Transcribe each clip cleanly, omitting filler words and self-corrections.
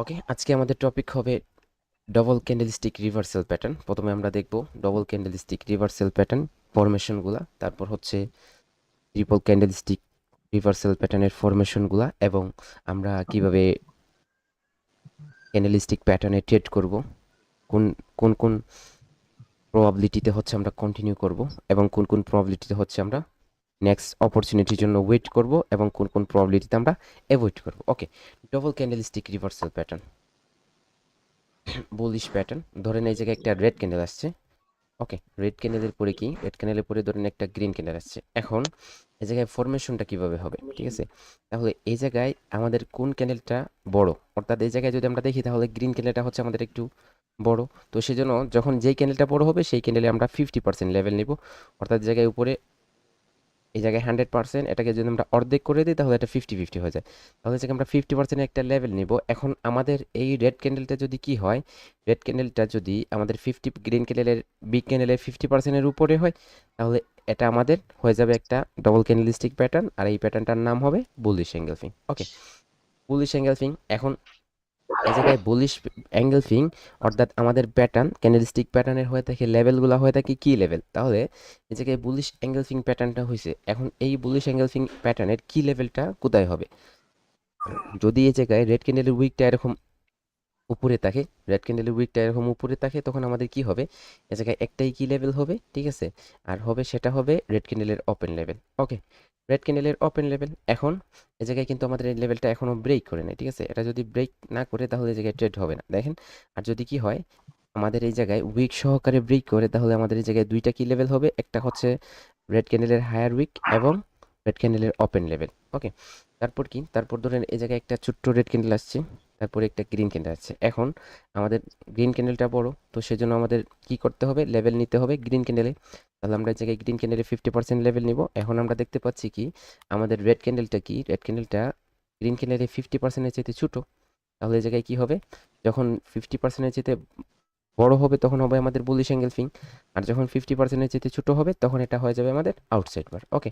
ওকে, আজকে আমাদের টপিক হবে ডবল ক্যান্ডেলস্টিক রিভার্সাল প্যাটার্ন। প্রথমে আমরা দেখব ডবল ক্যান্ডেলস্টিক রিভার্সাল প্যাটার্ন ফরমেশনগুলা, তারপর হচ্ছে ট্রিপল ক্যান্ডেলস্টিক রিভার্সাল প্যাটার্নের ফরমেশনগুলা, এবং আমরা কিভাবে ক্যান্ডেলস্টিক প্যাটার্নে ট্রেড করব, কোন কোন কোন প্রবাবিলিটিতে হচ্ছে আমরা কন্টিনিউ করব, এবং কোন কোন প্রবাবিলিটিতে হচ্ছে আমরা নেক্সট অপরচুনিটির জন্য ওয়েট করব, এবং কোন কোন প্রবাবিলিটিতে আমরা অ্যাভয়েড করব। Okay, double candlestick reversal pattern, bullish pattern. ধরেন এই জায়গায় একটা রেড ক্যান্ডেল আসছে। ওকে, রেড ক্যান্ডেলের পরে কি, রেড ক্যান্ডেলের পরে ধরেন একটা গ্রিন ক্যান্ডেল আসছে। এখন এই জায়গায় ফরমেশনটা কিভাবে হবে, ঠিক আছে? তাহলে এই জায়গায় আমাদের কোন ক্যান্ডেলটা বড়, অর্থাৎ এই জায়গায় যদি আমরা দেখি তাহলে গ্রিন ক্যান্ডেলটা হচ্ছে আমাদের একটু বড়। তো সেজন্য যখন যেই ক্যান্ডেলটা বড় হবে সেই ক্যান্ডেলে আমরা 50% লেভেল নিব। অর্থাৎ জায়গায় উপরে এই জায়গায় 100%, এটাকে যদি আমরা অর্ধেক করে দিই তাহলে এটা 50-50 হয়ে যায়। তাহলে হচ্ছে আমরা 50% একটা লেভেল নিব। এখন আমাদের এই রেড ক্যান্ডেলটা যদি কি হয়, রেড ক্যান্ডেলটা যদি আমাদের গ্রিন ক্যান্ডেলের বিগ ক্যান্ডেলের 50%-এর উপরে হয়, তাহলে এটা আমাদের হয়ে যাবে একটা ডবল ক্যান্ডেলস্টিক প্যাটার্ন, আর এই প্যাটার্নটার নাম হবে বুলিশ এঙ্গেলফিং। ওকে, বুলিশ এঙ্গেলফিং। এখন এই জায়গায় বুলিশ অ্যাঙ্গেলফিং অর্থাৎ আমাদের প্যাটার্ন ক্যান্ডেলস্টিক প্যাটার্নের হয়ে থাকে লেভেলগুলো হয়ে থাকে কি লেভেল, তাহলে এই জায়গায় বুলিশ অ্যাঙ্গেলফিং প্যাটার্নটা হয়েছে। এখন এই বুলিশ অ্যাঙ্গেলফিং প্যাটার্নের কি লেভেলটা কোথায় হবে? যদি এই জায়গায় রেড ক্যান্ডেলের উইকটা এরকম উপরে থাকে, রেড ক্যান্ডেলের উইকটা এরকম উপরে থাকে, তখন আমাদের কি হবে, এ জায়গায় একটাই কি লেভেল হবে, ঠিক আছে? আর হবে সেটা হবে রেড ক্যান্ডেলের ওপেন লেভেল। ওকে, রেড ক্যান্ডেলের ওপেন লেভেল। এখন এ জায়গায় কিন্তু আমাদের এই লেভেলটা এখনো ব্রেক করে নেই, ঠিক আছে? এটা যদি ব্রেক না করে তাহলে এই জায়গায় ট্রেড হবে না, দেখেন। আর যদি কি হয়, আমাদের এই জায়গায় উইক সহকারে ব্রেক করে, তাহলে আমাদের এই জায়গায় দুইটা কি লেভেল হবে, একটা হচ্ছে রেড ক্যান্ডেলের হায়ার উইক এবং রেড ক্যান্ডেলের ওপেন লেভেল। ওকে, তারপর কি, তারপর ধরেন এই জায়গায় একটা ছোট্ট রেড ক্যান্ডেল আসছে, তারপরে একটা গ্রিন ক্যান্ডেল আছে। এখন আমাদের গ্রিন ক্যান্ডেলটা বড়, তো সেজন্য আমাদের কি করতে হবে, লেভেল নিতে হবে গ্রিন ক্যান্ডেলে। তাহলে আমরা এই জায়গায় গ্রিন ক্যান্ডেলে 50% লেভেল নিব। এখন আমরা দেখতে পাচ্ছি কি, আমাদের রেড ক্যান্ডেলটা কি, রেড ক্যান্ডেলটা গ্রিন ক্যান্ডেলে 50%-এর চাইতে ছোটো। তাহলে এই জায়গায় কি হবে, যখন 50%-এর চাইতে বড় হবে তখন হবে আমাদের বুলিশ অ্যাঙ্গেল ফিং, আর যখন 50%-এর চাইতে ছোটো হবে তখন এটা হয়ে যাবে আমাদের আউটসাইড বার। ওকে,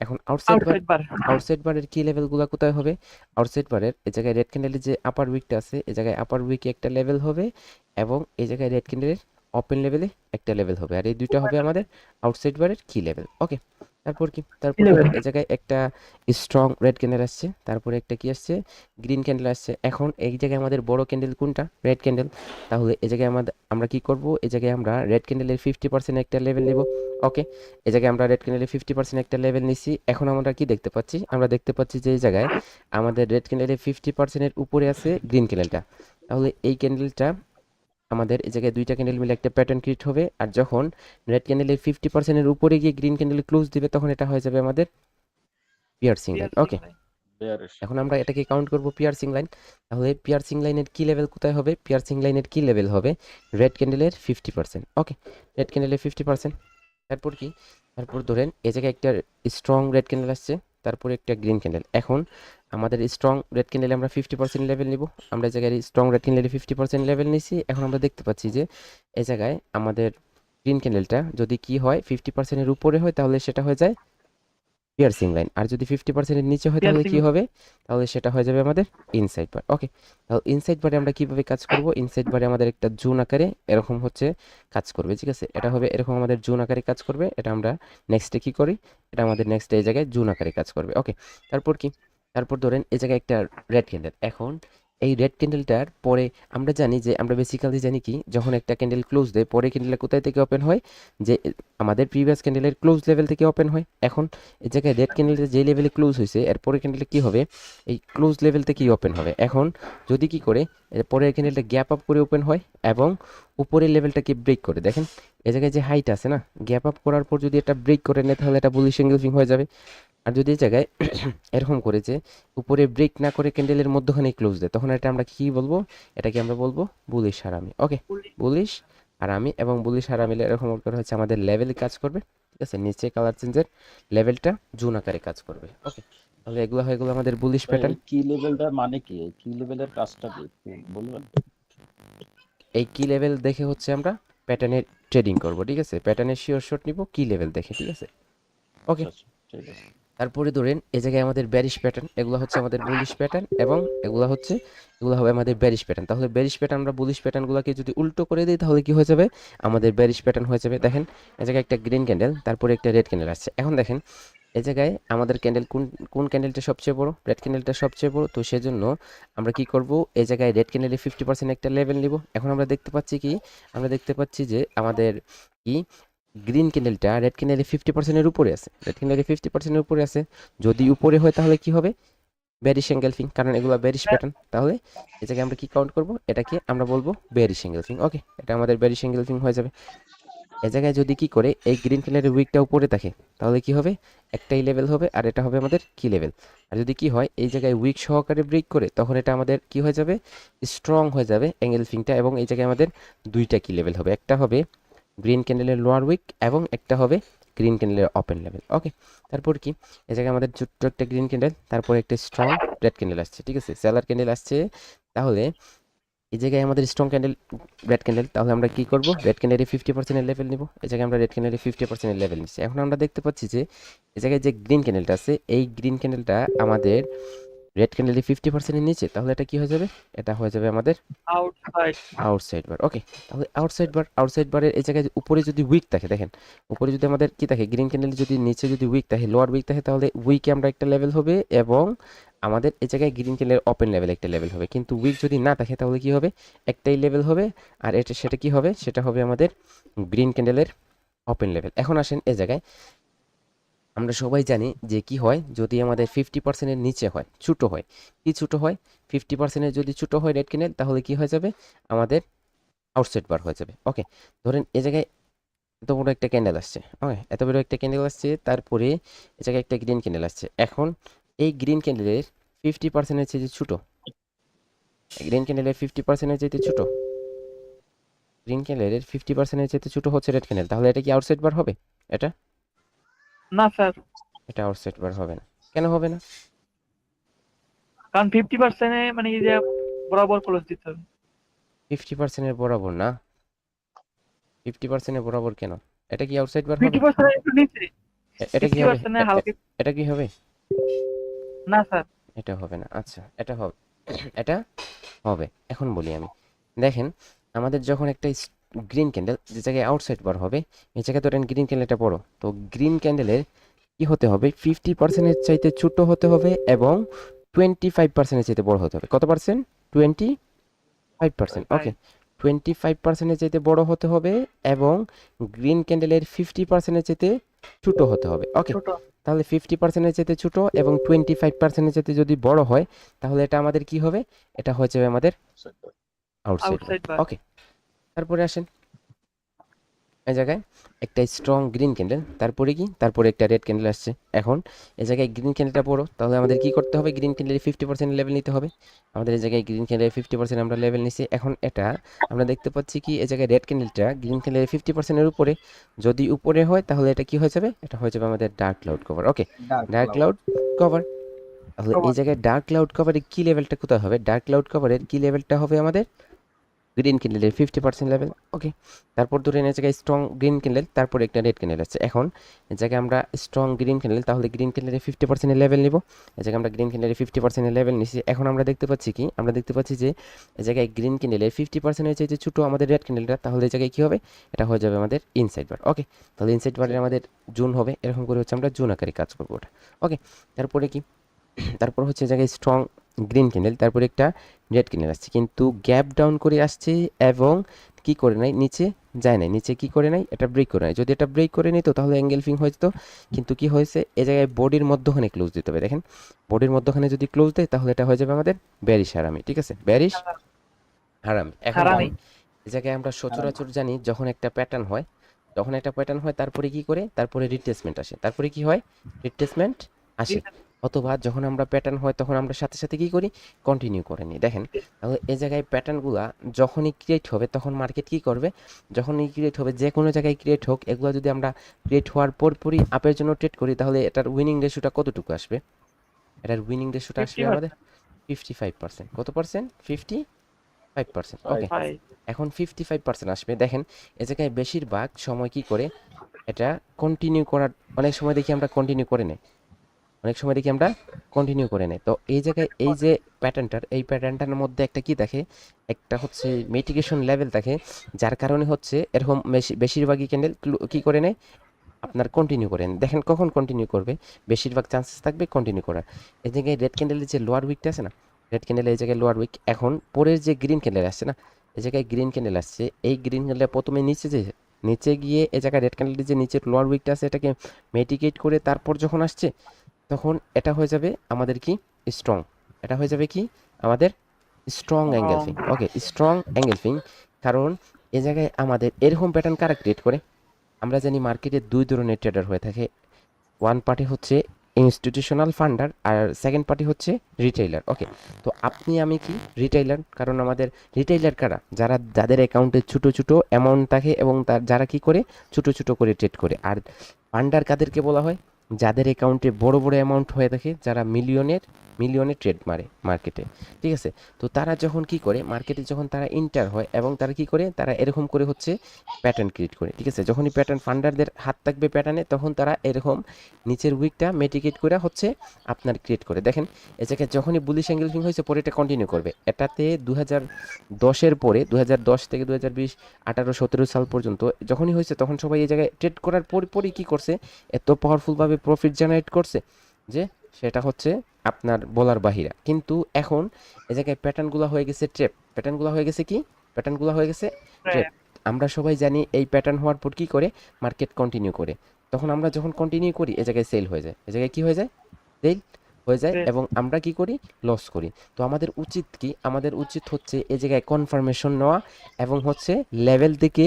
এখন আউটসাইড বার। আউটসাইড বারের কি লেভেলগুলো কোথায় হবে? আউটসাইড বারের এই জায়গায় রেড ক্যান্ডেলের যে আপার উইকটা আছে, এই জায়গায় আপার উইকে একটা লেভেল হবে, এবং এই জায়গায় রেড ক্যান্ডেলের ওপেন লেভেলে একটা লেভেল হবে, আর এই দুইটা হবে আমাদের আউটসাইড বারের কি লেভেল। ওকে, তারপর কি, তারপর ধরেন ইলেভেন। এই জায়গায় একটা স্ট্রং রেড ক্যান্ডেল আসছে, তারপরে একটা কি আসছে, গ্রিন ক্যান্ডেল আসছে। এখন এই জায়গায় আমাদের বড় ক্যান্ডেল কোনটা, রেড ক্যান্ডেল। তাহলে এই জায়গায় আমরা কি করব, এই জায়গায় আমরা রেড ক্যান্ডেলের 50% একটা লেভেল নেব। ওকে, এই জায়গায় আমরা রেড ক্যান্ডেলের 50% একটা লেভেল নিছি। এখন আমরা কি দেখতে পাচ্ছি, আমরা দেখতে পাচ্ছি যে এই জায়গায় আমাদের রেড ক্যান্ডেলের 50%-এর উপরে আছে গ্রিন ক্যান্ডেলটা। তাহলে এই ক্যান্ডেলটা আমাদের এই জায়গায় দুইটা ক্যান্ডেল মিলে একটা প্যাটার্ন ক্রিয়েট হবে, আর যখন রেড ক্যান্ডেলের 50%-এর উপরে গিয়ে গ্রিন ক্যান্ডেল ক্লোজ দিবে তখন এটা হয়ে যাবে আমাদের পিয়ার্সিং লাইন। ওকে, বেয়ারিশ এখন আমরা বেয়ারিশ এটাকে কাউন্ট করব পিয়ার্সিং লাইন। তাহলে পিয়ার্সিং লাইনের কি লেভেল কোথায় হবে, পিয়ার্সিং লাইনের কি লেভেল হবে, রেড ক্যান্ডেলের 50%। ওকে, রেড ক্যান্ডেলের 50%। তারপর কি, তারপর ধরেন এই জায়গায় একটা স্ট্রং রেড ক্যান্ডেল আসছে, তারপরে একটা গ্রিন ক্যান্ডেল। এখন আমাদের স্ট্রং রেড ক্যান্ডেলে আমরা 50% লেভেল নিব। আমরা এই জায়গায় স্ট্রং রেড ক্যান্ডেলে 50% লেভেল নিছি। এখন আমরা দেখতে পাচ্ছি যে এই জায়গায় আমাদের গ্রিন ক্যান্ডেলটা যদি কি হয়, 50%-এর উপরে হয় তাহলে সেটা হয়ে যায় পিয়ার্সিং লাইন, আর যদি 50%-এর নিচে হয় তাহলে পিয়ারসিং। কি হবে, তাহলে সেটা হয়ে যাবে আমাদের ইনসাইড বার। ওকে, তাহলে ইনসাইড বারে আমরা কিভাবে কাজ করব, ইনসাইড বারে আমাদের একটা জোন আকারে এরকম হচ্ছে কাজ করবে, ঠিক আছে? এটা হবে এরকম আমাদের জোন আকারে কাজ করবে। এটা আমরা নেক্সটে কি করি, এটা আমাদের নেক্সটে এই জায়গায় জোন আকারে কাজ করবে। ওকে, তারপর কি, তারপর ধরেন এই জায়গায় একটা রেড ক্যান্ডেল। এখন এই রেড ক্যান্ডেলটার পরে আমরা জানি যে, আমরা বেসিক্যালি জানি কি, যখন একটা ক্যান্ডেল ক্লোজ দেয় পরে ক্যান্ডেলটা কোথায় থেকে ওপেন হয়, যে আমাদের প্রিভিয়াস ক্যান্ডেলের ক্লোজ লেভেল থেকে ওপেন হয়। এখন এই জায়গায় রেড ক্যান্ডেলটা যে লেভেলে ক্লোজ হয়েছে এরপরে ক্যান্ডেলটা কি হবে, এই ক্লোজ লেভেল থেকেই ওপেন হবে। এখন যদি কি করে, এর পরের ক্যান্ডেলটা গ্যাপ আপ করে ওপেন হয় এবং উপরের লেভেলটাকে ব্রেক করে, দেখেন এই জায়গায় যে হাইট আছে না, গ্যাপ আপ করার পর যদি এটা ব্রেক করে নেয় তাহলে এটা বুলিশ এঙ্গেলফিং হয়ে যাবে। আর যদি এই জায়গায় এরকম করে যে উপরে ব্রেক না করে ক্যান্ডেলের মধ্যখানে ক্লোজ দেয়, তখন এটা আমরা কি বলবো, এটাকে আমরা বলবো বুলিশ হারামি। ওকে, বুলিশ হারামি এবং বুলিশ হারামিলে এরকম করে হচ্ছে আমাদের লেভেলে কাজ করবে, ঠিক আছে? নিচে কালার চেঞ্জের লেভেলটা জুন আকারে কাজ করবে। ওকে, তাহলে এগুলো হয়ে গেলো আমাদের বুলিশ ভাই, প্যাটার্ন। এই কি লেভেলটা মানে কি? এই কি লেভেলের কাজটা কি একটু বলবেন? এই কি লেভেল দেখে হচ্ছে আমরা প্যাটার্নের ট্রেডিং করব, ঠিক আছে? প্যাটার্নের শিওর শট নিব কি লেভেল দেখে, ঠিক আছে? ওকে, আচ্ছা আচ্ছা, ঠিক আছে। তারপরে ধরেন এই জায়গায় আমাদের ব্যারিশ প্যাটার্ন, এগুলো হচ্ছে আমাদের বুলিশ প্যাটার্ন, এবং এগুলো হবে আমাদের ব্যারিশ প্যাটার্ন। তাহলে ব্যারিশ প্যাটার্ন আমরা বুলিশ প্যাটার্নগুলোকে যদি উল্টো করে দিই তাহলে কি হয়ে যাবে, আমাদের ব্যারিশ প্যাটার্ন হয়ে যাবে। দেখেন এই জায়গায় একটা গ্রিন ক্যান্ডেল, তারপরে একটা রেড ক্যান্ডেল আসছে। এখন দেখেন এই জায়গায় আমাদের ক্যান্ডেল কোন কোন ক্যান্ডেলটা সবচেয়ে বড়, রেড ক্যান্ডেলটা সবচেয়ে বড়। তো সেজন্য আমরা কি করব, এই জায়গায় রেড ক্যান্ডেলে 50% একটা লেভেল নিব। এখন আমরা দেখতে পাচ্ছি কি, আমরা দেখতে পাচ্ছি যে আমাদের কি গ্রিন ক্যান্ডেলটা রেড ক্যান্ডেলে 50%-এর উপরে আছে, রেড ক্যান্ডেলে 50%-এর উপরে আছে। যদি উপরে হয় তাহলে কি হবে, বেয়ারিশ এঙ্গেলফিং, কারণ এগুলো বেয়ারিশ প্যাটার্ন। তাহলে এই জায়গায় আমরা কি কাউন্ট করব, এটাকে আমরা বলবো বেয়ারিশ এঙ্গেলফিং। ওকে, এটা আমাদের বেয়ারিশ এঙ্গেলফিং হয়ে যাবে। এ জায়গায় যদি কি করে এই গ্রিন কালারের উইকটা উপরে থাকে তাহলে কি হবে, একটাই লেভেল হবে, আর এটা হবে আমাদের কি লেভেল। আর যদি কি হয় এই জায়গায় উইক সহকারে ব্রেক করে, তখন এটা আমাদের কি হয়ে যাবে, স্ট্রং হয়ে যাবে এঙ্গেলফিংটা, এবং এই জায়গায় আমাদের দুইটা কি লেভেল হবে, একটা হবে গ্রিন ক্যান্ডেলের লোয়ার উইক এবং একটা হবে গ্রিন ক্যান্ডেলের ওপেন লেভেল। ওকে, তারপর কি এই জায়গায় আমাদের ছোট্ট একটা গ্রিন ক্যান্ডেল, তারপর একটা স্ট্রং রেড ক্যান্ডেল আসছে, ঠিক আছে, সেলার ক্যান্ডেল আসছে। তাহলে এই জায়গায় আমাদের স্ট্রং ক্যান্ডেল রেড ক্যান্ডেল, তাহলে আমরা কি করব, রেড ক্যান্ডেলের 50%-এর লেভেল নিব। এই জায়গায় আমরা রেড ক্যান্ডেলের 50%-এর লেভেল নিচ্ছি। এখন আমরা দেখতে পাচ্ছি যে এই জায়গায় যে গ্রিন ক্যান্ডেলটা আছে, এই গ্রিন ক্যান্ডেলটা আমাদের রেড ক্যান্ডেলের 50%-এর নিচে, তাহলে এটা কি হয়ে যাবে, এটা হয়ে যাবে আমাদের আউটসাইড। আউটসাইড বার। ওকে, তাহলে আউটসাইড বারের এই জায়গায় উপরে যদি উইক থাকে, দেখেন উপরে যদি আমাদের কি থাকে, গ্রিন ক্যান্ডেল যদি নিচে যদি উইক থাকে, লোয়ার উইক থাকে, তাহলে উইকে আমরা একটা লেভেল হবে, এবং আমাদের এই জায়গায় গ্রিন ক্যান্ডেলের ওপেন লেভেল একটা লেভেল হবে। কিন্তু উইক যদি না থাকে তাহলে কি হবে, একটাই লেভেল হবে, আর এটা সেটা কি হবে, সেটা হবে আমাদের গ্রিন ক্যান্ডেলের ওপেন লেভেল। এখন আসেন এই জায়গায়, আমরা সবাই জানি যে কি হয় যদি আমাদের 50%-এর নিচে হয়, ছোটো হয়, কি ছোটো হয়, 50%-এর যদি ছোটো হয় রেড ক্যান্ডেল, তাহলে কি হয়ে যাবে, আমাদের আউটসাইড বার হয়ে যাবে। ওকে, ধরেন এই জায়গায় এত বড় একটা ক্যান্ডেল আসছে, ওকে, এত বড় একটা ক্যান্ডেল আসছে, তারপরে এই জায়গায় একটা গ্রিন ক্যান্ডেল আসছে। এখন এই গ্রিন ক্যান্ডেলের 50%-এর চেয়ে ছোটো, গ্রিন ক্যান্ডেলের 50%-এর চাইতে ছোটো, গ্রিন ক্যান্ডেলের 50%-এর চাইতে ছোটো হচ্ছে রেড ক্যান্ডেল, তাহলে এটা কি আউটসাইড বার হবে, এটা না স্যার, এটা আউটসাইড বার হবে না। কেন হবে না, কারণ 50% মানে এই যে বরাবর ক্লোজ দিতে হবে। 50%-এর বরাবর না, 50%-এর বরাবর কেন, এটা কি আউটসাইড বার হবে, 50% একটু নিচে, এটা কি হবে, 50% হালকা। এটা কি হবে, না স্যার, এটা হবে না। আচ্ছা, এটা হবে, এটা হবে। এখন বলি আমি, দেখেন আমাদের যখন একটা গ্রিন ক্যান্ডেল যে জায়গায় আউটসাইড বার হবে, এই জায়গায় ধরেন গ্রিন ক্যান্ডেলটা বড়, তো গ্রিন ক্যান্ডেলের কি হতে হবে, 50%-এর চাইতে ছোট হতে হবে, এবং 25%-এর চাইতে বড় হতে হবে। কত পার্সেন্ট, 25%। ওকে, 25%-এর চাইতে বড় হতে হবে, এবং গ্রিন ক্যান্ডেলের 50%-এর চাইতে ছোট হতে হবে। ওকে, ছোট তাহলে 50%-এর চাইতে ছোট এবং 25%-এর চাইতে যদি বড় হয়, তাহলে এটা আমাদের কি হবে, এটা হয়ে যাবে আমাদের আউটসাইড বার। আউটসাইড বার। ওকে, তারপরে আসেন এই জায়গায় একটা স্ট্রং গ্রিন ক্যান্ডেল, তারপরে কি, তারপরে একটা রেড ক্যান্ডেল আসছে। এখন এই জায়গায় গ্রিন ক্যান্ডেলটা বড়, তাহলে আমাদের কি করতে হবে, গ্রিন ক্যান্ডেলের 50% লেভেল নিতে হবে। আমাদের এই জায়গায় গ্রিন ক্যান্ডেলের 50% আমরা লেভেল নিছি। এখন এটা আমরা দেখতে পাচ্ছি কি, এই জায়গায় রেড ক্যান্ডেলটা গ্রিন ক্যান্ডেলের 50%-এর উপরে, যদি উপরে হয় তাহলে এটা কি হয়ে যাবে, এটা হয়ে যাবে আমাদের ডার্ক ক্লাউড কভার। ওকে, ডার্ক ক্লাউড কভার। তাহলে এই জায়গায় ডার্ক ক্লাউড কভারের কি লেভেলটা কোথায় হবে, ডার্ক ক্লাউড কভারের কি লেভেলটা হবে আমাদের গ্রিন ক্যান্ডেলের 50% লেভেল। ওকে, তারপর ধরেন এই জায়গায় স্ট্রং গ্রিন ক্যান্ডেল, তারপর একটা রেড ক্যান্ডেল আছে। এখন এই জায়গায় আমরা স্ট্রং গ্রিন ক্যান্ডেল, তাহলে গ্রিন ক্যান্ডেলের 50%-এর লেভেল নিব। এই জায়গায় আমরা গ্রিন ক্যান্ডেলের 50%-এর লেভেল নিছি। এখন আমরা দেখতে পাচ্ছি কি, আমরা দেখতে পাচ্ছি যে এই জায়গায় গ্রিন ক্যান্ডেলের 50%-এর চাইতে ছোটো আমাদের রেড ক্যান্ডেলটা, তাহলে এই জায়গায় কী হবে, এটা হয়ে যাবে আমাদের ইনসাইড বার। ওকে, তাহলে ইনসাইড বারের আমাদের জুন হবে, এরকম করে হচ্ছে আমরা জুন আকারে কাজ করবো ওটা। ওকে, তারপরে কি, তারপর হচ্ছে জায়গায় স্ট্রং গ্রিন ক্যান্ডেল, তারপরে একটা রেড ক্যান্ডেল আসছে, কিন্তু গ্যাপ ডাউন করে আসছে, এবং কি করে নাই, নিচে যায় নাই, নিচে কি করে নাই, এটা ব্রেক করে নাই। যদি এটা ব্রেক করে নিত তাহলে এঙ্গেলফিং হয়ে যেত, কিন্তু কি হয়েছে, এই জায়গায় বডির মধ্যখানে ক্লোজ দিতে হবে। দেখেন বডির মধ্যখানে যদি ক্লোজ দেয় তাহলে এটা হয়ে যাবে আমাদের ব্যারিশ হারামি। ঠিক আছে, ব্যারিশ হারামি। এখন হারামি। দেখেন এই জায়গায় আমরা সচরাচর জানি যখন একটা প্যাটার্ন হয়, যখন একটা প্যাটার্ন হয় তারপরে কি করে, তারপরে রিট্রেসমেন্ট আসে, তারপরে কি হয়, রিট্রেসমেন্ট আসে, অথবা যখন আমরা প্যাটার্ন হয় তখন আমরা সাথে সাথে কি করি, কন্টিনিউ করে নিই। দেখেন তাহলে এই জায়গায় প্যাটার্নগুলা যখনই ক্রিয়েট হবে তখন মার্কেট কি করবে, যখনই ক্রিয়েট হবে, যে কোনো জায়গায় ক্রিয়েট হোক, এগুলো যদি আমরা ক্রিয়েট হওয়ার পরপরই আপের জন্য ট্রেড করি, তাহলে এটার উইনিং রেশিওটা কতটুকু আসবে, এটার উইনিং রেশিওটা আসবে আমাদের 55%। কত পার্সেন্ট, 55%। ওকে, এখন 55% আসবে। দেখেন এ জায়গায় বেশিরভাগ সময় কি করে, এটা কন্টিনিউ করার, অনেক সময় দেখি আমরা কন্টিনিউ করে নেই, অনেক সময় দেখি আমরা কন্টিনিউ করে নেই। তো এই জায়গায় এই যে এই প্যাটার্নটার মধ্যে একটা কি দেখে, একটা হচ্ছে মিটিগেশন লেভেল দেখে, যার কারণে হচ্ছে এরকম বেশিরভাগই ক্যান্ডেল কি করে নেয়, আপনার কন্টিনিউ করেন। দেখেন কখন কন্টিনিউ করবে, বেশিরভাগ চান্সেস থাকবে কন্টিনিউ করার। এই জায়গায় রেড ক্যান্ডেলের যে লোয়ার উইকটা আছে না, রেড ক্যান্ডেল এই জায়গায় লোয়ার উইক, এখন পরের যে গ্রিন ক্যান্ডেল আসছে না, এই জায়গায় গ্রিন ক্যান্ডেল আসছে, এই গ্রিন ক্যান্ডেল প্রথমে নিচে গিয়ে এই জায়গায় রেড ক্যান্ডেলের যে নিচের লোয়ার উইকটা আছে এটাকে মেটিকেট করে তারপর যখন আসছে, তখন এটা হয়ে যাবে আমাদের কি স্ট্রং, এটা হয়ে যাবে কি আমাদের স্ট্রং অ্যাঙ্গেল ফিং। ওকে, স্ট্রং অ্যাঙ্গেল ফিং। কারণ এ জায়গায় আমাদের এরকম প্যাটার্ন কারা ক্রিয়েট করে, আমরা জানি মার্কেটে দুই ধরনের ট্রেডার হয়ে থাকে। ওয়ান পার্টি হচ্ছে ইনস্টিটিউশনাল ফান্ডার, আর সেকেন্ড পার্টি হচ্ছে রিটেইলার। ওকে, তো আপনি আমি কি রিটেইলার, কারণ আমাদের রিটেইলার কারা, যাদের অ্যাকাউন্টে ছোটো ছোটো অ্যামাউন্ট থাকে এবং যারা কি করে ছোটো ছোটো করে ট্রেড করে। আর ফান্ডার কাদেরকে বলা হয়, যাদের অ্যাকাউন্টে বড় বড় অ্যামাউন্ট হয়ে থাকে, যারা মিলিয়নে ট্রেড মারে মার্কেটে। ঠিক আছে, তো তারা যখন কি করে মার্কেটে যখন তারা ইন্টার হয় এবং তারা কি করে, তারা এরকম করে হচ্ছে প্যাটার্ন ক্রিয়েট করে। ঠিক আছে, যখনই প্যাটার্ন ফান্ডারদের হাত থাকবে প্যাটার্নে, তখন তারা এরকম নিচের উইকটা মেটিকেট করে হচ্ছে আপনার ক্রিয়েট করে। দেখেন এই জায়গায় যখনই বুলিশ অ্যাঙ্গেল ফিং হয়েছে, পরে এটা কন্টিনিউ করবে। এটাতে 2010-এর পরে 2010 থেকে 2020, 18-17 সাল পর্যন্ত যখনই হয়েছে, তখন সবাই এই জায়গায় ট্রেড করার পরই কী করছে, এত পাওয়ারফুলভাবে প্রফিট জেনারেট করছে যে সেটা হচ্ছে আপনার বলার বাহিরা। কিন্তু এখন এই জায়গায় প্যাটার্নগুলো হয়ে গেছে ট্রেপ, প্যাটার্নগুলো হয়ে গেছে কি, প্যাটার্নগুলো হয়ে গেছে ট্রেপ। আমরা সবাই জানি এই প্যাটার্ন হওয়ার পর কী করে মার্কেট কন্টিনিউ করে, তখন আমরা যখন কন্টিনিউ করি এ জায়গায় সেল হয়ে যায়, এ জায়গায় কী হয়ে যায়, সেল হয়ে যায়, এবং আমরা কি করি, লস করি। তো আমাদের উচিত কি, আমাদের উচিত হচ্ছে এ জায়গায় কনফার্মেশন নেওয়া এবং হচ্ছে লেভেল থেকে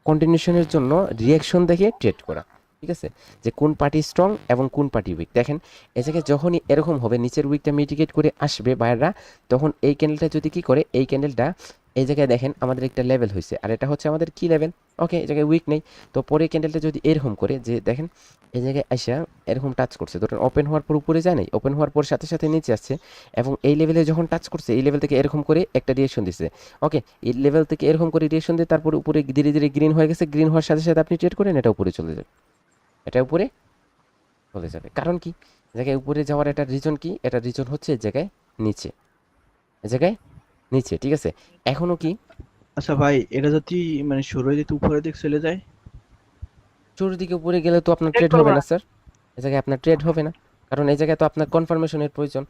কন্টিনিউশনের জন্য রিয়াকশন দেখে ট্রেড করা। ঠিক আছে, যে কোন পার্টি স্ট্রং এবং কোন পার্টি উইক। দেখেন এই জায়গায় যখনই এরকম হবে, নিচের উইকটা মিটিগেট করে আসবে বায়াররা, তখন এই ক্যান্ডেলটা যদি কি করে, এই ক্যান্ডেলটা এই জায়গায় দেখেন আমাদের একটা লেভেল হয়েছে, আর এটা হচ্ছে আমাদের কি লেভেল। ওকে, এই জায়গায় উইক নেই, তো পরে ক্যান্ডেলটা যদি এরকম করে, যে দেখেন এই জায়গায় আইসা এরকম টাচ করছে, ধরেন ওপেন হওয়ার পর উপরে যায় নাই, ওপেন হওয়ার পর সাথে সাথে নিচে আসছে, এবং এই লেভেলে যখন টাচ করছে, এই লেভেল থেকে এরকম করে একটা রিয়েকশন দিচ্ছে। ওকে, এই লেভেল থেকে এরকম করে রিয়েকশন দিয়ে তারপর উপরে ধীরে ধীরে গ্রিন হয়ে গেছে, গ্রিন হওয়ার সাথে সাথে আপনি ট্রেড করেন, এটা উপরে চলে যাবে, এটা উপরে চলে যাবে। কারণ কি, এই জায়গায় উপরে যাওয়ার একটা রিজন কি, এটা রিজন হচ্ছে এই জায়গায় নিচে, এই জায়গায় নিচে। ঠিক আছে, এখনো কি আচ্ছা ভাই, এটা যদি মানে শুরু যদি উপরের দিক চলে যায়? শুরুর দিকে উপরে গেলে তো আপনার চেক ট্রেড হবে করবা না স্যার, এই জায়গায় আপনার ট্রেড হবে না, কারণ এই জায়গায় তো আপনার কনফার্মেশনের প্রয়োজন।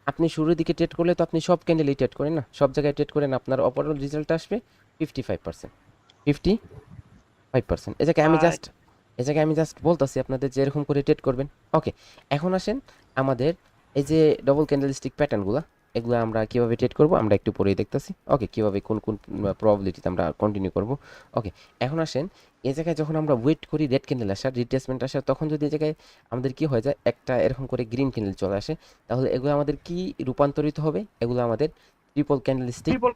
আপনি শুরুর দিকে ট্রেড করলে তো আপনি সব ক্যান্ডেলই ট্রেড করেন না, সব জায়গায় ট্রেড করেন, আপনার ওভারঅল রেজাল্ট আসবে 55%, 55%। এই জায়গায় আমি জাস্ট বলতেছি আপনাদের যে এরকম করে ট্রেড করবেন। ওকে, এখন আসেন আমাদের এই যে ডবল ক্যান্ডেলস্টিক প্যাটার্নগুলো, এগুলো আমরা কিভাবে ট্রেড করব আমরা একটু পরেই দেখতেছি। ওকে, কিভাবে কোন কোন প্রবাবিলিটিতে আমরা কন্টিনিউ করব। ওকে, এখন আসেন এই জায়গায় যখন আমরা ওয়েট করি রেড ক্যান্ডেল আসার, রিট্রেসমেন্ট আসার, তখন যদি এই জায়গায় আমাদের কি হয়ে যায়, একটা এরকম করে গ্রিন ক্যান্ডেল চলে আসে, তাহলে এগুলো আমাদের কি রূপান্তরিত হবে, এগুলো আমাদের ট্রিপল ক্যান্ডেলস্টিক ট্রিপল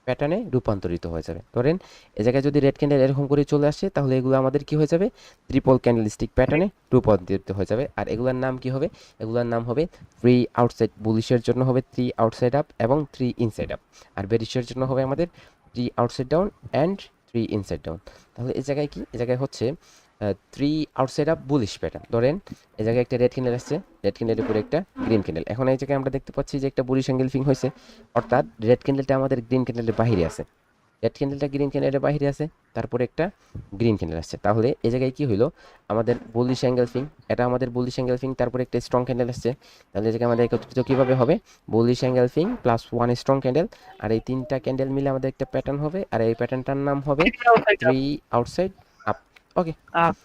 প্যাটার্নে রূপান্তরিত হয়ে যাবে। ধরেন এ জায়গায় যদি রেড ক্যান্ডেল এরকম করে চলে আসে, তাহলে এগুলো আমাদের কি হয়ে যাবে, ট্রিপল ক্যান্ডেলস্টিক প্যাটার্নে রূপান্তরিত হয়ে যাবে। আর এগুলোর নাম কি হবে, এগুলোর নাম হবে 3 আউটসাইড, বুলিশের জন্য হবে 3 আউটসাইড আপ এবং 3 ইনসাইড আপ, আর বেরিশের জন্য হবে আমাদের 3 outside down and 3 inside down. তাহলে এই জায়গায় কি, এই জায়গায় হচ্ছে 3 আউটসাইড আপ বুলিশ প্যাটার্ন। ধরেন এই জায়গায় একটা রেড ক্যান্ডেল আসছে, রেড ক্যান্ডেলের উপরে একটা গ্রিন ক্যান্ডেল, এখন এই জায়গায় আমরা দেখতে পাচ্ছি যে একটা বুলিশ অ্যাঙ্গেল ফিং হয়েছে, অর্থাৎ রেড ক্যান্ডেলটা আমাদের গ্রিন ক্যান্ডেলের বাইরে আছে, রেড ক্যান্ডেলটা গ্রিন ক্যান্ডেলের বাইরে আছে, তারপরে একটা গ্রিন ক্যান্ডেল আসছে। তাহলে এই জায়গায় কি হইলো, আমাদের বুলিশ অ্যাঙ্গেল ফিং, এটা আমাদের বুলিশ অ্যাঙ্গেল ফিং, তারপরে একটা স্ট্রং ক্যান্ডেল আসছে। তাহলে এই জায়গায় আমাদের একত্রিত কীভাবে হবে, bullish engulfing plus 1 strong candle, আর এই তিনটা ক্যান্ডেল মিলে আমাদের একটা প্যাটার্ন হবে, আর এই প্যাটার্নটার নাম হবে 3 আউটসাইড আপ। ওকে, আপ।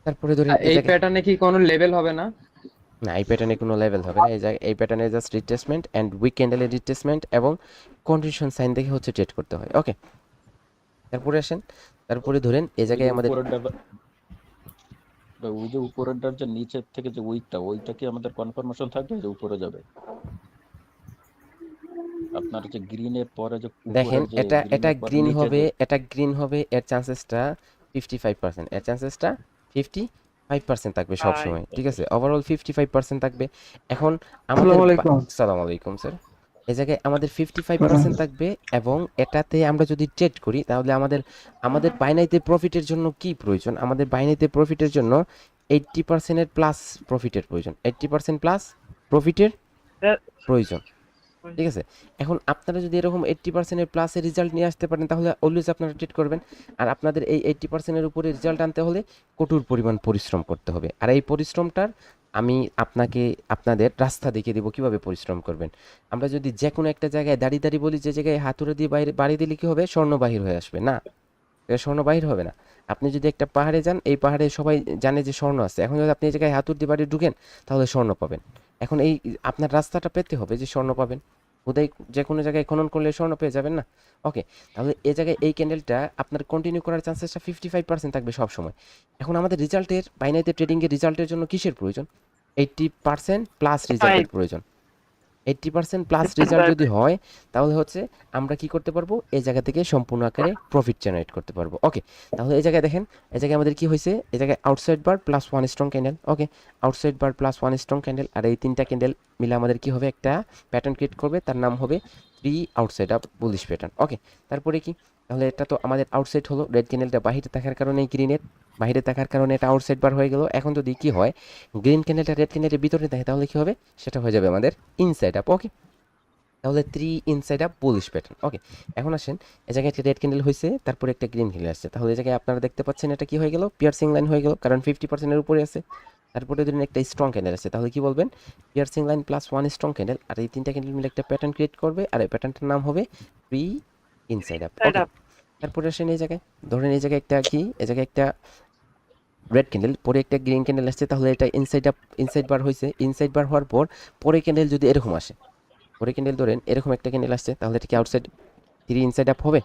তারপরে ধরেন এই এই জায়গায় প্যাটার্নে কি কোনো লেভেল হবে না? না, এই প্যাটার্নে কোনো লেভেল হবে না, এই জায়গায় এই প্যাটার্নে জাস্ট রিট্রেসমেন্ট অ্যান্ড উইক ক্যান্ডেলের রিট্রেসমেন্ট এবং কন্ডিশন সাইন দেখে হচ্ছে ট্রেড করতে হয়। ওকে, তারপরে আসেন, তারপরে ধরেন এই ওই যে জায়গায় আমাদের উপরেরটা ওই যে উপরেরটার যে নিচের থেকে যে ওইটা কি আমাদের কনফার্মেশন থাকবে যে উপরে যাবে? আপনার যে গ্রিনের পরে যে দেখেন উপরের যে এটা গ্রিনের পরে গ্রিন নিচে হবে, যে এটা গ্রিন হবে, এর চান্সেসটা 55%, এর চান্সেসটা 55% থাকবে সব সময়। ঠিক আছে, ওভারঅল 55% থাকবে। এখন আমাদের আসসালামু আলাইকুম। আসসালামু আলাইকুম স্যার, এই জায়গায় আমাদের 55% থাকবে, এবং এটাতে আমরা যদি ট্রেড করি, তাহলে আমাদের আমাদের বাইনারিতে প্রফিটের জন্য কি প্রয়োজন, আমাদের বাইনারিতে প্রফিটের জন্য 80% প্লাস প্রফিটের প্রয়োজন, 80% প্লাস প্রফিটের প্রয়োজন, ঠিক আছে। এখন আপনারা যদি এরকম 80% প্লাসের রেজাল্ট নিয়ে আসতে পারেন তাহলে অলওয়েজ আপনারা ট্রেড করবেন। আর আপনাদের এই 80% উপরে রেজাল্ট আনতে হলে কঠোর পরিমাণ পরিশ্রম করতে হবে। আর এই পরিশ্রমটার আমি আপনাদের রাস্তা দেখিয়ে দেবো কিভাবে পরিশ্রম করবেন। আমরা যদি যে কোনো একটা জায়গায় দাঁড়িয়ে দাঁড়িয়ে বলি যে জায়গায় হাতুড়ে দিয়ে বাইরে বাড়ি দিলে কি হবে, স্বর্ণ বাহির হয়ে আসবে না, এটা স্বর্ণ বাহির হবে না। আপনি যদি একটা পাহাড়ে যান, এই পাহাড়ে সবাই জানে যে স্বর্ণ আছে, এখন যদি আপনি এই জায়গায় হাতুড় দিয়ে বাড়ি ঢুকেন তাহলে স্বর্ণ পাবেন। এখন এই আপনার রাস্তাটা পেতে হবে যে স্বর্ণ পাবেন, হুদাই যে কোনো জায়গায় খনন করলে স্বর্ণ পেয়ে যাবেন না। ওকে, তাহলে এই জায়গায় এই ক্যান্ডেলটা আপনার কন্টিনিউ করার চান্সেসটা 55% থাকবে সব সময়। এখন আমাদের রেজাল্টের বাইনারিতে ট্রেডিংয়ের রেজাল্টের জন্য কিসের প্রয়োজন? 80% প্লাস রেজাল্টের প্রয়োজন। 80% প্লাস রেজাল্ট যদি হয় তাহলে হচ্ছে আমরা কি করতে পারবো, এই জায়গা থেকে সম্পূর্ণ আকারে প্রফিট জেনারেট করতে পারবো। ওকে, তাহলে এই জায়গায় দেখেন, এই জায়গায় আমাদের কি হয়েছে, এই জায়গায় outside bar plus 1 strong candle. ওকে, outside bar plus 1 strong candle, আর এই তিনটা ক্যান্ডেল মিলে আমাদের কি হবে, একটা প্যাটার্ন ক্রিয়েট করবে, তার নাম হবে 3 outside up bullish pattern. Okay, তারপরে কি, তাহলে এটা তো আমাদের আউটসাইড হলো, রেড ক্যান্ডেলটা বাহিরে থাকার কারণে গ্রিনের বাহিরে থাকার কারণে এটা আউটসাইড বার হয়ে গেল। এখন যদি কি হয়, গ্রিন ক্যান্ডেলটা রেড ক্যান্ডেলের ভিতরে থাকে তাহলে কি হবে, সেটা হয়ে যাবে আমাদের ইনসাইড আপ। ওকে, তাহলে 3 ইনসাইড আপ বুলিশ প্যাটার্ন। ওকে, এখন আসেন, এই জায়গায় একটা রেড ক্যান্ডেল হয়েছে, তারপরে একটা গ্রিন ক্যান্ডেল আসছে, তাহলে এই জায়গায় আপনারা দেখতে পাচ্ছেন এটা কি হয়ে গেল, পিয়ার্সিং লাইন হয়ে গেল, কারণ 50% এর উপরে আছে। তারপরে ধরুন একটা স্ট্রং ক্যান্ডেল আছে, তাহলে কি বলবেন, piercing line plus 1 strong candle, আর এই তিনটা ক্যান্ডেল মিলে একটা প্যাটার্ন ক্রিয়েট করবে, আর এই প্যাটার্নটার নাম হবে 3 ইনসাইড আপ। ওকে, তারপরে আসেন এই জায়গায়, ধরেন এই জায়গায় একটা কি, এই জায়গায় একটা রেড ক্যান্ডেল, পরে একটা গ্রিন ক্যান্ডেল আসছে, তাহলে এটা ইনসাইড আপ, ইনসাইড বার হয়েছে। ইনসাইড বার হওয়ার পর পরে ক্যান্ডেল যদি এরকম আসে, পরে ক্যান্ডেল ধরেন এরকম একটা ক্যান্ডেল আসছে, তাহলে এটা কি আউটসাইড 3 ইনসাইড আপ হবে?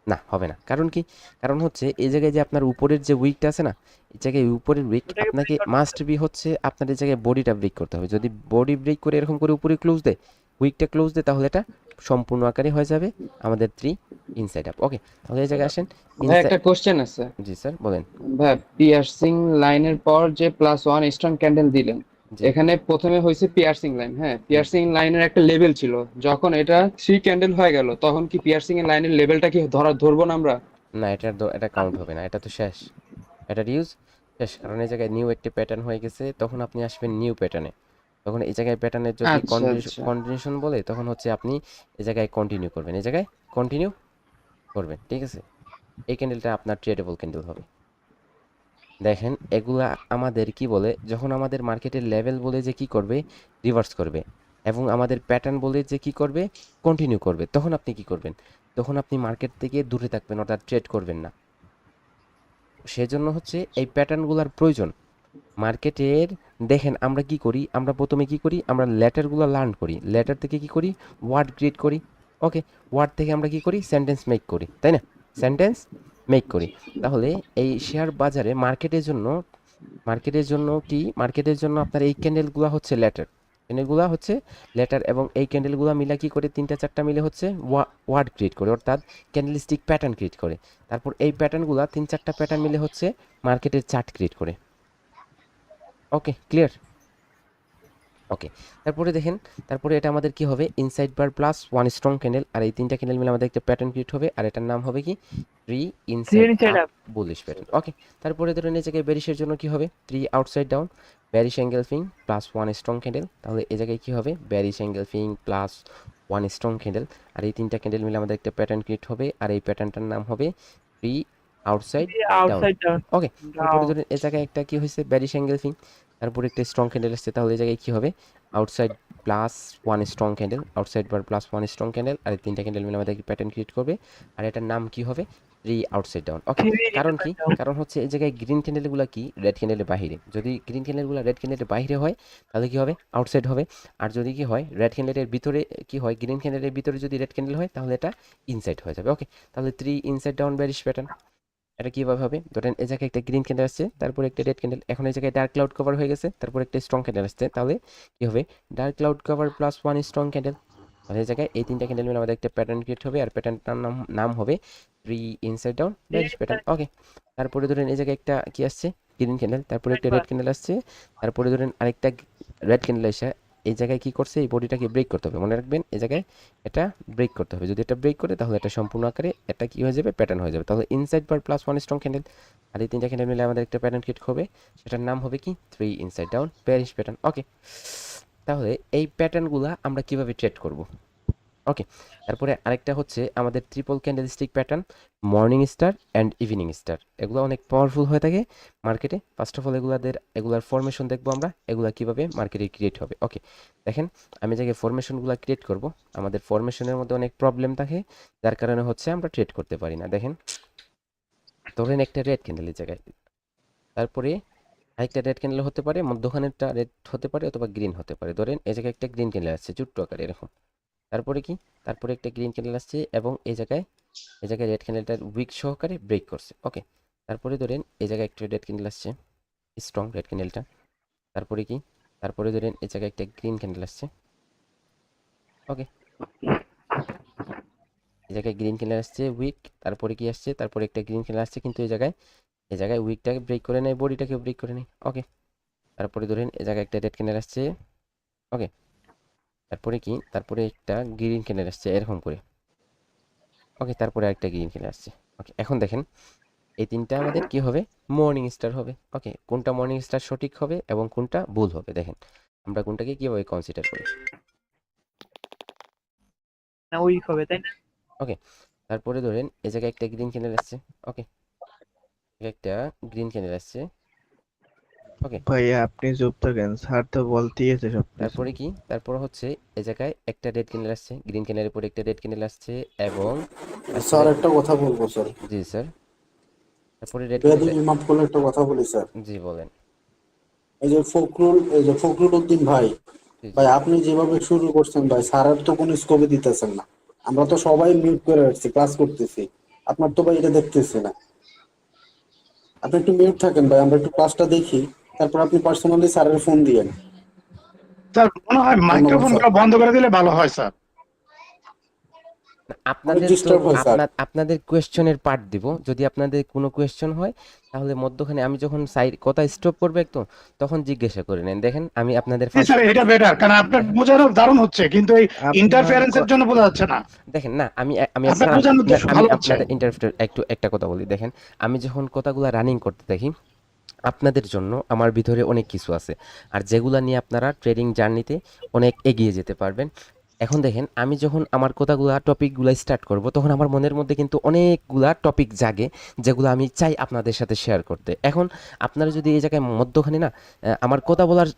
না, হবে না। কারণ কি, কারণ হচ্ছে এই জায়গায় যে আপনার উপরের যে উইকটা আছে না, এই জায়গায় উপরের উইক আপনাকে মাস্ট বি হচ্ছে আপনার এই জায়গায় বডিটা ব্রেক করতে হবে। যদি বডি ব্রেক করে এরকম করে উপরে ক্লোজ দেয়, উইকটা ক্লোজ দেয়, তাহলে এটা সম্পূর্ণ আকারে হয়ে যাবে আমাদের 3 ইনসাইড আপ। ওকে, তাহলে এই জায়গায় আসেন, ভাই একটা কোশ্চেন আছে। জি স্যার বলেন। ভাই পিয়ার্সিং লাইনের পর যে +1 স্ট্রং ক্যান্ডেল দিলেন, জি, এখানে প্রথমে হয়েছে পিয়ার্সিং লাইন। হ্যাঁ, পিয়ার্সিং লাইনের একটা লেভেল ছিল, যখন এটা 3 ক্যান্ডেল হয়ে গেল তখন কি পিয়ার্সিং এর লাইনের লেভেলটা কি ধরবো না আমরা? না, এটা কাউন্ট হবে না, এটা তো শেষ, এটা ইউজ শেষ। কারণ এই জায়গায় নিউ একটি প্যাটার্ন হয়ে গেছে, তখন আপনি আসবেন নিউ প্যাটার্নে। তখন এই জায়গায় প্যাটার্নের যদি আচ্ছা আচ্ছা। কন্টিনিউশন বলে, তখন হচ্ছে আপনি এই জায়গায় কন্টিনিউ করবেন, এই জায়গায় কন্টিনিউ করবেন, ঠিক আছে। এই ক্যান্ডেলটা আপনার ট্রেডেবল ক্যান্ডেল হবে। দেখেন এগুলা আমাদের কি বলে, যখন আমাদের মার্কেটের লেভেল বলে যে কি করবে, রিভার্স করবে, এবং আমাদের প্যাটার্ন বলে যে কি করবে, কন্টিনিউ করবে, তখন আপনি কি করবেন, তখন আপনি মার্কেট থেকে দূরে থাকবেন, অর্থাৎ ট্রেড করবেন না। সেজন্য হচ্ছে এই প্যাটার্নগুলোর প্রয়োজন মার্কেটের। দেখেন আমরা কি করি, আমরা প্রথমে কি করি, আমরা লেটারগুলো লার্ন করি, লেটার থেকে কি করি, ওয়ার্ড ক্রিয়েট করি। ওকে, ওয়ার্ড থেকে আমরা কি করি, সেন্টেন্স মেক করি, তাই না, সেন্টেন্স মেক করি। তাহলে এই শেয়ার বাজারে মার্কেটের জন্য কি, মার্কেটের জন্য আপনার এই ক্যান্ডেলগুলো হচ্ছে লেটার, ক্যান্ডেলগুলো হচ্ছে লেটার, এবং এই ক্যান্ডেলগুলো মিলা কি করে, 3টা 4টা মিলে হচ্ছে ওয়ার্ড ক্রিয়েট করে, অর্থাৎ ক্যান্ডেলস্টিক প্যাটার্ন ক্রিয়েট করে। তারপর এই প্যাটার্নগুলো 3-4টা প্যাটার্ন মিলে হচ্ছে মার্কেটের চার্ট ক্রিয়েট করে। ওকে, ক্লিয়ার। ওকে, তারপরে দেখেন, তারপরে এটা আমাদের কি হবে, ইনসাইড বার প্লাস 1 স্ট্রং ক্যান্ডেল, আর এই 3টা ক্যান্ডেল মিলে আমাদের একটা প্যাটার্ন ক্রিয়েট হবে, আর এটার নাম হবে কি, 3 inside up bullish pattern. Okay, তারপরে ধরুন এই জায়গায় বেরিশের জন্য কি হবে, 3 outside down bearish engulfing plus 1 strong candle, তাহলে এই জায়গায় কি হবে, bearish engulfing plus 1 strong candle, আর এই 3টা ক্যান্ডেল মিলে আমাদের একটা প্যাটার্ন ক্রিয়েট হবে, আর এই প্যাটার্নটার নাম হবে 3 আউটসাইড ডাউন। ওকে, তারপরে ধরুন এই জায়গায় একটা কি হয়েছে, বেরিশ অ্যাঙ্গেল ফিং, তারপরে একটা স্ট্রং ক্যান্ডেল আসছে, তাহলে এই জায়গায় কি হবে, outside plus 1 strong candle, outside bar plus 1 strong candle, আর এই 3টা ক্যান্ডেল মিলে আমাদের একটা প্যাটার্ন ক্রিয়েট করবে, আর এটার নাম কি হবে, 3 আউটসাইড ডাউন। ওকে, কারণ কি, কারণ হচ্ছে এই জায়গায় গ্রিন ক্যান্ডেলগুলো কি, রেড ক্যান্ডেলের বাহিরে, যদি গ্রিন ক্যান্ডেলগুলো রেড ক্যান্ডেলের বাহিরে হয় তাহলে কি হবে, আউটসাইড হবে। আর যদি কি হয়, রেড ক্যান্ডেলের ভিতরে কি হয়, গ্রিন ক্যান্ডেলের ভিতরে যদি রেড ক্যান্ডেল হয় তাহলে এটা ইনসাইড হয়ে যাবে। ওকে, তাহলে 3 ইনসাইড ডাউন বেরিশ প্যাটার্ন। এটা কিভাবে হবে, ধরেন এই জায়গায় একটা গ্রিন ক্যান্ডেল আসছে, তারপর একটা রেড ক্যান্ডেল, এখন এই জায়গায় ডার্ক ক্লাউড কভার হয়ে গেছে, তারপর একটা স্ট্রং ক্যান্ডেল আসছে, তাহলে কি হবে, dark cloud cover plus 1 strong candle, তাহলে এই জায়গায় এই 3টা ক্যান্ডেল মিলে আমাদের একটা প্যাটার্ন ক্রিয়েট হবে, আর প্যাটার্নটার নাম হবে 3 inside down bearish pattern. Okay, তারপরে ধরেন এই জায়গায় একটা কি আসছে, গ্রিন ক্যান্ডেল, তারপরে একটা রেড ক্যান্ডেল আসছে, তারপরে ধরেন আরেকটা রেড ক্যান্ডেল এসে এই জায়গায় কি করছে, এই বডিটাকে ব্রেক করতে হবে, মনে রাখবেন এই জায়গায় এটা ব্রেক করতে হবে। যদি এটা ব্রেক করে তাহলে এটা সম্পূর্ণ আকারে এটা কি হয়ে যাবে, প্যাটার্ন হয়ে যাবে। তাহলে ইনসাইড বার প্লাস 1 স্ট্রং ক্যান্ডেল, আর এই 3টা ক্যান্ডেল মিলে আমাদের একটা প্যাটার্ন ক্রিয়েট হবে, সেটার নাম হবে কি 3 ইনসাইড ডাউন বেয়ারিশ প্যাটার্ন। ওকে, তাহলে এই প্যাটার্নগুলা আমরা কিভাবে ট্রেড করব? ওকে, তারপরে আরেকটা হচ্ছে আমাদের triple candle stick pattern, morning star and evening star. এগুলো অনেক পাওয়ারফুল হয়ে থাকে মার্কেটে। ফার্স্ট অফ অল এগুলার ফরমেশন দেখবো আমরা, এগুলা কিভাবে মার্কেটে ক্রিয়েট হবে। ওকে, দেখেন আমি যে ফরমেশনগুলো ক্রিয়েট করব, আমাদের ফরমেশনের মধ্যে অনেক প্রবলেম থাকে, যার কারণে হচ্ছে আমরা ট্রেড করতে পারি না। দেখেন ধরেন একটা রেড ক্যান্ডেলের জায়গায়, তারপরে আরেকটা রেড ক্যান্ডেল হতে পারে, মধ্যখানেরটা রেড হতে পারে অথবা গ্রিন হতে পারে। ধরেন এই জায়গায় একটা গ্রিন ক্যান্ডেল আছে ছোট্ট আকারে এরকম, তারপরে কি, তারপরে একটা গ্রিন ক্যান্ডেল আসছে এবং এই জায়গায় রেড ক্যান্ডেলটার উইক সহকারে ব্রেক করছে। ওকে, তারপরে ধরেন এই জায়গায় একটা রেড ক্যান্ডেল আসছে, স্ট্রং রেড ক্যান্ডেলটা, তারপরে কি, তারপরে ধরেন এই জায়গায় একটা গ্রিন ক্যান্ডেল আসছে। ওকে, এই জায়গায় গ্রিন ক্যান্ডেল আসছে উইক, তারপরে কি আসছে, তারপরে একটা গ্রিন ক্যান্ডেল আসছে, কিন্তু এই জায়গায় উইকটাকে ব্রেক করে নেয়, বডিটাকে ব্রেক করে নেয়। ওকে, তারপরে ধরেন এই জায়গায় একটা রেড ক্যান্ডেল আসছে। ওকে, তারপরে কি, তারপরে একটা গ্রিন ক্যান্ডেল আসছে এরকম করে। ওকে, তারপরে আরেকটা গ্রিন ক্যান্ডেল আসছে। ওকে, এখন দেখেন এই 3টা আমাদের কি হবে, মর্নিং স্টার হবে। ওকে, কোনটা মর্নিং স্টার সঠিক হবে এবং কোনটা ভুল হবে, দেখেন আমরা কোনটাকে কিভাবে কনসিডার করি। না উইক হবে তাই না? ওকে, তারপরে ধরেন এই জায়গায় একটা গ্রিন ক্যান্ডেল আসছে। ওকে, একটা গ্রিন ক্যান্ডেল আসছে। ওকে, ভাইয়া আপনি চুপ থাকেন, স্যার তো বলতেই আছে সবকিছু। তারপরে কি, তারপর হচ্ছে এই জায়গায় একটা রেড ক্যান্ডেল আসছে, গ্রিন ক্যান্ডেলের পরে একটা রেড ক্যান্ডেল আসছে এবং স্যার তারপরে, একটা কথা বলবো স্যার, জি স্যার, তারপরে রেড ক্যান্ডেল, বেয়াদবি মাফ করলে একটা কথা বলি স্যার। জি বলেন। এই যে ফখরুল উদ্দিন ভাই, জি জি ভাই আপনি যেভাবে শুরু করছেন ভাই, স্যারের তো কোনো স্কোপে দিতেছেন না। আমরা তো সবাই মিউট করে রাখছি, ক্লাস করতেছি, আপনার তো ভাই এটা দেখতেছি না। আপনি একটু মিউট থাকেন ভাই, আমরা একটু ক্লাসটা দেখি, তারপর আপনি পার্সোনালি স্যারের ফোন দিয়েন। স্যার মনে হয় ধন্যবাদ মাইক্রোফোন স্যার, গুলো বন্ধ করে দিলে ভালো হয় স্যার। না, অনেক আপনাদের তো ডিস্টার্ব হয় স্যার। আপনাদের কোয়েশ্চনের পার্ট দিব, যদি আপনাদের কোনো কোয়েশ্চন হয় তাহলে মধ্যখানে আমি যখন সাইড কথা স্টপ করবে একটু, তখন জিজ্ঞাসা করে নেন। দেখেন আমি আপনাদের জি ফার্স্ট, স্যার, এটা বেটার, কারণ আপনার বোঝানো দারুণ হচ্ছে, কিন্তু এই আপনার ইন্টারফারেন্সের জন্য বোঝা যাচ্ছে না। দেখেন না আমি আমি আপনার আপনার বোঝানো তো না, আমি ভালো হচ্ছে। আপনাদের ইন্টারপ্রেটার একটু একটা কথা বলি। দেখেন আমি যখন কথাগুলো রানিং করতে দেখি, আপনাদের জন্য আমার ভিতরে অনেক কিছু আছে, আর যেগুলা নিয়ে আপনারা ট্রেডিং জার্নিতে অনেক এগিয়ে যেতে পারবেন। এখন দেখেন আমি যখন আমার কথাগুলা টপিকগুলো স্টার্ট করব, তখন আমার মনের মধ্যে কিন্তু অনেকগুলা টপিক জাগে, যেগুলো আমি চাই আপনাদের সাথে শেয়ার করতে। এখন আপনারা যদি এই জায়গায় মধ্যখানে না আমার কথা বলার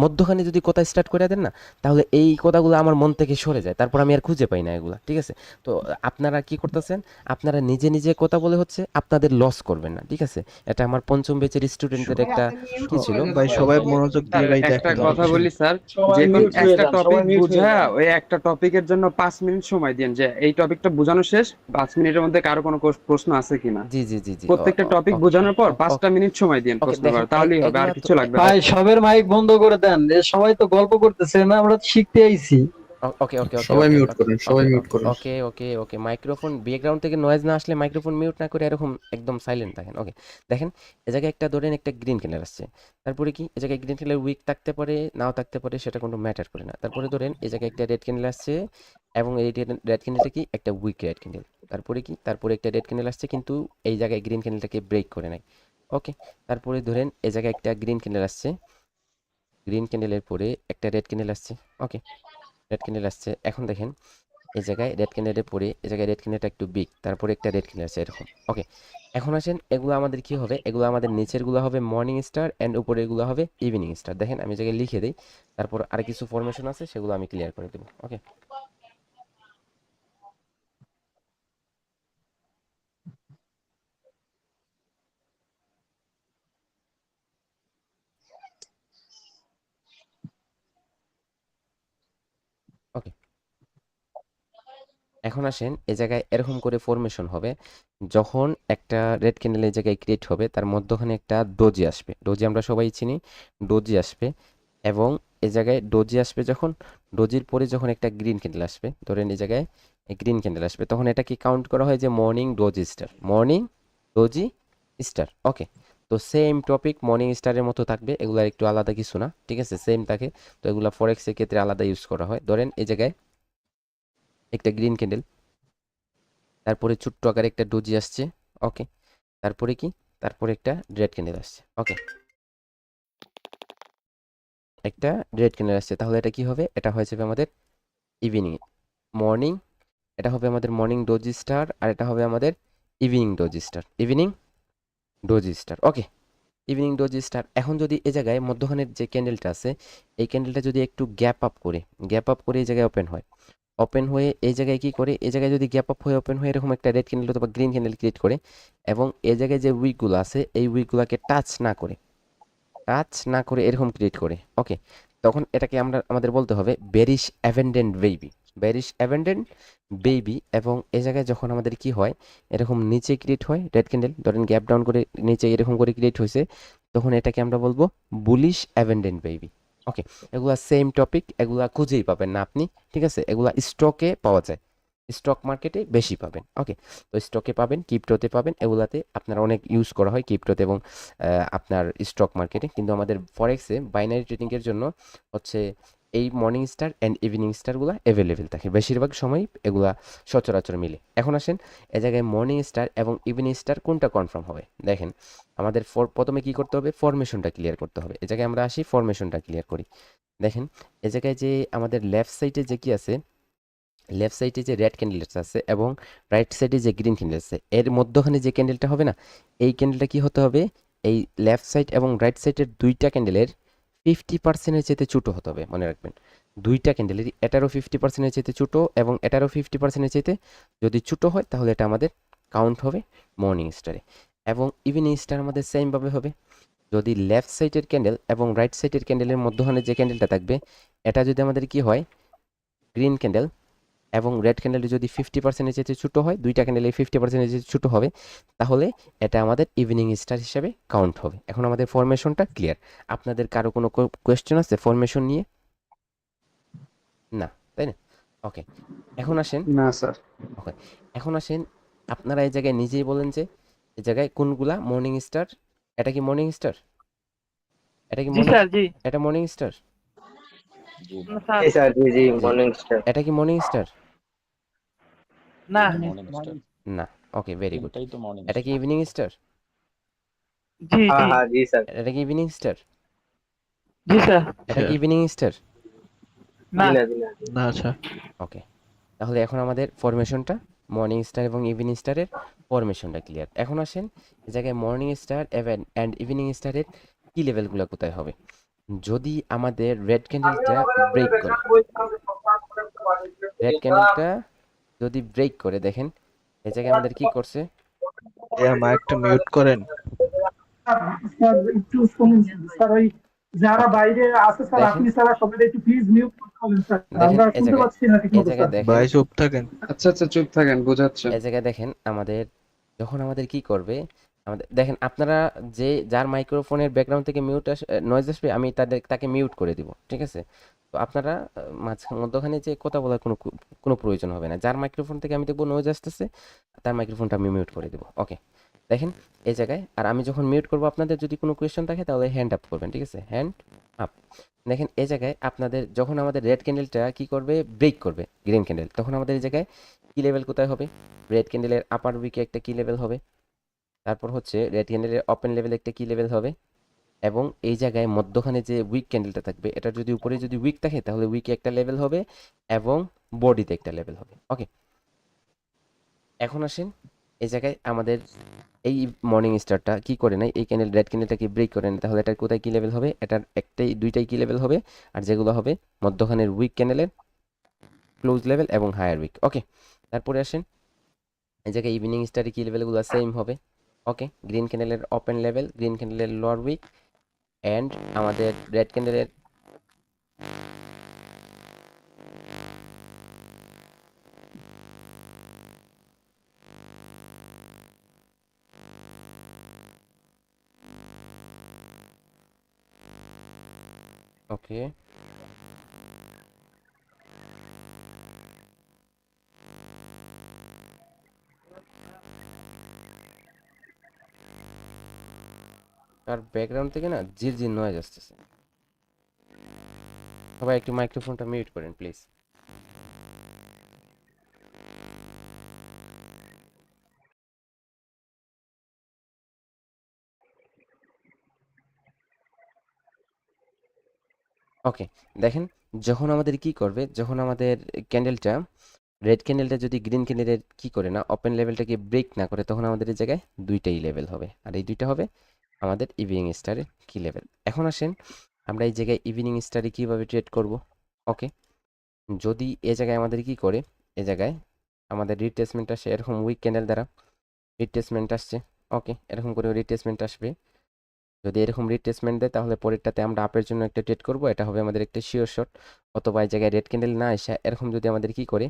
মধ্যখানে যদি কথা স্টার্ট করে দেন না, তাহলে এই কথাগুলো আমার মন থেকে সরে যায়, তারপর আমি আর খুঁজে পাই না এগুলা। ঠিক আছে, তো আপনারা কি করতেছেন, আপনারা নিজে নিজে কথা বলে হচ্ছে আপনাদের লস করবেন না। ঠিক আছে, এটা আমার পঞ্চম ব্যাচের স্টুডেন্টদের একটা কি ছিল। ভাই সবাই মনোযোগ দিয়ে ভাই একটা দেখেন। কথা বলি স্যার, সবাই যে কোন মিউট হয়ে একটা যান, টপিক সবাই মিউট হয়ে বুঝা, যান। ওই একটা টপিকের জন্য 5 মিনিট সময় দিন, যে এই টপিকটা বোঝানো শেষ, 5 মিনিটের মধ্যে কারো কোনো প্রশ্ন আছে কিনা। জি জি জি জি প্রত্যেকটা টপিক বোঝানোর পর 5টা মিনিট সময় দিন ওকে, প্রশ্ন দেখেন করার, তাহলেই হবে, আর এগুলা তো কিছু লাগবে না। ভাই সবের মাইক বন্ধ করে দেন, এ সবাই তো গল্প করতেছে না, আমরা তো শিখতে আইছি। ওকে ওকে ওকে সবাই ওকে মিউট ওকে করেন, সবাই ওকে মিউট করেন। ওকে ওকে ওকে মাইক্রোফোন ব্যাকগ্রাউন্ড থেকে নয়েজ না আসলে মাইক্রোফোন মিউট না করে এরকম একদম সাইলেন্ট থাকেন। ওকে, দেখেন এ জায়গায় একটা ধরেন একটা গ্রিন ক্যান্ডেল আসছে, তারপরে কি এ জায়গায় গ্রিন ক্যান্ডেল উইক থাকতে পারে নাও থাকতে পারে, সেটা কোনো ম্যাটার করে না। তারপরে ধরেন এ জায়গায় একটা রেড ক্যান্ডেল আসছে এবং এই রেড ক্যান্ডেলটা কি একটা উইক রেড ক্যান্ডেল, তারপরে কি, তারপরে একটা রেড ক্যান্ডেল আসছে কিন্তু এই জায়গায় গ্রিন ক্যান্ডেলটাকে ব্রেক করে নাই। ওকে, তারপরে ধরেন এ জায়গায় একটা গ্রিন ক্যান্ডেল আসছে, গ্রিন ক্যান্ডেলের পরে একটা রেড ক্যান্ডেল আসছে। ওকে, রেড ক্যান্ডেল আসছে, এখন দেখেন এই জায়গায় রেড ক্যান্ডেলের পরে এই জায়গায় রেড ক্যান্ডেলটা একটু বিগ, তারপরে একটা রেড ক্যান্ডেল আছে এরকম। ওকে, এখন আসেন এগুলো আমাদের কি হবে, এগুলো আমাদের নিচের গুলো হবে মর্নিং স্টার এন্ড উপরে এগুলো হবে ইভিনিং স্টার। দেখেন আমি এই জায়গায় লিখে দিই, তারপর আর কিছু ফরমেশন আছে সেগুলো আমি ক্লিয়ার করে দেবো। ওকে, ওকে, এখন আসেন এই জায়গায় এরকম করে ফরমেশন হবে, যখন একটা রেড ক্যান্ডেল এই জায়গায় ক্রিয়েট হবে তার মধ্যখানে একটা ডোজি আসবে, ডোজি আমরা সবাই চিনি, ডোজি আসবে এবং এই জায়গায় ডোজি আসবে, যখন ডোজির পরে যখন একটা গ্রিন ক্যান্ডেল আসবে, ধরেন এই জায়গায় গ্রিন ক্যান্ডেল আসবে, তখন এটা কি কাউন্ট করা হয় যে morning doji star, morning doji star. Okay, তো সেম টপিক মর্নিং স্টারের মতো থাকবে, এগুলার একটু আলাদা কিছু না, ঠিক আছে, সেম থাকে। তো এগুলা ফরেক্সের ক্ষেত্রে আলাদা ইউজ করা হয়। ধরেন এই জায়গায় একটা গ্রিন ক্যান্ডেল, তারপরে ছোট্ট আকারে একটা ডোজি আসছে, ওকে, তারপরে কি, তারপরে একটা রেড ক্যান্ডেল আসছে, ওকে, একটা রেড ক্যান্ডেল আসছে। তাহলে এটা কি হবে, এটা হয়ে যাবে আমাদের ইভিনিং, মর্নিং, এটা হবে আমাদের মর্নিং ডোজি স্টার, আর এটা হবে আমাদের evening doji star, evening doji star, okay, evening doji star. এখন যদি এই জায়গায় মধ্যখানের যে ক্যান্ডেলটা আছে, এই ক্যান্ডেলটা যদি একটু গ্যাপ আপ করে এই জায়গায় ওপেন হয়, ওপেন হয়ে এই জায়গায় কি করে, এই জায়গায় যদি গ্যাপ আপ হয়ে ওপেন হয়ে এরকম একটা রেড ক্যান্ডেল অথবা গ্রিন ক্যান্ডেল ক্রিয়েট করে, এবং এই জায়গায় যে উইকগুলো আছে এই উইকগুলোকে টাচ না করে এরকম ক্রিয়েট করে, ওকে, তখন এটাকে আমরা আমাদের বলতে হবে বেরিশ অ্যাভেন্ডেন্ট বেবি, বেরিশ অ্যাভেন্ডেন্ট বেবি। এবং এই জায়গায় যখন আমাদের কি হয়, এরকম নিচে ক্রিয়েট হয় রেড ক্যান্ডেল, ধরেন গ্যাপ ডাউন করে নিচে এরকম করে ক্রিয়েট হয়েছে, তখন এটাকে আমরা বলবো বুলিশ অ্যাভেন্ডেন্ট বেবি, ওকে। এগুলা সেম টপিক, এগুলা খুঁজেই পাবেন না আপনি, ঠিক আছে, এগুলা স্টকে পাওয়া যায়, স্টক মার্কেটে বেশি পাবেন, ওকে। তো স্টকে পাবেন, ক্রিপ্টোতে পাবেন, এগুলাতে আপনার অনেক ইউজ করা হয় ক্রিপ্টোতে এবং আপনার স্টক মার্কেটে। কিন্তু আমাদের ফরেক্সে বাইনারি ট্রেডিংয়ের জন্য হচ্ছে এই মর্নিং স্টার অ্যান্ড ইভিনিং স্টারগুলো অ্যাভেলেবেল থাকে, বেশিরভাগ সময় এগুলা সচরাচর মিলে। এখন আসেন এ জায়গায় মর্নিং স্টার এবং ইভিনিং স্টার কোনটা কনফার্ম হবে। দেখেন আমাদের প্রথমে কি করতে হবে, ফরমেশনটা ক্লিয়ার করতে হবে। এ জায়গায় আমরা আসি, ফরমেশনটা ক্লিয়ার করি। দেখেন এ জায়গায় যে আমাদের লেফট সাইডে যে কি আছে, লেফট সাইডে যে রেড ক্যান্ডেলস আছে এবং রাইট সাইডে যে গ্রিন ক্যান্ডেল আছে, এর মধ্যখানে যে ক্যান্ডেলটা হবে না, এই ক্যান্ডেলটা কি হতে হবে, এই লেফট সাইড এবং রাইট সাইডের দুইটা ক্যান্ডেলের 50%-এর চেয়ে ছোটো হতে হবে, মনে রাখবেন। দুইটা ক্যান্ডেলেরই এটারও 50%-এর চেয়ে ছোটো এবং এটারও 50%-এর চেয়ে যদি ছোটো হয়, তাহলে এটা আমাদের কাউন্ট হবে মর্নিং স্টারে। এবং ইভিনিং স্টার আমাদের সেমভাবে হবে, যদি লেফট সাইডের ক্যান্ডেল এবং রাইট সাইডের ক্যান্ডেলের মধ্যখানে যে ক্যান্ডেলটা থাকবে, এটা যদি আমাদের কি হয়, গ্রিন ক্যান্ডেল, এবং রেড ক্যান্ডেলটি যদি 50%-এর চেয়ে ছোটো হয়, দুইটা ক্যান্ডেলে 50%-এর চেয়ে ছোটো হবে, তাহলে এটা আমাদের ইভিনিং স্টার হিসেবে কাউন্ট হবে। এখন আমাদের ফরমেশনটা ক্লিয়ার। আপনাদের কারো কোনো কোয়েশ্চেন আছে ফরমেশন নিয়ে? না, তাই না? ওকে, এখন আসেন, না স্যার। ওকে, এখন আসেন, আপনারা এই জায়গায় নিজেই বলেন যে এই জায়গায় কোনগুলা মর্নিং স্টার, এটা কি মর্নিং স্টার, এটা কি জি মর্নিং, স্যার, জি। এটা মর্নিং স্টার, জি না স্যার, জি স্যার, জি জি, জি, মর্নিং স্টার। এটা কি মর্নিং স্টার, না, মর্নিং স্টার, না, ওকে, ভেরি গুড। তিনটাই তো মর্নিং এটা কি স্টার। ইভিনিং স্টার, জি হ্যাঁ জি, হ্যাঁ, জি স্যার। এটা কি ইভিনিং স্টার, জি স্যার, এটা কি ইভিনিং স্টার, না, জি না, জি না। না আচ্ছা, ওকে। তাহলে এখন আমাদের ফরমেশনটা, মর্নিং স্টার এবং ইভিনিং স্টারের ফরমেশনটা ক্লিয়ার। এখন আসেন এই জায়গায় মর্নিং স্টার অ্যান্ড ইভিনিং স্টারের কি লেভেলগুলো কোথায় হবে। যদি আমাদের রেড ক্যান্ডেলটা ব্রেক করে, রেড ক্যান্ডেলটা যদি ব্রেক করে, দেখেন এই জায়গায় আমাদের কি করছে, ভাইয়া মাইকটা মিউট করেন। স্যার একটু শুনুন স্যার, ওই যারা ওকে, বাইরে আছে স্যার, দেখেন, আপনি স্যার সবাই একটু প্লিজ মিউট করতে বলেন স্যার, দেখেন আমরা এই শুনতে জায়গায়, পাচ্ছি না ঠিক এই মতো জায়গায় স্যার। দেখেন, ভাই চুপ থাকেন। আচ্ছা আচ্ছা, চুপ থাকেন, বোঝাচ্ছে। এই জায়গায় দেখেন আমাদের, যখন আমাদের কি করবে, আমাদের দেখেন আপনারা, যে যার মাইক্রোফোনের ব্যাকগ্রাউন্ড থেকে মিউট নয়েজ আসবে, আমি তাকে মিউট করে দিব, ঠিক আছে। তো আপনারা মধ্যখানে যে কথা বলার কোনো প্রয়োজন হবে না। যার মাইক্রোফোন থেকে আমি দেখবো নয়েজ আসতেছে, তার মাইক্রোফোনটা আমি মিউট করে দেবো, ওকে। দেখেন এই জায়গায়, আর আমি যখন মিউট করবো, আপনাদের যদি কোনো কোয়েশ্চেন থাকে তাহলে হ্যান্ড আপ করবেন, ঠিক আছে, হ্যান্ড আপ। দেখেন এই জায়গায় আপনাদের যখন আমাদের রেড ক্যান্ডেলটা কি করবে, ব্রেক করবে গ্রিন ক্যান্ডেল, তখন আমাদের এই জায়গায় কি লেভেল কোথায় হবে, রেড ক্যান্ডেলের আপার উইকে একটা কি লেভেল হবে, তারপর হচ্ছে রেড ক্যান্ডেলের ওপেন লেভেলে একটা কি লেভেল হবে, এবং এই জায়গায় মধ্যখানে যে উইক ক্যান্ডেলটা থাকবে, এটা যদি উপরে যদি উইক থাকে, তাহলে উইকে একটা লেভেল হবে এবং বডিতে একটা লেভেল হবে, ওকে। এখন আসেন এই জায়গায় আমাদের এই মর্নিং স্টারটা কি করে নাই, এই ক্যান্ডেল রেড ক্যান্ডেলটাকে ব্রেক করে নেয়, তাহলে এটার কোথায় কি লেভেল হবে, এটার একটাই দুইটাই কি লেভেল হবে, আর যেগুলো হবে মধ্যখানের উইক ক্যান্ডেলের ক্লোজ লেভেল এবং হায়ার উইক, ওকে। তারপরে আসেন এই জায়গায় ইভিনিং স্টারে কি লেভেলগুলো সেম হবে, ওকে। গ্রিন ক্যান্ডেলের ওপেন লেভেল, গ্রিন ক্যান্ডেলের লোয়ার উইক, অ্যান্ড আমাদের রেড ক্যান্ডেলের, ওকে, কার ব্যাকগ্রাউন্ড থেকে না ঝিরঝির নয়েজ আসতেছে। সবাই একটু মাইক্রোফোনটা মিউট করেন প্লিজ। ওকে, দেখেন যখন আমাদের কি করবে, যখন আমাদের ক্যান্ডেলটা রেড ক্যান্ডেলটা যদি গ্রিন ক্যান্ডেলের কি করে না ওপেন লেভেলটাকে ব্রেক না করে, তখন আমাদের এই জায়গায় দুইটাই লেভেল হবে, আর এই দুইটা হবে আমাদের ইভিনিং স্টারের কি লেভেল। এখন আসেন আমরা এই জায়গায় ইভিনিং স্টারে কিভাবে ট্রেড করব। ওকে, যদি এ জায়গায় আমাদের কি করে, এ জায়গায় আমাদের রিট্রেসমেন্ট আসে এরকম উইক ক্যান্ডেল দ্বারা, রিট্রেসমেন্ট আসছে। ওকে, এরকম করে রিট্রেসমেন্ট আসবে। যদি এরকম রিট্রেসমেন্ট দেয় তাহলে পরেরটাতে আমরা আপের জন্য একটা ট্রেড করব, এটা হবে আমাদের একটা শিওর শট। অথবা এই জায়গায় রেড ক্যান্ডেল না এসে এরকম যদি আমাদের কি করে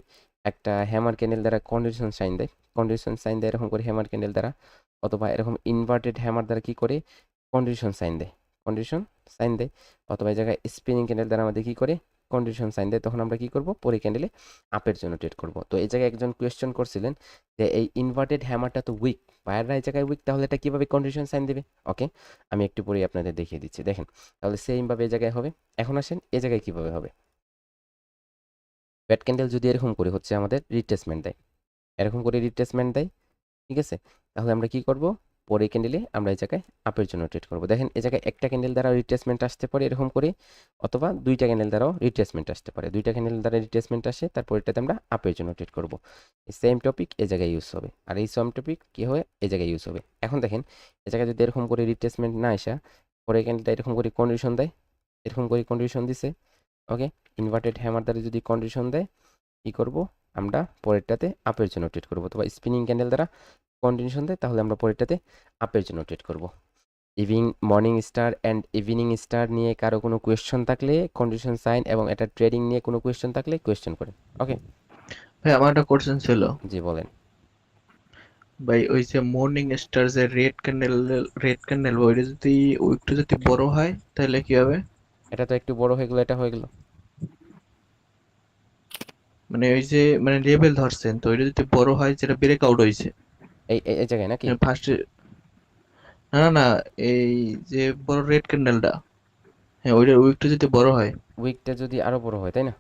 একটা হ্যামার ক্যান্ডেল দ্বারা কন্ডিশন সাইন দেয়, কন্ডিশন সাইন দেয় এরকম করে হ্যামার ক্যান্ডেল দ্বারা, অথবা এরকম ইনভার্টেড হ্যামার দ্বারা কি করে কন্ডিশন সাইন দেয়, কন্ডিশন সাইন দেয়, অথবা এই জায়গায় স্পিনিং ক্যান্ডেল দ্বারা আমাদের কি করে কন্ডিশন সাইন দেয়, তখন আমরা কি করব পরে ক্যান্ডেলে আপের জন্য ট্রেড করব। তো এই জায়গায় একজন কোয়েশ্চেন করছিলেন যে এই ইনভার্টেড হ্যামারটা তো উইক, বায়াররা এই জায়গায় উইক, তাহলে এটা কিভাবে কন্ডিশন সাইন দেবে। ওকে, আমি একটু পরে আপনাদের দেখিয়ে দিচ্ছি। দেখেন তাহলে সেমভাবে এই জায়গায় হবে। এখন আসেন এ জায়গায় কিভাবে হবে। ব্যাট ক্যান্ডেল যদি এরকম করে হচ্ছে আমাদের রিট্রেসমেন্ট দেয়, এরকম করে রিট্রেসমেন্ট দেয়, ঠিক আছে, তাহলে আমরা কি করব পরে ক্যান্ডেলে আমরা এই জায়গায় আপের জন্য ট্রেড করব। দেখেন এই জায়গায় একটা ক্যান্ডেল দ্বারা রিট্রেসমেন্ট আসতে পারে এরকম করে, অথবা দুইটা ক্যান্ডেল দ্বারাও রিট্রেসমেন্ট আসতে পারে। দুইটা ক্যান্ডেল দ্বারা রিট্রেসমেন্ট আসে, তারপর এটাতে আমরা আপের জন্য ট্রেড করব। এই সেম টপিক এই জায়গায় ইউজ হবে, আর এই সেম টপিক কি হয় এই জায়গায় ইউজ হবে। এখন দেখেন এই জায়গায় যদি এরকম করে রিট্রেসমেন্ট না আসা, পরে ক্যান্ডেলটা এরকম করে কন্ডিশন দেয়, এরকম করে কন্ডিশন দিছে। ওকে, ইনভার্টেড হ্যামার দ্বারা যদি কন্ডিশন দেয় কি করব আমরা পরেরটাতে আপের জন্য ট্রেড করব, অথবা স্পিনিং ক্যান্ডেল দ্বারা কন্ডিশন দেয় তাহলে আমরা পরেরটাতে আপের জন্য ট্রেড করব। Morning star and evening star নিয়ে কারো কোনো কোয়েশ্চন থাকলে, কন্ডিশন সাইন এবং এটা ট্রেডিং নিয়ে কোনো কোয়েশ্চন থাকলে কোয়েশ্চন করেন। ওকে ভাই আমার একটা কোশ্চেন ছিল জি বলেন। ভাই, ওই যে মর্নিং স্টার যে রেড ক্যান্ডেল ওইটা যদি একটু যদি বড় হয় তাহলে কি হবে? এটা তো একটু বড় হয়ে গেলো, এটা হয়ে গেল। মানে ওই যে মানে লেভেল ধরছেন তো ওইটা যদি বড় হয়, যেটা ব্রেক আউট হয়েছে এই জায়গায় নাকি ফার্স্টে, না না না, এই যে বড় রেড ক্যান্ডেলটা, হ্যাঁ ওইটার উইকটা যদি বড় হয়। উইকটা যদি আরো বড় হয়, তাই না?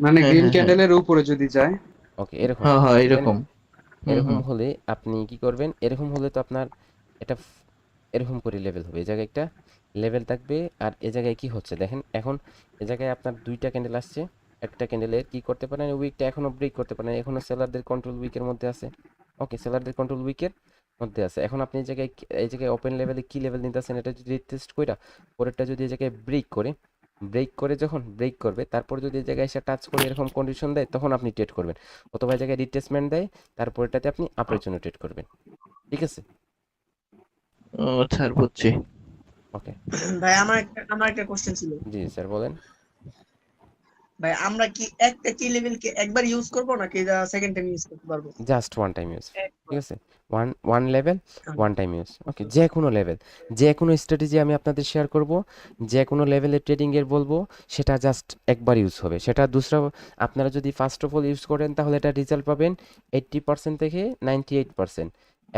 মানে হ্যাঁ গ্রিন হ্যাঁ হ্যাঁ ক্যান্ডেলের উপরে যদি যায়। ওকে, এরকম, হ্যাঁ হ্যাঁ তাই না? এরকম। হুম এরকম হুম। হলে আপনি কি করবেন, এরকম হলে তো আপনার এটা এরকম করে লেভেল হবে, এই জায়গায় একটা লেভেল থাকবে। আর এ জায়গায় কি হচ্ছে দেখেন, এখন এ জায়গায় আপনার দুইটা ক্যান্ডেল আসছে, একটা ক্যান্ডেলের কি করতে পারেন উইকটা এখনো ব্রেক করতে পারেন, এখনো সেলারদের কন্ট্রোল উইকের মধ্যে আছে। ওকে, সেলারদের কন্ট্রোল উইকের মধ্যে আছে। এখন আপনি এই জায়গায় ওপেন লেভেলে কি লেভেল নিতেছেন এটা যদি টেস্ট কইরা পরেরটা যদি এই জায়গায় ব্রেক করে যখন ব্রেক করবে, তারপর যদি এই জায়গায় এসে টাচ করে এরকম কন্ডিশন দেয় তখন আপনি ট্রেড করবেন, অথবা এই জায়গায় রিট্রেসমেন্ট দেয় তারপরটাতে আপনি আপের জন্য ট্রেড করবেন। ঠিক আছে? ও আচ্ছা, আর বুঝছি। ওকে ভাই আমার একটা কোশ্চেন ছিল। জি স্যার বলেন। ভাই আমরা কি একটা কি লেভেল কে একবার ইউজ করব নাকি সেকেন্ড টাইম ইউজ করতে পারবো? জাস্ট ওয়ান টাইম ইউজ, ঠিক আছে, one level one time use. Okay, যে কোনো লেভেল, যে কোনো স্ট্র্যাটেজি আমি আপনাদের শেয়ার করব, যে কোনো লেভেলের ট্রেডিংয়ের বলবো, সেটা জাস্ট একবার ইউজ হবে। সেটা আপনারা যদি ফার্স্ট অফ অল ইউজ করেন তাহলে এটা রেজাল্ট পাবেন 80% থেকে 98%,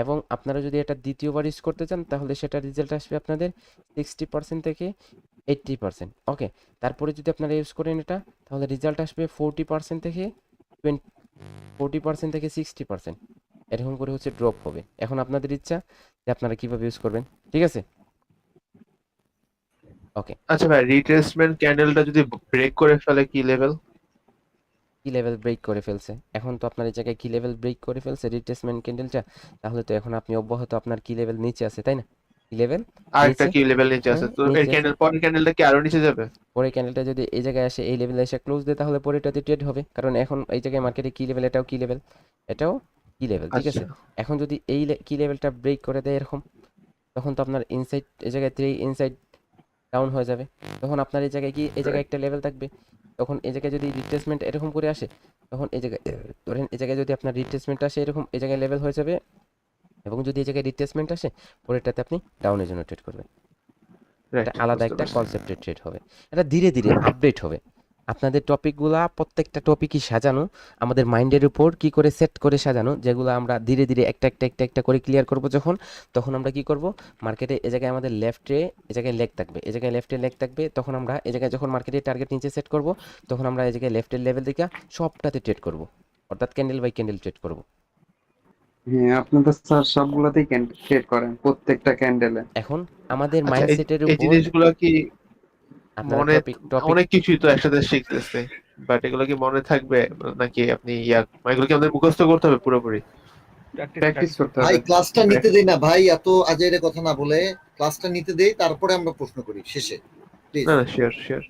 এবং আপনারা যদি এটা দ্বিতীয়বার ইউজ করতে চান তাহলে সেটা রেজাল্ট আসবে আপনাদের 60% থেকে 80%। ওকে, তারপরে যদি আপনারা ইউজ করেন এটা তাহলে রেজাল্ট আসবে 40% থেকে 60%, এরকম করে হচ্ছে ড্রপ হবে। এখন আপনাদের ইচ্ছা যে আপনারা কিভাবে ইউজ করবেন। ঠিক আছে? ওকে, আচ্ছা ভাই, রিট্রেসমেন্ট ক্যান্ডেলটা যদি ব্রেক করে ফেলে কি লেভেল? কি লেভেল ব্রেক করে ফেলছে, এখন তো আপনার এই জায়গায় কি লেভেল ব্রেক করে ফেলছে রিট্রেসমেন্ট ক্যান্ডেলটা, তাহলে তো এখন আপনি অব্যাহত আপনার কি লেভেল নিচে আছে, তাই না? কি লেভেল আরেকটা নিচে, কি লেভেল নিচে আছে, হ্যাঁ তো নিচে এই আছে। ক্যান্ডেল পরের ক্যান্ডেলটা কি আরো নিচে যাবে? পরে ক্যান্ডেলটা যদি এই জায়গায় আসে, এই লেভেলে এসে ক্লোজ দেয় তাহলে পরে এটাতে ট্রেড হবে, কারণ এখন এই জায়গায় মার্কেটে কি লেভেল, এটাও কি লেভেল, এটাও কি লেভেল। ঠিক আচ্ছা আছে, এখন যদি এই কি লেভেলটা ব্রেক করে দেয় এরকম, তখন তো আপনার ইনসাইড এই জায়গায় 3 ইনসাইড ডাউন হয়ে যাবে। তখন আপনার এই জায়গায় কি এই জায়গায় একটা লেভেল থাকবে, তখন এই জায়গায় যদি রিট্রেসমেন্ট এরকম করে আসে, তখন এই জায়গায় ধরেন এই জায়গায় যদি আপনার রিট্রেসমেন্ট আসে এরকম, এই জায়গায় লেভেল হয়ে যাবে, এবং যদি এই জায়গায় রিট্রেসমেন্ট আসে পরেরটাতে আপনি ডাউনের জন্য ট্রেড করবেন। এটা রাইট, আলাদা বুঝতে একটা পারছি। কনসেপ্টের ট্রেড হবে, এটা ধীরে ধীরে আপডেট হবে। আপনাদের টপিকগুলা প্রত্যেকটা টপিকই সাজানো আমাদের মাইন্ডের উপর কি করে সেট করে সাজানো, যেগুলো আমরা ধীরে ধীরে একটা করে ক্লিয়ার করব যখন, তখন আমরা কি করব, মার্কেটে এ জায়গায় আমাদের লেফটে এ জায়গায় লেগ থাকবে, এ জায়গায় লেফটে লেগ থাকবে, তখন আমরা এ জায়গায় যখন মার্কেটে টার্গেট নিচে সেট করব, তখন আমরা এই জায়গায় লেফটের লেভেল থেকে সবটাতে ট্রেড করব, অর্থাৎ ক্যান্ডেল বাই ক্যান্ডেল ট্রেড করব। হ্যাঁ, আপনি তো স্যার সবগুলাতেই ট্রেড করেন, প্রত্যেকটা ক্যান্ডেলে। এখন আমাদের আচ্ছা মাইন্ডসেটের এই উপর জিনিসগুলো কি আপনারা মনে, টপিক অনেক কিছুই তো একসাথে শিখতেছে, বাট এগুলো কি মনে থাকবে নাকি আপনি এগুলো কি আমাদের মুখস্থ করতে হবে পুরোপুরি? প্র্যাকটিস করতে ভাই হবে। ক্লাসটা নিতে দেই না ভাই, এত আজাইরে কথা না বলে ক্লাসটা নিতে দেই, তারপরে আমরা প্রশ্ন করি শেষে, প্লিজ। না না, শিওর শিওর।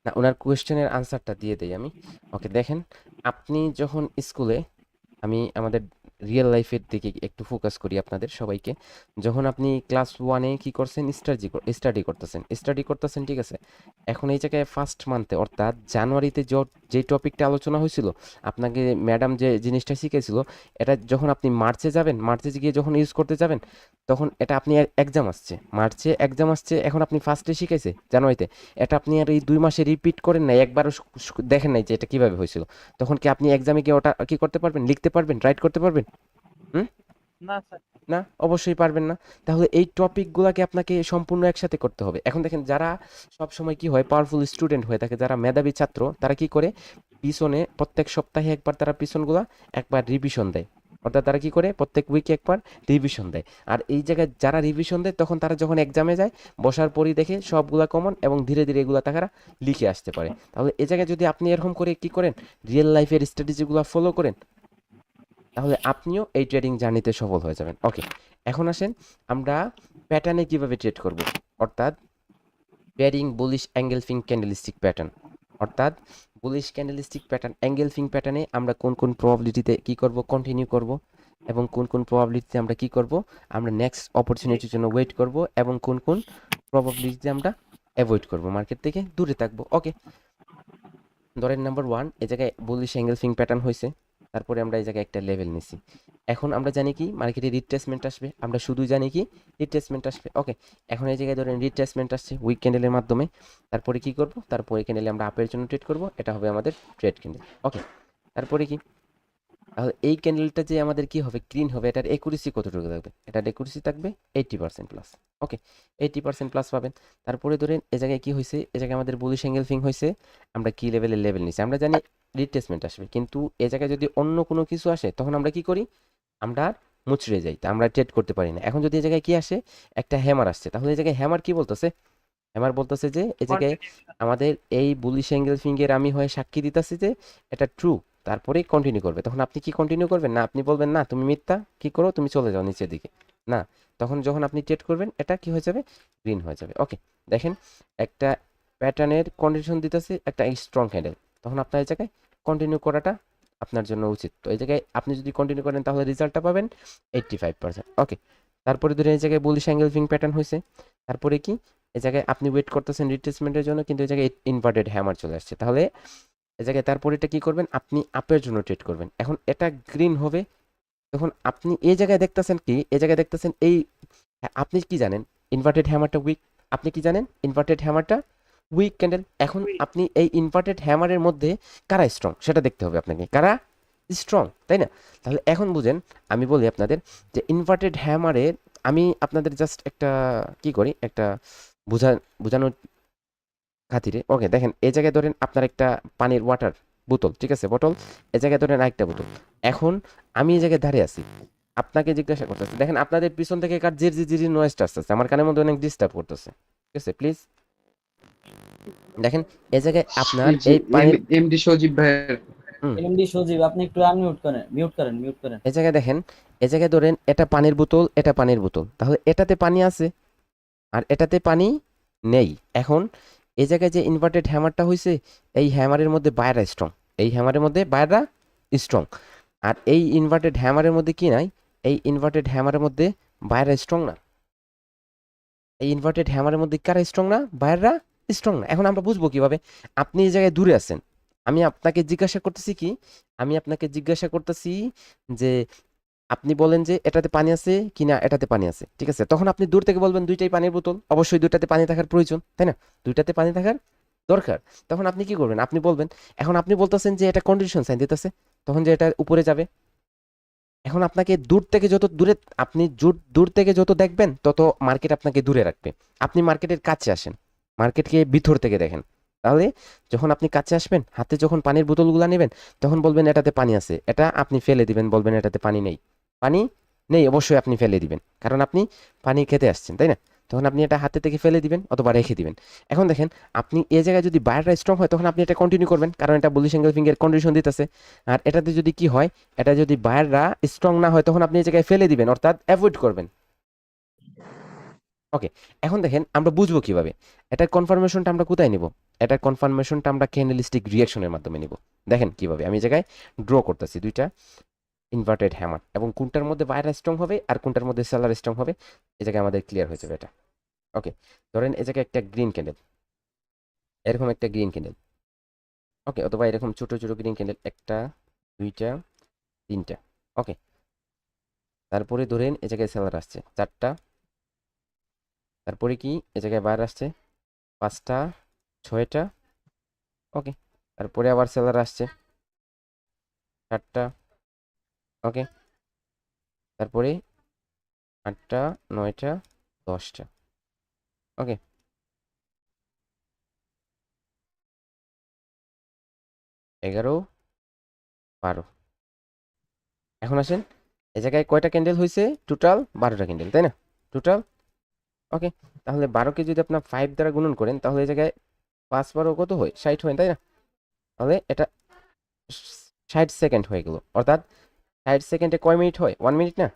না, ওনার কোয়েশ্চেনের আনসারটা দিয়ে দেই আমি। ওকে, দেখেন, আপনি যখন স্কুলে, আমি আমাদের রিয়েল লাইফের দিকে একটু ফোকাস করি আপনাদের সবাইকে, যখন আপনি ক্লাস 1-এ কি করছেন, স্টাডি করতেছেন, ঠিক আছে। এখন এই জায়গায় ফার্স্ট মান্থে অর্থাৎ জানুয়ারিতে যে টপিকটা আলোচনা হয়েছিল, আপনাকে ম্যাডাম যে জিনিসটা শিখেছিল, এটা যখন আপনি মার্চে গিয়ে যখন ইউজ করতে যাবেন, তখন এটা আপনি এক্সাম আসছে, মার্চে এক্সাম আসছে, এখন আপনি ফার্স্টে শিখাইছে জানুয়ারিতে, এটা আপনি আর এই 2 মাসে রিপিট করেন নাই, একবারও দেখেন নাই যে এটা কিভাবে হয়েছিল, তখন কি আপনি এক্সামে গিয়ে ওটা কি করতে পারবেন, লিখতে পারবেন, রাইট করতে পারবেন? হুম? না স্যার। না, অবশ্যই পারবেন না। তাহলে এই টপিকগুলোকে আপনাকে সম্পূর্ণ একসাথে করতে হবে। এখন দেখেন, যারা সব সময় কি হয়, পাওয়ারফুল স্টুডেন্ট হয়ে থাকে, যারা মেধাবী ছাত্র, তারা কি করে, পিছনে প্রত্যেক সপ্তাহে একবার তারা পিছনগুলা একবার রিভিশন দেয়, অর্থাৎ তারা কি করে প্রত্যেক উইকে একবার রিভিশন দেয়। আর এই জায়গায় যারা রিভিশন দেয়, তখন তারা যখন এক্সামে যায়, বসার পরই দেখে সবগুলা কমন এবং ধীরে ধীরে এগুলা তারা লিখে আসতে পারে। তাহলে এই জায়গায় যদি আপনি এরকম করে কি করেন, রিয়েল লাইফের স্ট্র্যাটেজিগুলো ফলো করেন, তাহলে আপনিও এই ট্রেডিং জার্নিতে সফল হয়ে যাবেন। ওকে, এখন আসেন আমরা প্যাটার্নে কিভাবে ট্রেড করব, অর্থাৎ পেয়ারিং বুলিশ অ্যাঙ্গেলফিং ক্যান্ডেলস্টিক প্যাটার্ন, অর্থাৎ বুলিশ ক্যান্ডেলস্টিক প্যাটার্ন অ্যাঙ্গেলফিং প্যাটার্নে আমরা কোন কোন প্রবাবিলিটিতে কি করব, কন্টিনিউ করব, এবং কোন কোন প্রবাবিলিটিতে আমরা কি করব, আমরা নেক্সট অপরচুনিটির জন্য ওয়েট করব, এবং কোন কোন প্রবাবিলিটিতে আমরা অ্যাভয়েড করব, মার্কেট থেকে দূরে থাকবো। ওকে, ধরেন নাম্বার 1, এই জায়গায় বুলিশ অ্যাঙ্গেলফিং প্যাটার্ন হয়েছে, তারপরে আমরা এই জায়গায় একটা লেভেল নিছি। এখন আমরা জানি কি মার্কেটে রিট্রেসমেন্ট আসবে, আমরা শুধু জানি কি রিট্রেসমেন্ট আসবে। ওকে, এখন এই জায়গায় ধরেন রিট্রেসমেন্ট আসছে উইক ক্যান্ডেলের মাধ্যমে, তারপরে কি করব, তারপরে ক্যান্ডেলে আমরা আপের জন্য ট্রেড করব, এটা হবে আমাদের ট্রেড ক্যান্ডেল। ওকে, তারপরে কি, তাহলে এই ক্যান্ডেলটা যে আমাদের কি হবে, গ্রিন হবে, এটার একুরেসি কতটুকু থাকবে, এটার একুরেসি থাকবে 80% প্লাস। ওকে, 80% প্লাস পাবেন। তারপরে ধরেন এ জায়গায় কি হয়েছে, এ জায়গায় আমাদের বুলিশ অ্যাঙ্গেলফিং হয়েছে, আমরা কি লেভেলের লেভেল নিছি, আমরা জানি রিট্রেসমেন্ট আসবে, কিন্তু এ জায়গায় যদি অন্য কোনো কিছু আসে, তখন আমরা কি করি, আমরা মুচড়ে যাই, তা আমরা ট্রেড করতে পারি না। এখন যদি এই জায়গায় কি আসে, একটা হ্যামার আসছে, তাহলে এই জায়গায় হ্যামার কি বলতেছে, হ্যামার বলতেছে যে এই জায়গায় আমাদের এই বুলিশ অ্যাঙ্গেলফিং এর আমি হয় সাক্ষী দিতেছি যে এটা ট্রু, তারপরে কন্টিনিউ করবে। তখন আপনি কি কন্টিনিউ করবেন না, আপনি বলবেন না তুমি মিথ্যা, কি করো তুমি চলে যাও নিচের দিকে, না, তখন যখন আপনি ট্রেড করবেন এটা কি হয়ে যাবে, গ্রিন হয়ে যাবে। ওকে, দেখেন একটা প্যাটার্নের কন্ডিশন দিতেছে একটা স্ট্রং ক্যান্ডেল, তখন আপনার এই জায়গায় কন্টিনিউ করাটা আপনার জন্য উচিত। তো এই জায়গায় আপনি যদি কন্টিনিউ করেন, তাহলে রেজাল্টটা পাবেন 85%। ওকে, তারপরে ধরে এই জায়গায় বুলিশ অ্যাঙ্গেলফিং প্যাটার্ন হয়েছে, তারপরে কি এই জায়গায় আপনি ওয়েট করতেছেন রিট্রেসমেন্টের জন্য, কিন্তু এই জায়গায় ইনভার্টেড হ্যামার চলে আসছে, তাহলে এই জায়গায় তারপরে এটা কি করবেন, আপনি আপের জন্য ট্রেড করবেন। এখন এটা গ্রিন হবে, তখন আপনি এই জায়গায় দেখতেছেন কি, এই জায়গায় দেখতেছেন এই, আপনি কি জানেন ইনভার্টেড হ্যামারটা উইক, আপনি কি জানেন ইনভার্টেড হ্যামারটা উইক ক্যান্ডেল। এখন আপনি এই ইনভার্টেড হ্যামারের মধ্যে কারা স্ট্রং সেটা দেখতে হবে আপনাকে, কারা স্ট্রং, তাই না? তাহলে এখন বুঝেন, আমি বলি আপনাদের যে ইনভার্টেড হ্যামারের, আমি আপনাদের জাস্ট একটা কি করি, একটা বোঝানোর খাতিরে। ওকে, দেখেন এই জায়গায় ধরেন আপনার একটা পানির ওয়াটার বোতল, ঠিক আছে, বোতল, এই জায়গায় ধরেন আরেকটা বোতল। এখন আমি এই জায়গায় দাঁড়িয়ে আছি, আপনাকে জিজ্ঞাসা করতেছি, দেখেন আপনাদের পিছন থেকে কার জির নয়েজটা আসতেছে, আমার কানের মধ্যে অনেক ডিস্টার্ব করতেছে, ঠিক আছে, প্লিজ দেখেন এই জায়গায় আপনার এই পানির এমডি সজীব ভাইয়ের, এমডি সজীব আপনি একটু আনমিউট করেন, মিউট করেন। এই জায়গায় দেখেন, এই জায়গায় ধরেন এটা পানির বোতল, এটা পানির বোতল, তাহলে এটাতে পানি আছে আর এটাতে পানি নেই। এখন এই জায়গায় যে ইনভার্টেড হ্যামারটা হয়েছে, এই হ্যামারের মধ্যে বাইরা স্ট্রং, এই হ্যামারের মধ্যে বাইরা স্ট্রং, আর এই ইনভার্টেড হ্যামারের মধ্যে কি নাই, এই ইনভার্টেড হ্যামারের মধ্যে বাইরা স্ট্রং না, এই ইনভার্টেড হ্যামারের মধ্যে কারা স্ট্রং না, বাইরা স্ট্রং না। এখন আমরা বুঝবো কিভাবে, আপনি এই জায়গায় দূরে আছেন, আমি আপনাকে জিজ্ঞাসা করতেছি কি, আমি আপনাকে জিজ্ঞাসা করতেছি যে আপনি বলেন যে এটাতে পানি আছে কিনা, এটাতে পানি আছে, ঠিক আছে, তখন আপনি দূর থেকে বলবেন দুইটাই পানির বোতল, অবশ্যই দুইটাতে পানি থাকার প্রয়োজন, তাই না, দুইটাতে পানি থাকার দরকার, তখন আপনি কি করবেন? আপনি বলবেন, এখন আপনি বলতেছেন যে এটা কন্ডিশন সাইন দিতেছে, তখন যে এটা উপরে যাবে। এখন আপনাকে দূর থেকে যত দূরে, আপনি দূর থেকে যত দেখবেন তত মার্কেট আপনাকে দূরে রাখবে। আপনি মার্কেটের কাছে আসেন, মার্কেটকে ভিতর থেকে দেখেন, তাহলে যখন আপনি কাছে আসবেন, হাতে যখন পানির বোতলগুলো নেবেন, তখন বলবেন এটাতে পানি আছে, এটা আপনি ফেলে দিবেন, বলবেন এটাতে পানি নেই। পানি নেই, অবশ্যই আপনি ফেলে দিবেন, কারণ আপনি পানি খেতে আসছেন, তাই না? তখন আপনি এটা হাতে থেকে ফেলে দিবেন অথবা রেখে দিবেন। এখন দেখেন, আপনি এই জায়গায় যদি বায়ারটা স্ট্রং হয়, তখন আপনি এটা কন্টিনিউ করবেন, কারণ এটা বুলিশ এনগলফিং এর কন্ডিশন দিতেছে। আর এটাতে যদি কি হয়, এটা যদি বায়াররা স্ট্রং না হয়, তখন আপনি এই জায়গায় ফেলে দিবেন, অর্থাৎ অ্যাভয়েড করবেন। ওকে, এখন দেখেন আমরা বুঝবো কিভাবে এটার কনফার্মেশনটা আমরা কোথায় নিব। এটার কনফার্মেশনটা আমরা ক্যান্ডেলস্টিক রিঅ্যাকশনের মাধ্যমে নিব। দেখেন কিভাবে, আমি এই জায়গায় ড্র করতেছি দুইটা ইনভার্টেড হ্যামার, এবং কোনটার মধ্যে বায়ার স্ট্রং হবে আর কোনটার মধ্যে সেলার স্ট্রং হবে, এই জায়গায় আমাদের ক্লিয়ার হয়ে যাবে এটা। ওকে, ধরেন এই জায়গায় একটা গ্রিন ক্যান্ডেল, এরকম একটা গ্রিন ক্যান্ডেল, ওকে, অথবা এরকম ছোট ছোট গ্রিন ক্যান্ডেল, একটা, দুইটা, তিনটা। ওকে, তারপরে ধরেন এই জায়গায় সেলার আসছে চারটা, তারপরে কি এই জায়গায় বায়ার আসছে পাঁচটা, ছয়টা। ওকে, তারপরে আবার সেলার আসছে চারটা। ওকে, তারপরে আটটা, নয়টা, দশটা। ওকে, 11, 12। এখন আসেন, এই জায়গায় কয়টা ক্যান্ডেল হয়েছে? টোটাল 12টা ক্যান্ডেল, তাই না? টোটাল। ওকে, তাহলে 12কে যদি আপনার 5 দ্বারা গুণন করেন, তাহলে এই জায়গায় 5 12 কত হয়? 60 হয়, তাই না? তাহলে এটা 60 সেকেন্ড হয়ে গেল, অর্থাৎ 60 সেকেন্ডে কয় মিনিট হয়? 1 মিনিট না?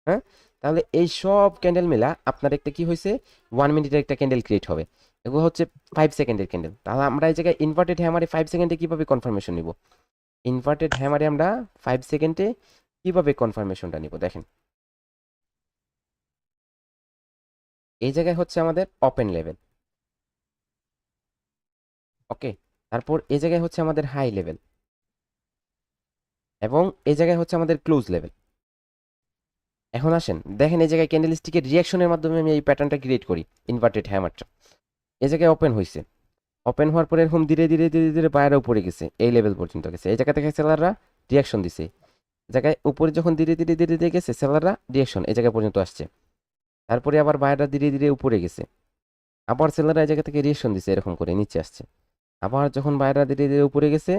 হ্যাঁ, তাহলে এই সব ক্যান্ডেল মিলা আপনার একটা কি হয়েছে, 1 মিনিটের একটা ক্যান্ডেল ক্রিয়েট হবে। এগুলো হচ্ছে 5 সেকেন্ডের ক্যান্ডেল। তাহলে আমরা এই জায়গায় ইনভার্টেড হ্যামারে 5 সেকেন্ডে কিভাবে কনফার্মেশন নিব? ইনভার্টেড হ্যামারে আমরা 5 সেকেন্ডে কিভাবে কনফার্মেশনটা নিব? দেখেন, এই জায়গায় হচ্ছে আমাদের ওপেন লেভেল। ওকে, তারপর এই জায়গায় হচ্ছে আমাদের হাই লেভেল, এবং এই জায়গায় হচ্ছে আমাদের ক্লোজ লেভেল। এখন আসেন দেখেন, এই জায়গায় ক্যান্ডেলস্টিকের রিয়াকশনের মাধ্যমে আমি এই প্যাটার্নটা ক্রিয়েট করি। ইনভার্টেড হ্যামারটা এই জায়গায় ওপেন হয়েছে, ওপেন হওয়ার পরে এরকম ধীরে ধীরে ধীরে ধীরে বাইরে উপরে গেছে, এই লেভেল পর্যন্ত গেছে। এই জায়গা থেকে সেলাররা রিয়াকশন দিছে, জায়গায় উপরে যখন ধীরে ধীরে ধীরে ধীরে গেছে, সেলাররা রিয়াকশন এই জায়গা পর্যন্ত আসছে। তারপরে আবার বাইরেরা ধীরে ধীরে উপরে গেছে, আবার সেলাররা এই জায়গা থেকে রিয়াকশন দিছে, এরকম করে নিচে আসছে। আবার যখন বাইরেরা ধীরে ধীরে উপরে গেছে,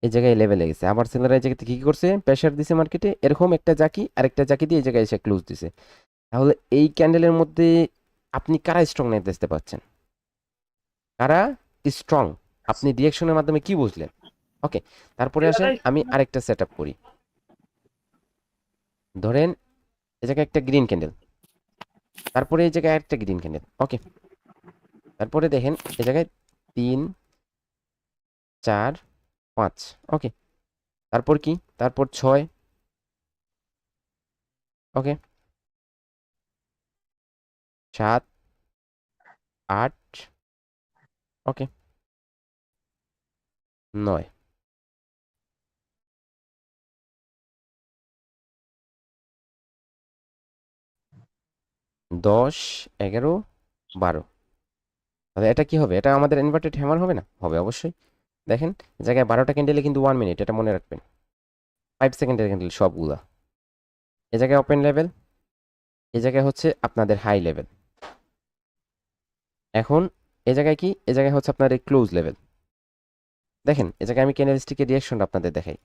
এই জায়গায় লেভেলে গেছে, আবার সেলাররা এই জায়গা থেকে কি করছে? প্রেশার দিছে মার্কেটে, এরকম একটা জাকি আরেকটা জাকি দিয়ে এই জায়গায় এসে ক্লোজ দিছে। তাহলে এই ক্যান্ডেলের মধ্যে আপনি কারা স্ট্রং নেট দেখতে পাচ্ছেন? কারা স্ট্রং? আপনি রিয়াকশনের মাধ্যমে কি বুঝলেন? ওকে, তারপরে আসেন আমি আরেকটা সেট আপ করি। ধরেন এই জায়গায় একটা গ্রিন ক্যান্ডেল, তারপরে এই জায়গায় একটা গ্রিন ক্যান্ডেল। ওকে, তারপরে দেখেন এই জায়গায় 3, 4, 5। ওকে, তারপর কি? তারপর 6। ওকে, 7, 8। ওকে, 9। 10, 11, 12। তাহলে এটা কি হবে? এটা আমাদের ইনভার্টেড হ্যামার হবে না? হবে অবশ্যই। দেখেন জায়গায় 12টা ক্যান্ডেলে কিন্তু 1 মিনিট, এটা মনে রাখবেন। 5 সেকেন্ডের ক্যান্ডেল সবগুলা। এ জায়গায় ওপেন লেভেল, এ জায়গায় হচ্ছে আপনাদের হাই লেভেল। এখন এ জায়গায় কি? এ জায়গায় হচ্ছে আপনার এই ক্লোজ লেভেল। দেখেন এ জায়গায় আমি ক্যান্ডেলস্টিকের রিয়াকশনটা আপনাদের দেখাই।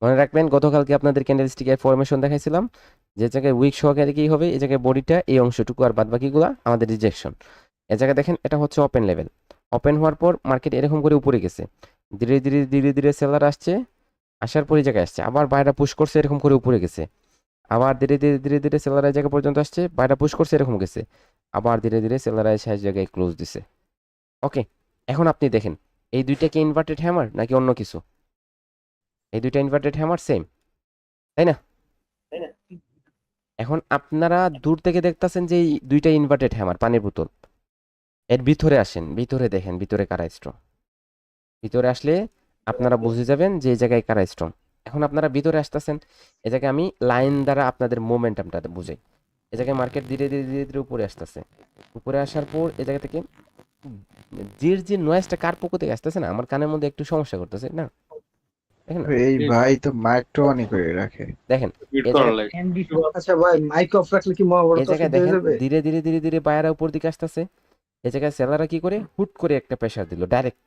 মনে রাখবেন গতকালকে আপনাদের ক্যান্ডেলস্টিকের ফরমেশন দেখাইছিলাম, যে জায়গায় উইক সহকারে কি হবে, এই জায়গায় বডিটা এই অংশটুকু আর বাদ বাকিগুলা আমাদের রিজেকশন। এ জায়গায় দেখেন এটা হচ্ছে ওপেন লেভেল, ওপেন হওয়ার পর মার্কেট এরকম করে উপরে গেছে, ধীরে ধীরে ধীরে ধীরে সেলার আসছে, আসার পর এই জায়গায় আসছে, আবার বাইরে পুশ করছে, এরকম করে উপরে গেছে, আবার ধীরে ধীরে ধীরে ধীরে সেলার এই জায়গা পর্যন্ত আসছে, বাইরে পুশ করছে, এরকম গেছে, আবার ধীরে ধীরে সেলার এসে এই জায়গায় ক্লোজ দিছে। ওকে, এখন আপনি দেখেন এই দুইটা কি ইনভার্টেড হ্যামার নাকি অন্য কিছু? এই দুইটা ইনভার্টেড হ্যামার সেম, তাই না? এখন আপনারা দূর থেকে দেখতেছেন যে এই দুইটা ইনভার্টেড হ্যামার পানির বোতল। এর ভিতরে আসেন, ভিতরে দেখেন ভিতরে কারা স্ট্রং। ভিতরে আসলে আপনারা বুঝে যাবেন যে এই জায়গায় কারা স্ট্রং। এখন আপনারা ভিতরে আসতেছেন, এই জায়গায় আমি লাইন দ্বারা আপনাদের মোমেন্টামটা বুঝাই। এই জায়গায় মার্কেট ধীরে ধীরে ধীরে ধীরে উপরে আসতেছে, উপরে আসার পর এই জায়গা থেকে যে নয়েজটা কার পক্ষ থেকে আসতেছে না, আমার কানের মধ্যে একটু সমস্যা করতেছে না, দেখেন না? এই ভাই তো মাইকটা অনই করে রাখে। দেখেন মিউট এ করা জায়গায়, লাগে। আচ্ছা ভাই, মাইক অফ রাখলে কি মহাভারত এ জায়গায় শুনতে হয়ে দেখেন যাবে? ধীরে ধীরে ধীরে ধীরে বায়ারা উপর দিকে আসতেছে। এ জায়গায় সেলাররা কি করে হুট করে একটা প্রেসার দিল ডাইরেক্ট,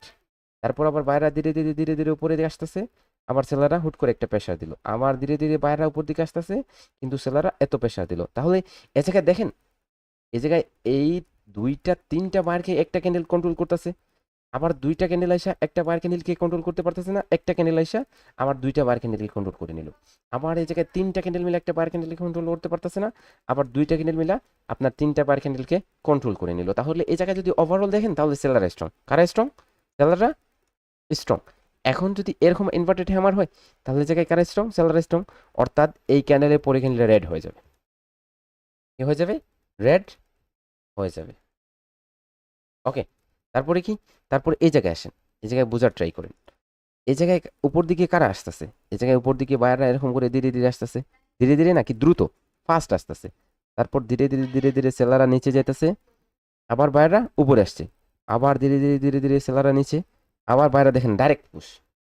তারপর আবার বায়রা ধীরে ধীরে ধীরে ধীরে উপরে দিকে আসতেছে, আবার সেলাররা হুট করে একটা প্রেসার দিল, আবার ধীরে ধীরে বায়রা উপর দিকে আসতেছে, কিন্তু সেলাররা এত প্রেসার দিল। তাহলে এ জায়গায় দেখেন, এই জায়গায় এই দুইটা তিনটা বায়ারকে একটা ক্যান্ডেল কন্ট্রোল করতেছে, আবার দুইটা ক্যান্ডেল আইসা একটা বায়ার ক্যান্ডেলকে কন্ট্রোল করতে পারতেছে না, একটা ক্যান্ডেল আইসা আবার দুইটা বায়ার ক্যান্ডেলকে কন্ট্রোল করে নিল। আবার এই জায়গায় তিনটা ক্যান্ডেল মিলে একটা বায়ার ক্যান্ডেলকে কন্ট্রোল করতে পারতেছে না, আবার দুইটা ক্যান্ডেল মিলা আপনার তিনটা বায়ার ক্যান্ডেলকে কন্ট্রোল করে নিল। তাহলে এই জায়গায় যদি ওভারঅল দেখেন তাহলে সেলাররা স্ট্রং। কারা স্ট্রং? সেলাররা স্ট্রং। এখন যদি এরকম ইনভার্টেড হ্যামার হয় তাহলে এই জায়গায় কারা স্ট্রং? সেলাররা স্ট্রং। অর্থাৎ এই ক্যান্ডেলের পরে ক্যান্ডেল রেড হয়ে যাবে। কি হয়ে যাবে? রেড হয়ে যাবে। ওকে, তারপরে কি? তারপরে এই জায়গায় আসেন, এই জায়গায় বোঝার ট্রাই করেন। এই জায়গায় উপর দিকে কারা আসতেছে? এই জায়গায় উপর দিকে বায়াররা এরকম করে ধীরে ধীরে আসতেছে, ধীরে ধীরে নাকি দ্রুত, ফাস্ট আসতেছে। তারপর ধীরে ধীরে ধীরে ধীরে সেলাররা নিচে যাইতেছে, আবার বায়াররা উপরে আসছে, আবার ধীরে ধীরে ধীরে ধীরে সেলাররা নিচে, আবার বায়াররা দেখেন ডাইরেক্ট পুশ,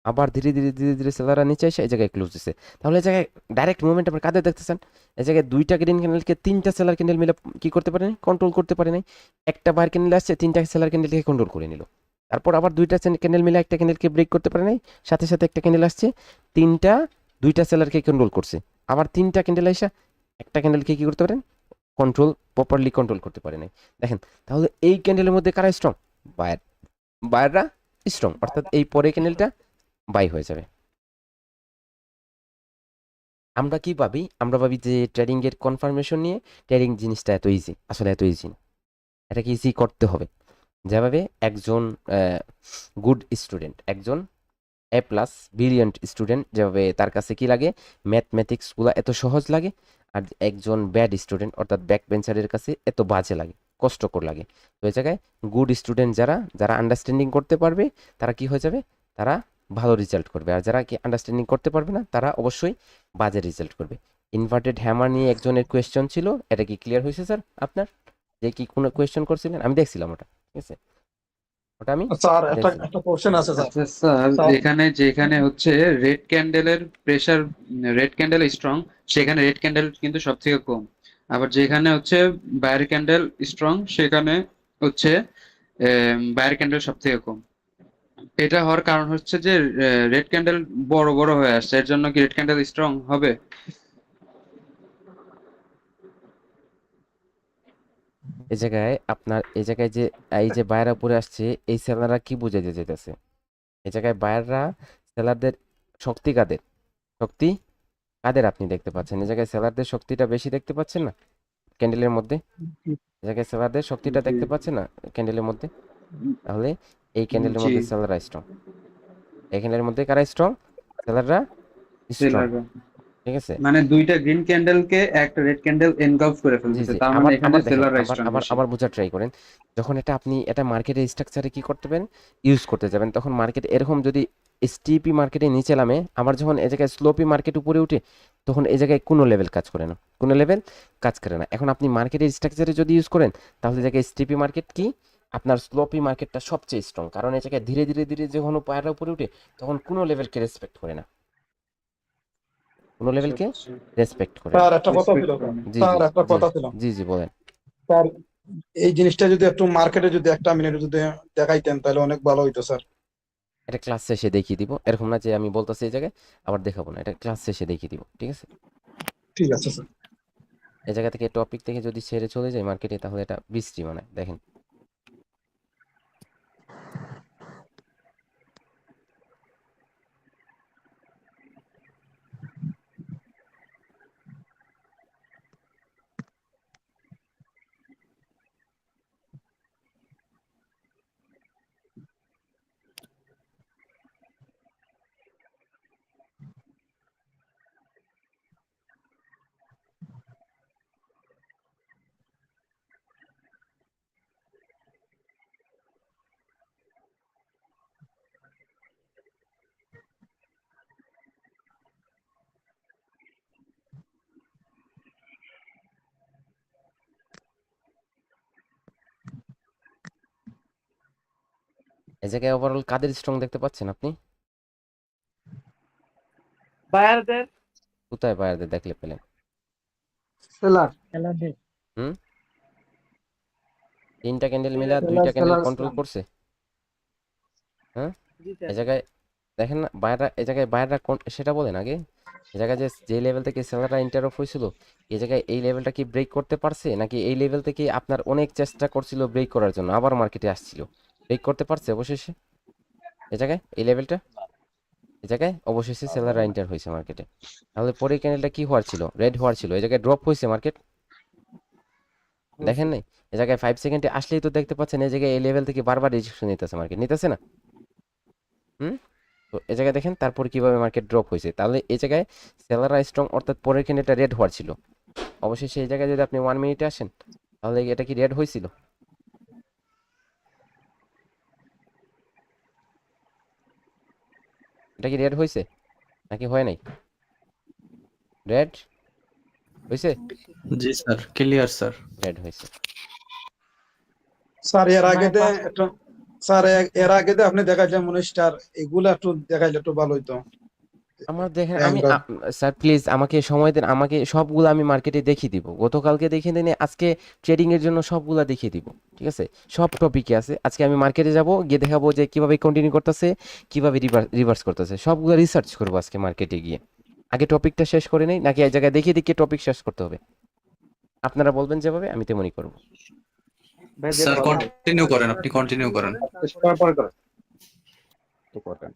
আবার ধীরে ধীরে ধীরে ধীরে সেলাররা নিচে এসে এই জায়গায় ক্লোজ দিছে। তাহলে এই জায়গায় ডাইরেক্ট মুভমেন্ট আপনার কাদের দেখতেছেন? এই জায়গায় দুইটা গ্রিন ক্যান্ডেলকে তিনটা সেলার ক্যান্ডেল মিলে কি করতে পারে নাই? কন্ট্রোল করতে পারে নাই। একটা বায়ার ক্যান্ডেল আসছে, তিনটা সেলার ক্যান্ডেলকে কন্ট্রোল করে নিল। তারপর আবার দুইটা ক্যান্ডেল মিলে একটা ক্যান্ডেলকে ব্রেক করতে পারে নাই, সাথে সাথে একটা ক্যান্ডেল আসছে, তিনটা দুইটা সেলারকে কন্ট্রোল করছে, আবার তিনটা ক্যান্ডেল আসা একটা ক্যান্ডেলকে কি করতে পারেন? কন্ট্রোল, প্রপারলি কন্ট্রোল করতে পারে নাই। দেখেন, তাহলে এই ক্যান্ডেলের মধ্যে কারা স্ট্রং? বায়ার, বায়াররা স্ট্রং, অর্থাৎ এই পরে ক্যান্ডেলটা বাই হয়ে যাবে। আমরা কি ভাবি? আমরা ভাবি যে ট্রেডিং এর কনফার্মেশন নিয়ে ট্রেডিং জিনিসটা এত ইজি, আসলে এত ইজি না। এটাকে ইজি করতে হবে। যেভাবে একজন গুড স্টুডেন্ট, একজন এ প্লাস ব্রিলিয়ান্ট স্টুডেন্ট, যেভাবে তার কাছে কি লাগে, ম্যাথমেটিক্সগুলো এত সহজ লাগে, আর একজন ব্যাড স্টুডেন্ট অর্থাৎ ব্যাক বেঞ্চারের কাছে এত বাজে লাগে, কষ্টকর লাগে। তো এই জায়গায় গুড স্টুডেন্ট যারা, যারা আন্ডারস্ট্যান্ডিং করতে পারবে তারা কি হয়ে যাবে? তারা ভালো রেজাল্ট করবে, আর যারা কি আন্ডারস্ট্যান্ডিং করতে পারবে না তারা অবশ্যই বাজে রেজাল্ট করবে। ইনভার্টেড হ্যামার নিয়ে একজনের কোয়েশ্চেন ছিল, এটা কি ক্লিয়ার হয়েছে স্যার আপনার? যে কি কোনো কোয়েশ্চেন করছিলেন? আমি দেখছিলাম ওটা, ঠিক আছে, ওটা আমি স্যার একটা দেখছিলাম। একটা কোশ্চেন আছে স্যার। আচ্ছা স্যার, স্যার এখানে যেখানে হচ্ছে রেড ক্যান্ডেলের প্রেসার, রেড ক্যান্ডেল স্ট্রং, সেখানে রেড ক্যান্ডেল কিন্তু সব থেকে কম। আবার যেখানে হচ্ছে বায়ার ক্যান্ডেল স্ট্রং, সেখানে হচ্ছে বায়ার ক্যান্ডেল সব থেকে কম। এটা হওয়ার কারণ হচ্ছে যে রেড ক্যান্ডেল বড় বড় হয়ে আসছে, এর জন্য কি রেড ক্যান্ডেল স্ট্রং হবে? এই জায়গায় আপনার, এই জায়গায় যে এই যে বায়াররা উপরে আসছে, এই সেলাররা কি বুঝাইতে যেতেছে? এই জায়গায় বায়াররা সেলারদের শক্তি কাদের? শক্তি কাদের আপনি দেখতে পাচ্ছেন? এই জায়গায় সেলারদের শক্তিটা বেশি দেখতে পাচ্ছেন না ক্যান্ডেলের মধ্যে? এই জায়গায় সেলারদের শক্তিটা জি দেখতে পাচ্ছেন না ক্যান্ডেলের মধ্যে? তাহলে এই ক্যান্ডেলের জি, মধ্যে সেলাররা স্ট্রং। এই ক্যান্ডেলের মধ্যে কারা স্ট্রং? সেলাররা স্ট্রং, সেলাররা ঠিক আছে? মানে দুইটা গ্রিন ক্যান্ডেলকে একটা রেড ক্যান্ডেল এনগালফ করে জি ফেলতেছে, জি, তার মানে আবার এখানে আবার দেখেন, সেলাররা আবার স্ট্রং আবার বেশি। আবার বোঝার ট্রাই করেন। যখন এটা আপনি এটা মার্কেটের স্ট্রাকচারে কি করতে পারেন, ইউজ করতে যাবেন, তখন মার্কেট এরকম যদি স্টিপি মার্কেটে নিচে নামে, আবার যখন এই জায়গায় স্লোপি মার্কেট উপরে উঠে, তখন এই জায়গায় কোনো লেভেল কাজ করে না, কোনো লেভেল কাজ করে না। এখন আপনি মার্কেটের স্ট্রাকচারে যদি ইউজ করেন, তাহলে এই জায়গায় স্টিপি মার্কেট কি, আপনার স্লোপি মার্কেটটা সবচেয়ে স্ট্রং, কারণ এই জায়গায় ধীরে ধীরে ধীরে যখন পায়রা উপরে উঠে, তখন কোনো লেভেলকে রেসপেক্ট করে না, কোনো আচ্ছা লেভেলকে আচ্ছা, রেসপেক্ট করে না। স্যার একটা কথা ছিল রেসপেক্ট স্যার। করে না। জি জি স্যার একটা জি কথা ছিল জি জি, বলেন। স্যার, এই জিনিসটা যদি একটু মার্কেটে যদি একটা মিনিট যদি দেখাইতেন তাহলে অনেক ভালো হইতো স্যার। এটা ক্লাস শেষে দেখিয়ে দিব, এরকম না যে আমি বলতেছি এই জায়গায় আবার দেখাবো না, এটা ক্লাস শেষে দেখিয়ে দিব, ঠিক আছে? ঠিক আছে স্যার। এই জায়গা থেকে টপিক থেকে যদি ছেড়ে চলে যায় মার্কেটে, তাহলে এটা বৃষ্টি মানে দেখেন। এই জায়গায় ওভারঅল কাদের স্ট্রং দেখতে পাচ্ছেন আপনি? বায়ারদের কোথায় বায়ারদের দেখলে পেলেন? সেলার হুম, তিনটা ক্যান্ডেল মিলা সেলার দুইটা ক্যান্ডেল সেলার কন্ট্রোল করছে। হ্যাঁ, জি এই স্যার। জায়গায় দেখেন না বায়াররা, এই জায়গায় বায়াররা সেটা বলেন আগে। এই জায়গায় যে লেভেল থেকে সেলাররা ইন্টার অফ হয়েছিল, এই জায়গায় এই লেভেলটা কি ব্রেক করতে পারছে, নাকি এই লেভেল থেকে আপনার অনেক চেষ্টা করছিল ব্রেক করার জন্য, আবার মার্কেটে আসছিল, ব্রেক করতে পারছে অবশেষে? এই জায়গায় এই লেভেলটা, এই জায়গায় অবশেষে সেলাররা এন্টার হয়েছে মার্কেটে। তাহলে পরে ক্যান্ডেলটা কি হওয়ার ছিল? রেড হওয়ার ছিল। এই জায়গায় ড্রপ হয়েছে মার্কেট, দেখেন নাই? এই জায়গায় 5 সেকেন্ডে আসলেই তো দেখতে পাচ্ছেন এই জায়গায় এই লেভেল থেকে বারবার রিজেকশন নিতেছে মার্কেট, নিতেছে না? হুম, তো এই জায়গায় দেখেন তারপর কিভাবে মার্কেট ড্রপ হয়েছে। তাহলে এই জায়গায় সেলাররা স্ট্রং, অর্থাৎ পরের ক্যান্ডেলটা রেড হওয়ার ছিল। অবশেষে এই জায়গায় যদি আপনি 1 মিনিটে আসেন, তাহলে এটা কি রেড হয়েছিল? এটা কি রেড হয়েছে নাকি হয় নাই? রেড হয়েছে, জি স্যার, ক্লিয়ার স্যার। রেড হয়েছে। স্যার এর আগে একটু, স্যার এর আগে আপনি দেখাইছেন মনিস্টার, এগুলা একটু দেখাইলে একটু ভালো হইতো। আমার দেখেন, আমি অ্যাঙ্গেল স্যার প্লিজ আমাকে সময় দেন, আমাকে সবগুলো আমি মার্কেটে দেখিয়ে দিব। গতকালকে দেখিয়ে দিনে, আজকে ট্রেডিং এর জন্য সবগুলা দেখিয়ে দিব, ঠিক আছে? সব টপিকে আছে। আজকে আমি মার্কেটে যাব, গিয়ে দেখাবো যে কিভাবে কন্টিনিউ করতেছে, কিভাবে রিভার্স করতেছে, সবগুলো রিসার্চ করবো আজকে মার্কেটে গিয়ে। আগে টপিকটা শেষ করে নেই, নাকি এই জায়গায় দেখিয়ে দেখিয়ে টপিক শেষ করতে হবে? আপনারা বলবেন যেভাবে, আমি তেমনই করবো। ভাই স্যার দেখো কন্টিনিউ করেন, আপনি কন্টিনিউ করেন। তো করেন।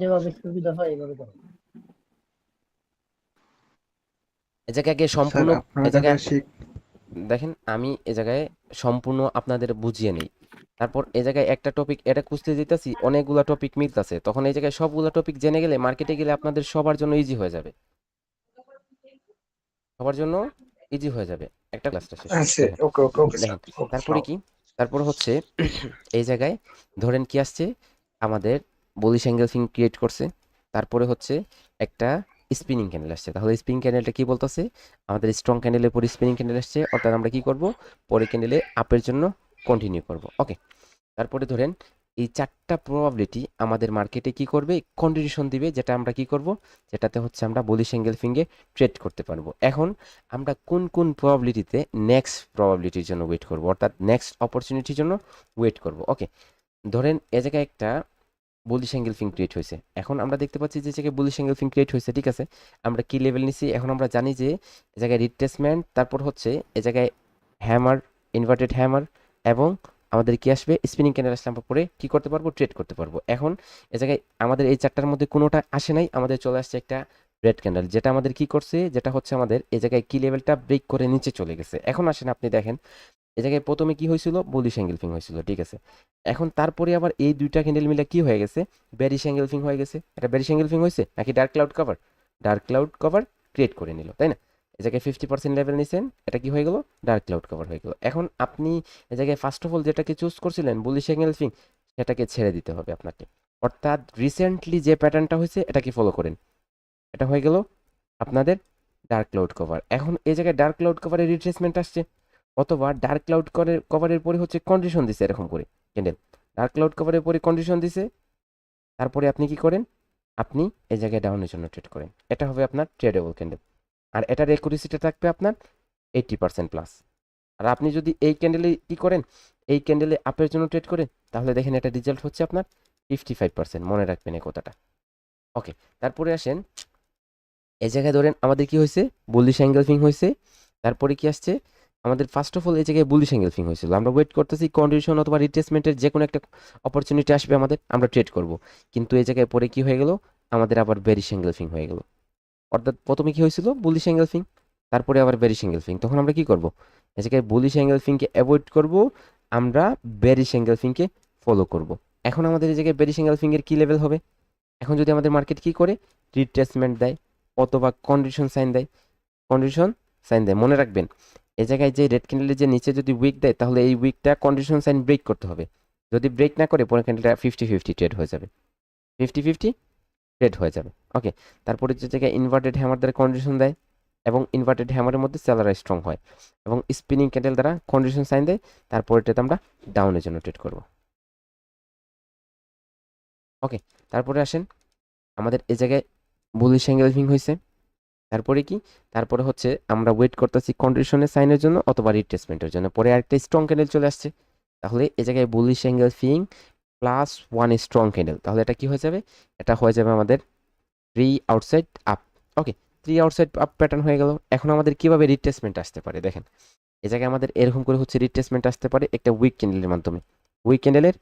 যেভাবে সুবিধা হয় এভাবে করো। এই জায়গায় আগে স্যার সম্পূর্ণ, আপনার এই জায়গায় কাছে দেখেন আমি এ জায়গায় সম্পূর্ণ আপনাদের বুঝিয়ে নেই। তারপর এই জায়গায় একটা টপিক এটা খুঁজতে যেতেছি, অনেকগুলা টপিক মিলতেছে, তখন এই জায়গায় সবগুলা টপিক জেনে গেলে মার্কেটে গেলে আপনাদের সবার জন্য ইজি হয়ে যাবে, সবার জন্য ইজি হয়ে যাবে। একটা ক্লাসটা শেষ করি, আচ্ছা, দেখেন ওকে ওকে ওকে স্যার, দেখেন ওকে তারপরে কি, তারপর হচ্ছে এই জায়গায় ধরেন কি আসছে, আমাদের বুলিশ অ্যাঙ্গেলফিং ক্রিয়েট করছে, তারপরে হচ্ছে একটা স্পিনিং ক্যান্ডেল আসছে। তাহলে স্পিনিং ক্যান্ডেলটা কি বলতেছে? আমাদের স্ট্রং ক্যান্ডেলের পরে স্পিনিং ক্যান্ডেল আসছে, অর্থাৎ আমরা কি করব, পরে ক্যান্ডেলে আপের জন্য কন্টিনিউ করব। ওকে, তারপরে ধরেন এই চারটা প্রবাবিলিটি আমাদের মার্কেটে কি করবে, কন্ডিশন দিবে, যেটা আমরা কি করব, যেটাতে হচ্ছে আমরা বুলিশ অ্যাঙ্গেলফিংয়ে ট্রেড করতে পারবো। এখন আমরা কোন কোন প্রবাবিলিটিতে নেক্সট প্রবাবিলিটির জন্য ওয়েট করব, অর্থাৎ নেক্সট অপরচুনিটির জন্য ওয়েট করব। ওকে, ধরেন এ জায়গায় একটা বুলিশ অ্যাঙ্গেলফিং ক্রিয়েট হয়েছে। এখন আমরা দেখতে পাচ্ছি যে জায়গায় বুলিশ অ্যাঙ্গেলফিং ক্রিয়েট হয়েছে, ঠিক আছে? আমরা কি লেভেল নিছি এখন আমরা জানি যে এ জায়গায় রিট্রেসমেন্ট, তারপর হচ্ছে এ জায়গায় হ্যামার, ইনভার্টেড হ্যামার, এবং আমাদের কি আসবে, স্পিনিং ক্যান্ডেল আসলে আমরা পরে কি করতে পারবো, ট্রেড করতে পারবো। এখন এ জায়গায় আমাদের এই চারটার মধ্যে কোনোটা আসে নাই, আমাদের চলে আসছে একটা রেড ক্যান্ডেল, যেটা আমাদের কি করছে, যেটা হচ্ছে আমাদের এই জায়গায় কি লেভেলটা ব্রেক করে নিচে চলে গেছে। এখন আসেন আপনি দেখেন এই জায়গায় প্রথমে কি হয়েছিল, বুলিশ অ্যাঙ্গেলফিং হয়েছিল, ঠিক আছে? এখন তারপরে আবার এই দুইটা ক্যান্ডেল মিলে কি হয়ে গেছে, বেরিশ অ্যাঙ্গেলফিং হয়ে গেছে। এটা বেরিশ অ্যাঙ্গেলফিং হয়েছে নাকি dark cloud cover, dark cloud cover create করে নিল, তাই না? এই জায়গায় 50% লেভেল নিছেন, এটা কি হয়ে গেল, ডার্ক ক্লাউড কভার হয়ে গেল। এখন আপনি এই জায়গায় ফার্স্ট অফ অল যেটাকে চুজ করছিলেন বুলিশ অ্যাঙ্গেলফিং, সেটাকে ছেড়ে দিতে হবে আপনাকে। অর্থাৎ রিসেন্টলি যে প্যাটার্নটা হয়েছে এটাকে ফলো করেন, এটা হয়ে গেল আপনাদের ডার্ক ক্লাউড কভার। এখন এই জায়গায় ডার্ক ক্লাউড কভারের রিট্রেসমেন্ট আসছে, অথবা ডার্ক ক্লাউড কভারের পরে হচ্ছে কন্ডিশন দিছে এরকম করে ক্যান্ডেল, ডার্ক ক্লাউড কভারের পরে কন্ডিশন দিছে, তারপরে আপনি কি করেন, আপনি এই জায়গায় ডাউনের জন্য ট্রেড করেন, এটা হবে আপনার ট্রেডেবল ক্যান্ডেল। আর এটার একুরেসিটা থাকবে আপনার 80% প্লাস। আর আপনি যদি এই ক্যান্ডেলে কি করেন, এই ক্যান্ডেলে আপের জন্য ট্রেড করেন, তাহলে দেখেন এটা রেজাল্ট হচ্ছে আপনার 55%, মনে রাখবেন এই কথাটা। ওকে, তারপরে আসেন এই জায়গায় ধরেন আমাদের কি হয়েছে, বুলিশ অ্যাঙ্গেলফিং হয়েছে, তারপরে কি আসছে আমাদের ফার্স্ট অফ অল এই জায়গায় বুলিশ অ্যাঙ্গেলফিং হয়েছিল, আমরা ওয়েট করতেছি কন্ডিশন অথবা রিট্রেসমেন্টের যে কোনো একটা অপরচুনিটি আসবে আমাদের, আমরা ট্রেড করব। কিন্তু এই জায়গায় পরে কি হয়ে গেল, আমাদের আবার বেরিশ অ্যাঙ্গেলফিং হয়ে গেল। অর্থাৎ প্রথমে কি হয়েছিল, বুলিশ অ্যাঙ্গেলফিং, তারপরে আবার বেরিশ অ্যাঙ্গেলফিং। তখন আমরা কি করব, এই জায়গায় বুলিশ অ্যাঙ্গেলফিংকে অ্যাভয়েড করব, আমরা বেরিশ অ্যাঙ্গেলফিংকে ফলো করব। এখন আমাদের এই জায়গায় বেরিশ অ্যাঙ্গেলফিংয়ের কি লেভেল হবে, এখন যদি আমাদের মার্কেট কি করে, রিট্রেসমেন্ট দেয় অথবা কন্ডিশন সাইন দেয়, কন্ডিশন সাইন দেয়, মনে রাখবেন এই জায়গায় যে রেড ক্যান্ডেলের যে নিচে যদি উইক দেয়, তাহলে এই উইকটা কন্ডিশন সাইন ব্রেক করতে হবে। যদি ব্রেক না করে পরে ক্যান্ডেলটা 50-50 ট্রেড হয়ে যাবে, 50-50 ট্রেড হয়ে যাবে। ওকে, তারপরে যে জায়গায় ইনভার্টেড হ্যামার দ্বারা কন্ডিশন দেয়, এবং ইনভার্টেড হ্যামারের মধ্যে সেলাররা স্ট্রং হয়, এবং স্পিনিং ক্যান্ডেল দ্বারা কন্ডিশন সাইন দেয়, তারপরে আমরা ডাউনের জন্য ট্রেড করব। ওকে, তারপরে আসেন আমাদের এই জায়গায় বুলিশ এনগেলফিং হয়েছে। তারপরে কি, তারপরে হচ্ছে আমরা ওয়েট করতেছি কন্ডিশনের সাইনের জন্য অথবা রিট্রেসমেন্টের জন্য, পরে আরেকটা স্ট্রং ক্যান্ডেল চলে আসছে। তাহলে এই জায়গায় বুলিশ এনগেলফিং প্লাস 1 স্ট্রং ক্যান্ডেল, তাহলে এটা কি হয়ে যাবে, এটা হয়ে যাবে আমাদের 3 আউটসাইড আপ। ওকে, 3 আউটসাইড আপ প্যাটার্ন হয়ে গেল। এখন আমাদের কিভাবে রিট্রেসমেন্ট আসতে পারে দেখেন, এই জায়গায় আমাদের এরকম করে হচ্ছে রিট্রেসমেন্ট আসতে পারে একটা উইক ক্যান্ডেলের মাধ্যমে, উইক ক্যান্ডেলের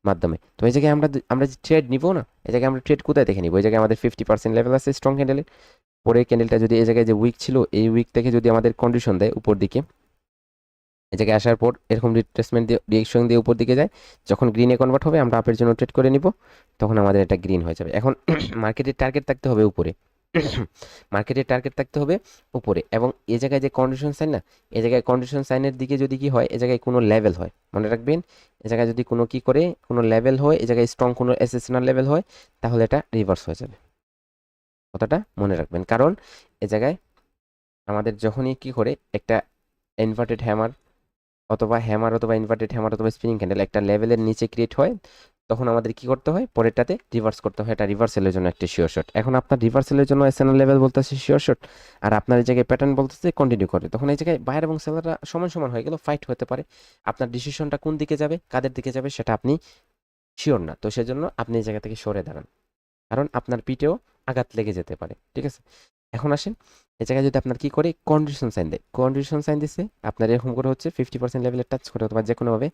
মাধ্যমে। তো এই জায়গায় আমরা যে ট্রেড নিব না, এই জায়গায় আমরা ট্রেড কোথায় দেখে নিব, এই জায়গায় আমাদের 50% লেভেল আছে স্ট্রং ক্যান্ডেলের। পরে ক্যান্ডেলটা যদি এই জায়গায় যে উইক ছিল, এই উইক থেকে যদি আমাদের কন্ডিশন দেয় উপর দিকে, এই জায়গায় আসার পর এরকম রিট্রেসমেন্ট দিয়ে রিয়েকশন দিয়ে উপর দিকে যায়, যখন গ্রিনে কনভার্ট হবে আমরা আপের জন্য ট্রেড করে নিব, তখন আমাদের এটা গ্রিন হয়ে যাবে। এখন মার্কেটের টার্গেট থাকতে হবে উপরে, মার্কেটের টার্গেট থাকতে হবে উপরে। এবং এই জায়গায় যে কন্ডিশন সাইন না, এই জায়গায় কন্ডিশন সাইনের দিকে যদি কি হয়, এই জায়গায় কোনো লেভেল হয়, মনে রাখবেন, এই জায়গায় যদি কোনো কি করে কোনো লেভেল হয়, এই জায়গায় স্ট্রং কোনো এসেশনাল লেভেল হয়, তাহলে এটা রিভার্স হয়ে যাবে। কথাটা মনে রাখবেন, কারণ এ জায়গায় আমাদের যখনই কি করে একটা ইনভার্টেড হ্যামার অথবা ইনভার্টেড হ্যামার অথবা স্পিনিং ক্যান্ডেল একটা লেভেলের নিচে ক্রিয়েট হয়, তখন আমাদের কি করতে হয়, পরেরটাতে রিভার্স করতে হয়। এটা রিভার্সেলের জন্য একটা শিওর শট। এখন আপনার রিভার্সেলের জন্য এসএনএল লেভেল বলতেছে শিওর শট, আর আপনার এই জায়গায় প্যাটার্ন বলতেছে কন্টিনিউ করে, তখন এই জায়গায় বায়ার এবং সেলাররা সমান সমান হয়ে গেল, ফাইট হতে পারে। আপনার ডিসিশনটা কোন দিকে যাবে, কাদের দিকে যাবে, সেটা আপনি শিওর না। তো সেজন্য আপনি এই জায়গা থেকে সরে দাঁড়ান, কারণ আপনার পিঠেও আঘাত লেগে যেতে পারে। ঠিক আছে, এখন আসেন এই জায়গায় যদি আপনার কি করে কন্ডিশন সাইন দেয়, কন্ডিশন সাইন দিছে আপনার এরকম করে হচ্ছে 50% লেভেলে টাচ করে অথবা যে কোনোভাবে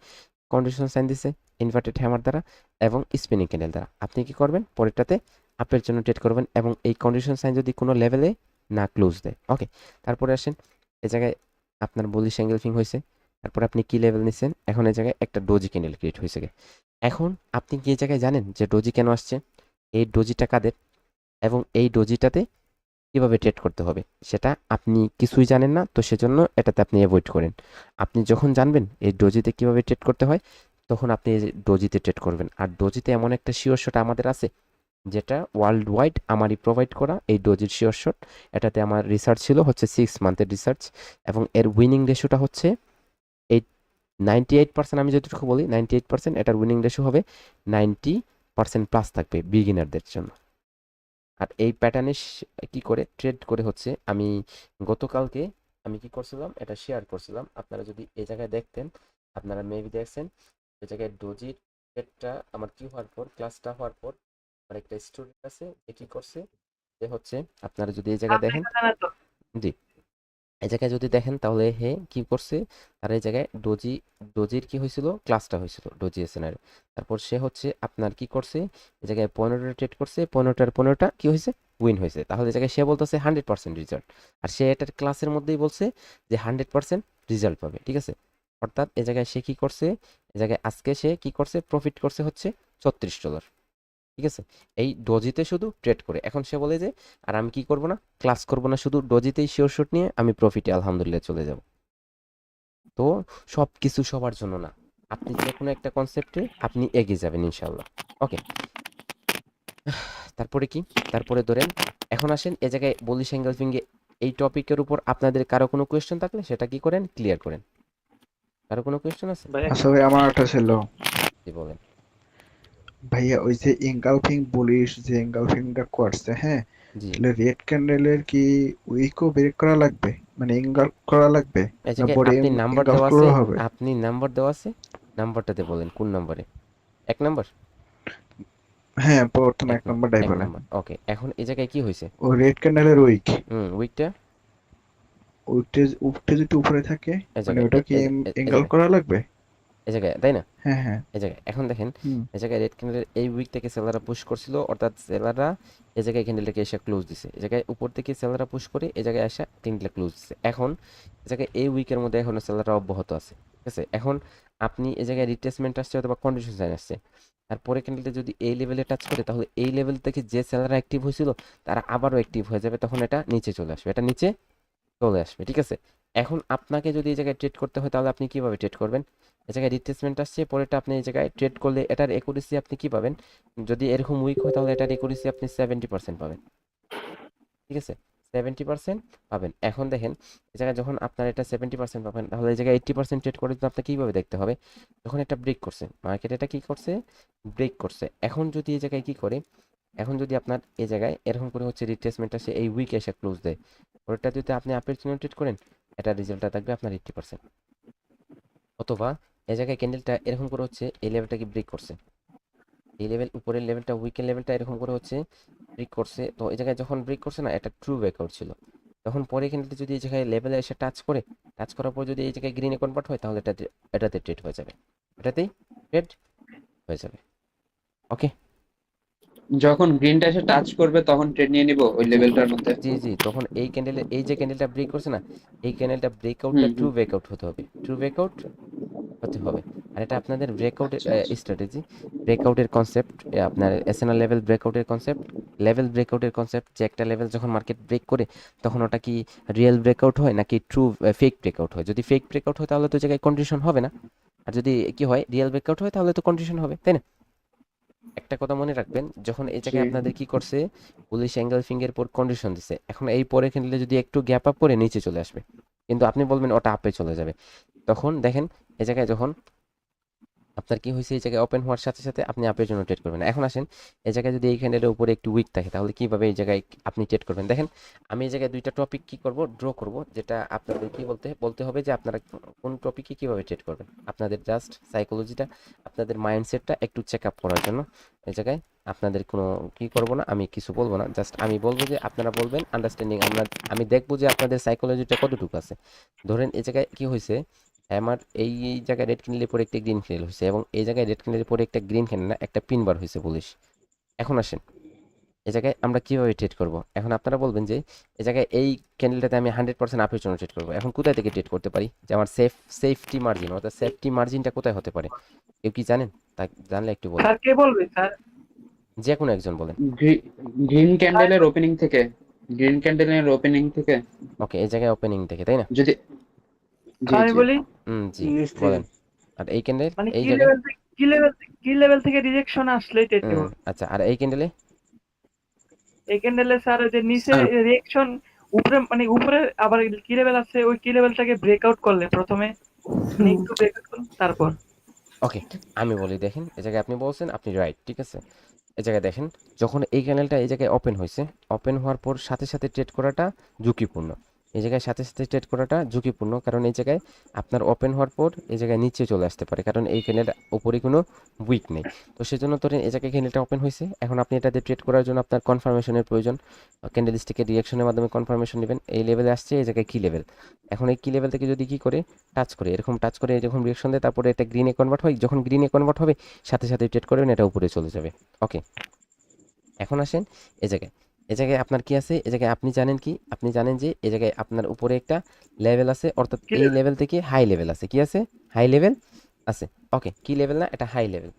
কন্ডিশন সাইন দিছে ইনভার্টেড হ্যামার দ্বারা এবং স্পিনিং ক্যান্ডেল দ্বারা, আপনি কি করবেন, পরেরটাতে আপের জন্য ট্রেড করবেন এবং এই কন্ডিশন সাইন যদি কোনো লেভেলে না ক্লোজ দেয়। ওকে, তারপরে আসেন এই জায়গায় আপনার বুলিশ এনগেলফিং হয়েছে, তারপর আপনি কি লেভেল নিছেন, এখন এই জায়গায় একটা ডোজি ক্যান্ডেল ক্রিয়েট হয়েছে। এখন আপনি কি এই জায়গায় জানেন যে ডোজি কেন আসছে, এই ডোজিটা কাদের, এবং এই ডোজিটাতে কিভাবে ট্রেড করতে হবে সেটা আপনি কিছুই জানেন না, তো সেজন্য এটাতে আপনি অ্যাভয়েড করেন। আপনি যখন জানবেন এই ডোজিতে কিভাবে ট্রেড করতে হয়, তখন আপনি এই ডোজিতে ট্রেড করবেন। আর ডোজিতে এমন একটা শিওর শট আমাদের আছে, যেটা ওয়ার্ল্ড ওয়াইড আমারই প্রোভাইড করা এই ডোজির শিওর শট। এটাতে আমার রিসার্চ ছিল হচ্ছে 6 মান্থের রিসার্চ, এবং এর উইনিং রেশিওটা হচ্ছে 98%। আমি যতটুকু বলি 98%, এটার উইনিং রেশিও হবে 90% প্লাস থাকবে বিগিনারদের জন্য। আর এই প্যাটার্নে কি করে ট্রেড করে হচ্ছে, আমি গতকালকে আমি কি করছিলাম এটা শেয়ার করছিলাম, আপনারা যদি এই জায়গায় দেখতেন, আপনারা মেবি দেখছেন এই জায়গায় ডোজির ট্রেডটা আমার কি হওয়ার পর, ক্লাসটা হওয়ার পর আমার একটা স্টুডেন্ট আছে যে কি করছে, যে হচ্ছে আপনারা যদি এই জায়গায় দেখেন, জি এই জায়গায় যদি দেখেন তাহলে হে কি করছে, তার এই জায়গায় ডোজির কি হয়েছিল, ক্লাসটা হয়েছিল ডোজি এসএনআর। তারপর সে হচ্ছে আপনার কি করছে, এই জায়গায় 15টা ট্রেড করছে, 15টার 15টা কি হয়েছে, উইন হয়েছে। তাহলে এই জায়গায় সে বলতেছে 100% রেজাল্ট, আর সে এটার ক্লাসের মধ্যেই বলছে যে 100% রেজাল্ট পাবে। ঠিক আছে, অর্থাৎ এই জায়গায় সে কি করছে, এই জায়গায় আজকে সে কি করছে, প্রফিট করছে হচ্ছে $36। ঠিক আছে, এই ডোজিতে শুধু ট্রেড করে। এখন সে বলে যে আর আমি কি করব না, ক্লাস করব না, শুধু ডোজিতেই শিওর শট নিয়ে আমি প্রফিটে আলহামদুলিল্লাহ চলে যাব। তো সব কিছু সবার জন্য না, আপনি যে কোনো একটা কনসেপ্টে আপনি এগিয়ে যাবেন ইনশাল্লাহ। ওকে, তারপরে কি, তারপরে ধরেন এখন আসেন এ জায়গায় বুলিশ এনগেলফিংয়ে এই টপিকের উপর আপনাদের কারো কোনো কোয়েশ্চেন থাকলে সেটা কি করেন, ক্লিয়ার করেন। কারো কোনো কোয়েশ্চেন আছে? আচ্ছা ভাই, আমার একটা ছিল। জি বলেন। ভাইয়া ওই যে এঙ্গালফিং বুলিশ যে এঙ্গালফিংটা করছে, হ্যাঁ, জি, তাহলে রেড ক্যান্ডেলের কি উইকও ব্রেক করা লাগবে, মানে এঙ্গালফ করা লাগবে, এই না জায়গায় বডি আপনি নাম্বার এঙ্গালফ দেওয়া আছে, করলেও হবে? আপনি নাম্বার দেওয়া আছে, নাম্বারটাতে বলেন কোন নাম্বারে, 1 নাম্বার? হ্যাঁ, প্রথম এক এক নম্বরটাই এক বলেন। নাম্বার। ওকে, এখন এই জায়গায় কি হয়েছে, ও রেড ক্যান্ডেলের উইক, উইকটা উইকটা যদি উপরে থাকে, এই মানে জায়গায় ওটা কি এই এঙ্গালফ জায়গায় করা লাগবে? এই জায়গায়, তাই না? হ্যাঁ হ্যাঁ। এই জায়গায় এখন দেখেন, হুম। এই জায়গায় রেড ক্যান্ডেলের এই উইক থেকে সেলাররা পুশ করছিল, অর্থাৎ সেলাররা এই জায়গায় ক্যান্ডেলটাকে এসে ক্লোজ দিছে, এই জায়গায় উপর থেকে সেলাররা পুশ করে এই জায়গায় এসে ক্যান্ডেলটা ক্লোজ দিছে। এখন এই জায়গায় এই উইকের মধ্যে এখনো সেলাররা অব্যাহত আছে। ঠিক আছে, এখন আপনি এই জায়গায় রিট্রেসমেন্ট আসছে অথবা কন্ডিশন সাইন আসছে, তারপরে ক্যান্ডেলটা যদি এই লেভেলে টাচ করে, তাহলে এই লেভেল থেকে যে সেলাররা অ্যাক্টিভ হয়েছিল তারা আবারও অ্যাক্টিভ হয়ে যাবে, তখন এটা নিচে চলে আসবে, এটা নিচে চলে আসবে। ঠিক আছে, এখন আপনাকে যদি এই জায়গায় ট্রেড করতে হয় তাহলে আপনি কিভাবে ট্রেড করবেন, এই জায়গায় রিট্রেসমেন্ট আসছে, পরেরটা আপনি এই জায়গায় ট্রেড করলে এটার একুরেসি আপনি কি পাবেন, যদি এরকম উইক হয় তাহলে এটার একুরেসি আপনি 70% পাবেন। ঠিক আছে, 70% পাবেন। এখন দেখেন এই জায়গায় যখন আপনার এটা 70% পাবেন, তাহলে এই জায়গায় 80% ট্রেড করে তো আপনাকে কীভাবে দেখতে হবে, যখন এটা ব্রেক করছে মার্কেট, এটা কি করছে, ব্রেক করছে। এখন যদি এই জায়গায় কি করে, এখন যদি আপনার এই জায়গায় এরকম করে হচ্ছে রিট্রেসমেন্ট আসে, এই উইকে এসে ক্লোজ দেয়, ওটা যদি আপনি আপের জন্য ট্রেড করেন, এটা রেজাল্টটা থাকবে আপনার 80%। অথবা এই জায়গায় ক্যান্ডেলটা এরকম করে হচ্ছে এই লেভেলটাকে ব্রেক করছে, এই লেভেল উপরের লেভেলটা উইকের লেভেলটা এরকম করে হচ্ছে ব্রেক করছে, তো এই জায়গায় যখন ব্রেক করছে না, এটা ট্রু ব্রেকআউট ছিল। তখন পরে ক্যান্ডেলটা যদি এই জায়গায় লেভেলে এসে টাচ করে, টাচ করার পর যদি এই জায়গায় গ্রিনে কনভার্ট হয়, তাহলে এটাতে ট্রেড হয়ে যাবে, এটাতেই ট্রেড হয়ে যাবে। ওকে, যখন গ্রিনটা এসে টাচ করবে তখন ট্রেড নিয়ে নিব ওই লেভেলটার মধ্যে। জি জি, তখন এই ক্যান্ডেলে, এই যে ক্যান্ডেলটা ব্রেক করছে না, এই ক্যান্ডেলটা ব্রেকআউটটা ট্রু ব্রেকআউট হতে হবে, ট্রু ব্রেকআউট হতে হবে। আর এটা আপনাদের ব্রেকআউটের আচ্ছা আচ্ছা। স্ট্র্যাটেজি, ব্রেকআউটের কনসেপ্ট, আপনার এসএনএল লেভেল ব্রেকআউটের কনসেপ্ট, লেভেল ব্রেকআউটের কনসেপ্ট, যে একটা লেভেল যখন মার্কেট ব্রেক করে তখন ওটা কি রিয়েল ব্রেকআউট হয় নাকি ট্রু ফেক ব্রেকআউট হয়। যদি ফেক ব্রেকআউট হয় তাহলে তো জায়গায় কন্ডিশন হবে না, আর যদি কি হয় রিয়েল ব্রেকআউট হয় তাহলে তো কন্ডিশন হবে, তাই না? একটা কথা মনে রাখবেন, যখন এই জি জায়গায় আপনাদের কি করছে, পুলিশ অ্যাঙ্গেল ফিঙ্গের পর কন্ডিশন দিছে, এখন এই পরে খেললে যদি একটু গ্যাপ আপ করে নিচে চলে আসবে, কিন্তু আপনি বলবেন ওটা আপে চলে যাবে, তখন দেখেন এই জায়গায় যখন আপনার কি হয়েছে, এই জায়গায় ওপেন হওয়ার সাথে সাথে আপনি আপের জন্য ট্রেড করবেন। এখন আসেন এই জায়গায় যদি এই ক্যান্ডেলের উপরে একটু উইক থাকে, তাহলে কিভাবে এই জায়গায় আপনি ট্রেড করবেন দেখেন। আমি এই জায়গায় দুইটা টপিক কি করব, ড্র করব, যেটা আপনাদের কি বলতে হবে যে আপনারা কোন টপিকে কিভাবে ট্রেড করবেন, আপনাদের জাস্ট সাইকোলজিটা, আপনাদের মাইন্ডসেটটা একটু চেক আপ করার জন্য। এই জায়গায় আপনাদের কোনো কি করব না, আমি কিছু বলবো না, জাস্ট আমি বলবো যে আপনারা বলবেন আন্ডারস্ট্যান্ডিং, আমি দেখবো যে আপনাদের সাইকোলজিটা কতটুকু আছে। ধরেন এই জায়গায় কি হয়েছে, আমার এই জায়গায় রেড ক্যান্ডেলের পরে একটা গ্রিন ক্যান্ডেল হয়েছে, এবং এই জায়গায় রেড ক্যান্ডেলের পরে একটা গ্রিন ক্যান্ডেল না, একটা পিন বার হয়েছে বুলিশ। এখন আসেন এই জায়গায় আমরা কিভাবে ট্রেড করব। এখন আপনারা বলবেন যে এই জায়গায় এই ক্যান্ডেলটাতে আমি 100% আপের জন্য ট্রেড করবো, এখন কোথায় থেকে ট্রেড করতে পারি, যে আমার সেফটি মার্জিন, অর্থাৎ সেফটি মার্জিনটা কোথায় হতে পারে, কেউ কি জানেন? তা জানলে একটু বলেন, স্যার কে বলবে স্যার? যে কোনো একজন বলেন। গ্রিন ক্যান্ডেলের ওপেনিং থেকে, গ্রিন ক্যান্ডেলের ওপেনিং থেকে। ওকে, এই জায়গায় ওপেনিং থেকে, তাই না? যদি জি আমি জি বলি জি বলেন। আর এই ক্যান্ডেল মানে এই কি জায়গায়, লেভেল থেকে কি লেভেল থেকে রিজেকশন আসলে ট্রেড নেব। আচ্ছা, আর এই ক্যান্ডেলে এই ক্যান্ডেলে স্যার ওই যে নিচে রিয়েকশন উপরে, মানে উপরে আবার কি লেভেল আছে, ওই কি লেভেলটাকে ব্রেকআউট করলে প্রথমে, মানে একটু ব্রেকআউট করুন তারপর। ওকে, আমি বলি দেখেন, এই জায়গায় আপনি বলছেন, আপনি রাইট, ঠিক আছে। এই জায়গায় দেখেন, যখন এই ক্যানেলটা এই জায়গায় ওপেন হয়েছে, ওপেন হওয়ার পর সাথে সাথে ট্রেড করাটা ঝুঁকিপূর্ণ, এই জায়গায় সাথে সাথে ট্রেড করাটা ঝুঁকিপূর্ণ, কারণ এই জায়গায় আপনার ওপেন হওয়ার পর এই জায়গায় নিচে চলে আসতে পারে, কারণ এই ক্যানেলটা উপরে কোনো উইক নেই। তো সেজন্য ধরেন এই জায়গায় ক্যানেলটা ওপেন হয়েছে, এখন আপনি এটাতে ট্রেড করার জন্য আপনার কনফার্মেশনের প্রয়োজন, ক্যান্ডেল স্টিকের রিয়াকশনের মাধ্যমে কনফার্মেশন নেবেন, এই লেভেলে আসছে, এই জায়গায় কি লেভেল, এখন এই কি লেভেল থেকে যদি কি করে টাচ করে, এরকম টাচ করে এরকম রিয়াকশন দেয়, তারপরে এটা গ্রিনে কনভার্ট হয়, যখন গ্রিনে কনভার্ট হবে সাথে সাথে ট্রেড করবেন, এটা উপরে চলে যাবে। ওকে, এখন আসেন এই জায়গায়, এই জায়গায় আপনার কি আছে, এই জায়গায় আপনি জানেন কি, আপনি জানেন যে এই জায়গায় আপনার উপরে একটা লেভেল আছে, অর্থাৎ কি এই লেভেল থেকে হাই লেভেল আছে, কি আছে, হাই লেভেল আছে। ওকে, কি লেভেল না, এটা হাই লেভেল।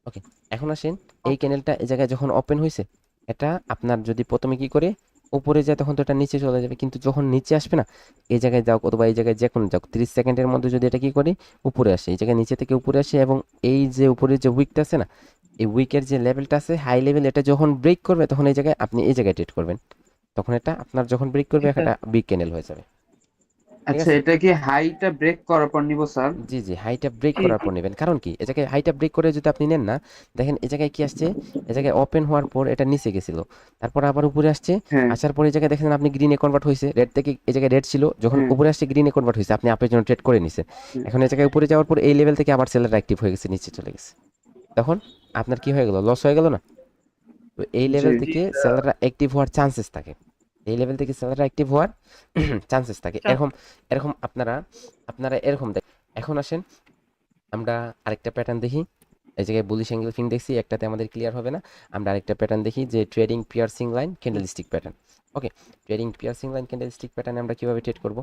ওকে, এখন আসেন এই ক্যানেলটা এই জায়গায় যখন ওপেন হয়েছে, এটা আপনার যদি প্রথমে কি করে উপরে যায়, তখন তো এটা নিচে চলে যাবে, কিন্তু যখন নিচে আসবে না, এই জায়গায় যাও অথবা এই জায়গায় যে কোনো যাও, 30 সেকেন্ডের মধ্যে যদি এটা কি করে উপরে আসে, এই জায়গায় নিচে থেকে উপরে আসে, এবং এই যে উপরে যে উইকটা আছে না, এই উইকের যে লেভেলটা আছে হাই লেভেল, এটা যখন ব্রেক করবে তখন এই জায়গায় আপনি এই জায়গায় ট্রেড করবেন, তখন এটা আপনার যখন ব্রেক করবে একটা বিগ ক্যানেল হয়ে যাবে। ঠিক আচ্ছা, আছে, এটা কি হাইটা ব্রেক করার পর নিব স্যার? জি জি, হাইটা ব্রেক করার পর নেবেন, কারণ কি এই জায়গায় হাইটা ব্রেক করে যদি আপনি নেন না, দেখেন এই জায়গায় কি আসছে, এই জায়গায় ওপেন হওয়ার পর এটা নিচে গেছিল, তারপর আবার উপরে আসছে, হ্যাঁ আসার পর এই জায়গায় দেখেন আপনি গ্রিনে কনভার্ট হয়েছে, রেড থেকে এই জায়গায় রেড ছিল, যখন হ্যাঁ উপরে আসছে গ্রিনে কনভার্ট হয়েছে, আপনি আপের জন্য ট্রেড করে নিছেন, এখন এই জায়গায় উপরে যাওয়ার পর এই লেভেল থেকে আবার সেলার অ্যাক্টিভ হয়ে গেছে, নিচে চলে গেছে, তখন আপনার কি হয়ে গেল, লস হয়ে গেল না? তো এই লেভেল জি থেকে সেলাররা অ্যাক্টিভ হওয়ার চান্সেস থাকে, এই লেভেল থেকে সেলাররা অ্যাক্টিভ হওয়ার চান্সেস থাকে, এরকম এরকম আপনারা আপনারা এরকম দেখ। এখন আসেন আমরা আরেকটা প্যাটার্ন দেখি, এই জায়গায় বুলিশ অ্যাঙ্গেল ফিং দেখছি, একটাতে আমাদের ক্লিয়ার হবে না, আমরা আরেকটা প্যাটার্ন দেখি, যে trading piercing line candlestick pattern. Okay, trading piercing line candlestick প্যাটার্নে আমরা কিভাবে ট্রেড করব,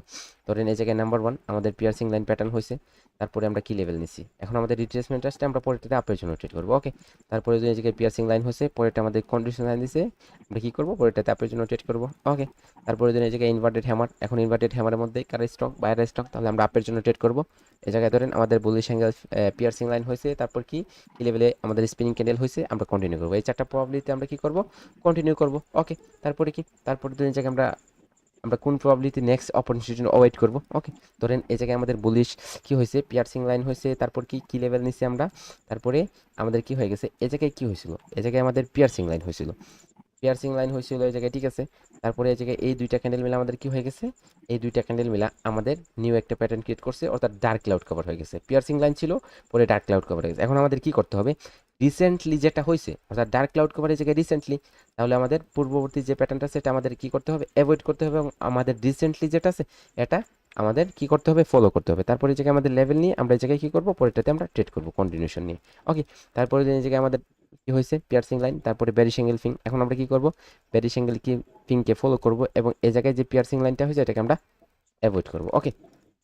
ধরেন এই জায়গায় নাম্বার 1 আমাদের পিয়ার্সিং লাইন প্যাটার্ন হয়েছে, তারপরে আমরা কি লেভেল নিছি, এখন আমাদের রিট্রেসমেন্ট আসছে, আমরা পরেরটাতে আপের জন্য ট্রেড করবো। ওকে, তারপরে যদি এই জায়গায় পিয়ার্সিং লাইন হয়েছে, পরেরটা আমাদের কন্ডিশন লাইন দিছে, আমরা কি করবো, পরেরটাতে আপের জন্য ট্রেড করবো। ওকে, তারপরে যদি এই জায়গায় ইনভার্টেড হ্যামার, এখন ইনভার্টেড হ্যামারের মধ্যে কার স্টক, বাইরের স্টক, তাহলে আমরা আপের জন্য ট্রেড করবো। এই জায়গায় ধরেন আমাদের বুলিশ অ্যাঙ্গেল পিয়ার্সিং লাইন হয়েছে, তারপর কি লেভেলে আমাদের স্পিনিং ক্যান্ডেল হয়েছে, আমরা কন্টিনিউ করবো, এই চারটা প্রবাবিলিটি আমরা কি করব, কন্টিনিউ করব। ওকে, তারপরে কি, তারপরে এই জায়গায় আমরা আমরা কোন প্রবাবিলিটি নেক্সট অপরচুনিটি অ্যাভয়েড করব। ওকে, ধরেন এই জায়গায় আমাদের বুলিশ কি হয়েছে, পিয়ার্সিং লাইন হয়েছে, তারপর কি লেভেল নিছি আমরা, তারপরে আমাদের কি হয়ে গেছে, এই জায়গায় কি হয়েছিল, এই জায়গায় আমাদের পিয়ার্সিং লাইন হয়েছিল, পিয়ার্সিং লাইন হয়েছিল এই জায়গায়, ঠিক আছে। তারপরে এই জায়গায় এই দুইটা ক্যান্ডেল মিলে আমাদের কি হয়ে গেছে, এই দুইটা ক্যান্ডেল মিলা আমাদের নিউ একটা প্যাটার্ন ক্রিয়েট করছে, অর্থাৎ ডার্ক ক্লাউড কভার হয়ে গেছে। পিয়ার্সিং লাইন ছিল, পরে ডার্ক ক্লাউড কভার হয়ে গেছে। এখন আমাদের কি করতে হবে, রিসেন্টলি যেটা হয়েছে অর্থাৎ ডার্ক ক্লাউড কভারের জায়গায় রিসেন্টলি, তাহলে আমাদের পূর্ববর্তী যে প্যাটার্নটা সেটা আমাদের কি করতে হবে, অ্যাভয়েড করতে হবে, এবং আমাদের রিসেন্টলি যেটা আছে এটা আমাদের কি করতে হবে, ফলো করতে হবে। তারপরে এই জায়গায় আমাদের লেভেল নিয়ে আমরা এই জায়গায় কি করবো, পরেরটাতে আমরা ট্রেড করবো কন্টিনিউশন নিয়ে। ওকে, তারপরে এই জায়গায় আমাদের কি হয়েছে, পিয়ার্সিং লাইন, তারপরে বেরিশ অ্যাঙ্গেল ফিং। এখন আমরা কি করব, বেরিশ অ্যাঙ্গেল কি ফিংকে ফলো করব, এবং এই জায়গায় যে পিয়ার্সিং লাইনটা হয়েছে এটাকে আমরা অ্যাভয়েড করব। ওকে,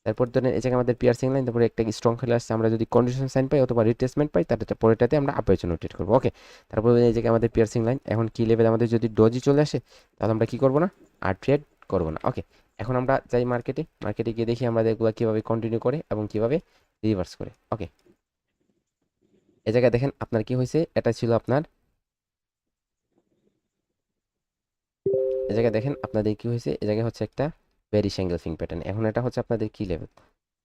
তারপর ধরেন এই জায়গায় আমাদের পিয়ার্সিং লাইন, তারপরে একটা স্ট্রং খেলে আসছে, আমরা যদি কন্ডিশন সাইন পাই অথবা রিট্রেসমেন্ট পাই তাহলে পরেরটাতে আমরা আপের জন্য ট্রেড করবো। ওকে, তারপরে এই জায়গায় আমাদের পিয়ার্সিং লাইন, এখন কি লেভেল আমাদের যদি ডজি চলে আসে তাহলে আমরা কি করব না, আর ট্রেড করব না। ওকে, এখন আমরা যাই মার্কেটে, মার্কেটে গিয়ে দেখি আমাদের এগুলো কীভাবে কন্টিনিউ করে এবং কীভাবে রিভার্স করে। ওকে, এই জায়গায় দেখেন আপনার কি হয়েছে, এটা ছিল আপনার, এই জায়গায় দেখেন আপনাদের কি হয়েছে, এই জায়গায় হচ্ছে একটা বেরিশ অ্যাঙ্গেল ফিং প্যাটার্ন। এখন এটা হচ্ছে আপনাদের কি লেভেল,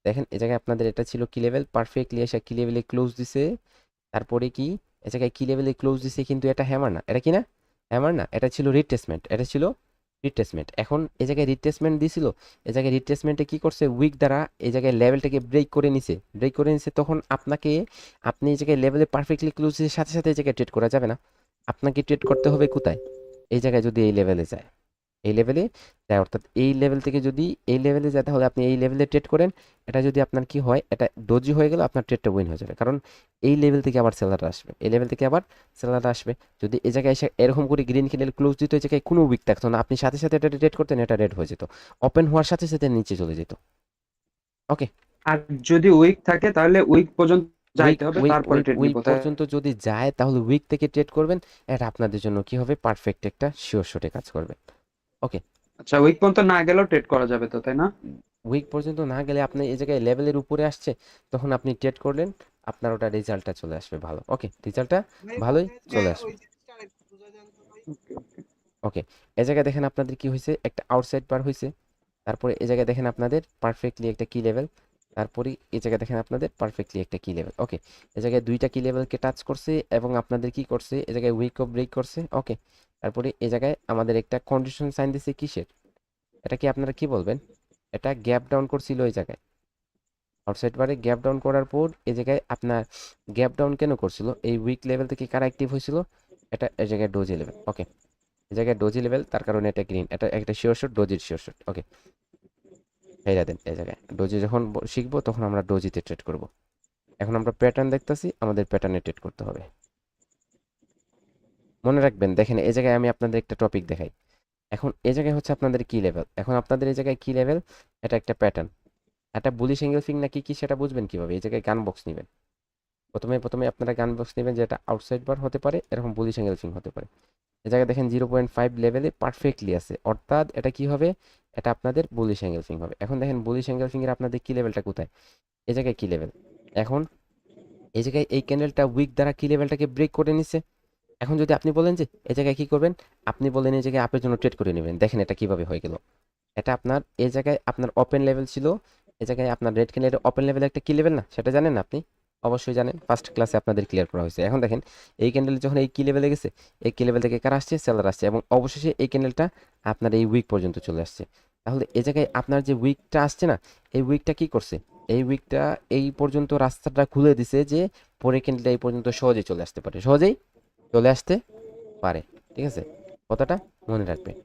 দেখেন এই জায়গায় আপনাদের এটা ছিল কি লেভেল, পারফেক্টলি এসে কি লেভেলে ক্লোজ দিছে, তারপরে কি এই জায়গায় কি লেভেলে ক্লোজ দিছে, কিন্তু এটা হ্যামার না, এটা কি না হ্যামার না, এটা ছিল রিট্রেসমেন্ট, এটা ছিল রিট্রেসমেন্ট। এখন এই জায়গায় রিট্রেসমেন্ট দিছিল, এই জায়গায় রিট্রেসমেন্টে কি করছে, উইক দ্বারা এই জায়গায় লেভেলটাকে ব্রেক করে নিছে, ব্রেক করে নিছে। তখন আপনাকে, আপনি এই জায়গায় লেভেলে পারফেক্টলি ক্লোজ দিছে সাথে সাথে এই জায়গায় ট্রেড করা যাবে না, আপনাকে ট্রেড করতে হবে কোথায়, এই জায়গায় যদি এই লেভেলে যায়, এই লেভেলে যায়, অর্থাৎ এই লেভেল থেকে যদি এই লেভেলে যায় তাহলে আপনি এই লেভেলে ট্রেড করেন। এটা যদি আপনার কি হয়, এটা ডোজি হয়ে গেল, আপনার ট্রেডটা উইন হয়ে যাবে, কারণ এই লেভেল থেকে আবার সেলার আসবে, এই লেভেল থেকে আবার সেলার আসবে। যদি এই জায়গায় এসে এরকম করে গ্রিন ক্যান্ডেল ক্লোজ দিত, এই জায়গায় কোনো উইক থাকতো না, আপনি সাথে সাথে এটা ট্রেড করতেন, এটা রেড হয়ে যেত, ওপেন হওয়ার সাথে সাথে নিচে চলে যেত। ওকে, আর যদি উইক থাকে তাহলে উইক পর্যন্ত যাইতে হবে, উইক তারপরে ট্রেড উইক নিব, তাই? পর্যন্ত যদি যায় তাহলে উইক থেকে ট্রেড করবেন, এটা আপনাদের জন্য কি হবে, পারফেক্ট একটা শিওর শটে কাজ করবে। ওকে, আচ্ছা, উইক পর্যন্ত না গেলেও ট্রেড করা যাবে তো, তাই না? উইক পর্যন্ত না গেলে আপনি এই জায়গায় লেভেলের উপরে আসছে, তখন আপনি ট্রেড করলেন, আপনার ওটা রেজাল্টটা চলে আসবে ভালো। ওকে, রেজাল্টটা ভালোই চলে আসবে। ওকে, এই জায়গায় দেখেন আপনাদের কি হয়েছে, একটা আউটসাইড বার হয়েছে, তারপরে এই জায়গায় দেখেন আপনাদের পারফেক্টলি একটা কি লেভেল, তারপরে এই জায়গায় দেখেন আপনাদের পারফেক্টলি একটা কি লেভেল। ওকে, এই জায়গায় দুইটা কি লেভেলকে টাচ করছে এবং আপনাদের কি করছে, এই জায়গায় উইক অফ ব্রেক করছে। ওকে, তারপরে এই জায়গায় আমাদের একটা কন্ডিশন সাইন দিছে কিসের, এটা কি আপনারা কি বলবেন, এটা গ্যাপ ডাউন করছিল এই জায়গায়, আউটসাইড বারে গ্যাপ ডাউন করার পর এই জায়গায় আপনার গ্যাপ ডাউন কেন করছিল, এই উইক লেভেল থেকে কারা অ্যাক্টিভ হয়েছিল, এটা এই জায়গায় ডোজি লেভেল। ওকে, এই জায়গায় ডোজি লেভেল, তার কারণে এটা গ্রিন, এটা একটা শিওর শট, ডোজির শিওর শট। ওকে, হেরা দেন, এই জায়গায় ডোজি যখন শিখবো তখন আমরা ডোজিতে ট্রেড করব। এখন আমরা প্যাটার্ন দেখতেছি, আমাদের প্যাটার্নে ট্রেড করতে হবে। মনে রাখবেন, দেখেন এই জায়গায় আমি আপনাদের একটা টপিক দেখাই। এখন এই জায়গায় হচ্ছে আপনাদের কি লেভেল, এখন আপনাদের এই জায়গায় কি লেভেল, এটা একটা প্যাটার্ন, একটা বুলিশ অ্যাঙ্গেল ফিং নাকি কি সেটা বুঝবেন কিভাবে, এই জায়গায় গান বক্স নেবেন, প্রথমে আপনারা গান বক্স নেবেন, যেটা আউটসাইড বার হতে পারে, এরকম বুলিশ অ্যাঙ্গেল ফিং হতে পারে। এই জায়গায় দেখেন 0.5 লেভেলে পারফেক্টলি আছে, অর্থাৎ এটা কি হবে, এটা আপনাদের বুলিশ অ্যাঙ্গেল ফিং হবে। এখন দেখেন বুলিশ অ্যাঙ্গেল ফিং এর আপনাদের কি লেভেলটা কোথায়, এই জায়গায় কি লেভেল। এখন এই জায়গায় এই ক্যান্ডেলটা উইক দ্বারা কি লেভেলটাকে ব্রেক করে নিছে। এখন যদি আপনি বলেন যে এই জায়গায় কি করবেন, আপনি বলেন এই জায়গায় আপের জন্য ট্রেড করে নেবেন, দেখেন এটা কিভাবে হয়ে গেল। এটা আপনার এই জায়গায় আপনার ওপেন লেভেল ছিল, এই জায়গায় আপনার রেড ক্যান্ডেলের ওপেন লেভেল একটা কি লেভেল না, সেটা জানেন না আপনি, অবশ্যই জানেন, ফার্স্ট ক্লাসে আপনাদের ক্লিয়ার করা হয়েছে। এখন দেখেন এই ক্যান্ডেল যখন এই কি লেভেলে গেছে, এই কি লেভেল থেকে কারা আসছে, সেলার আসছে, এবং অবশেষে এই ক্যান্ডেলটা আপনার এই উইক পর্যন্ত চলে আসছে। তাহলে এই জায়গায় আপনার যে উইকটা আসছে না, এই উইকটা কি করছে, এই উইকটা এই পর্যন্ত রাস্তাটা খুলে দিছে যে পরে ক্যান্ডেলটা এই পর্যন্ত সহজেই চলে আসতে পারে, সহজেই চলে আসতে পারে। ঠিক আছে, কথাটা মনে রাখবেন।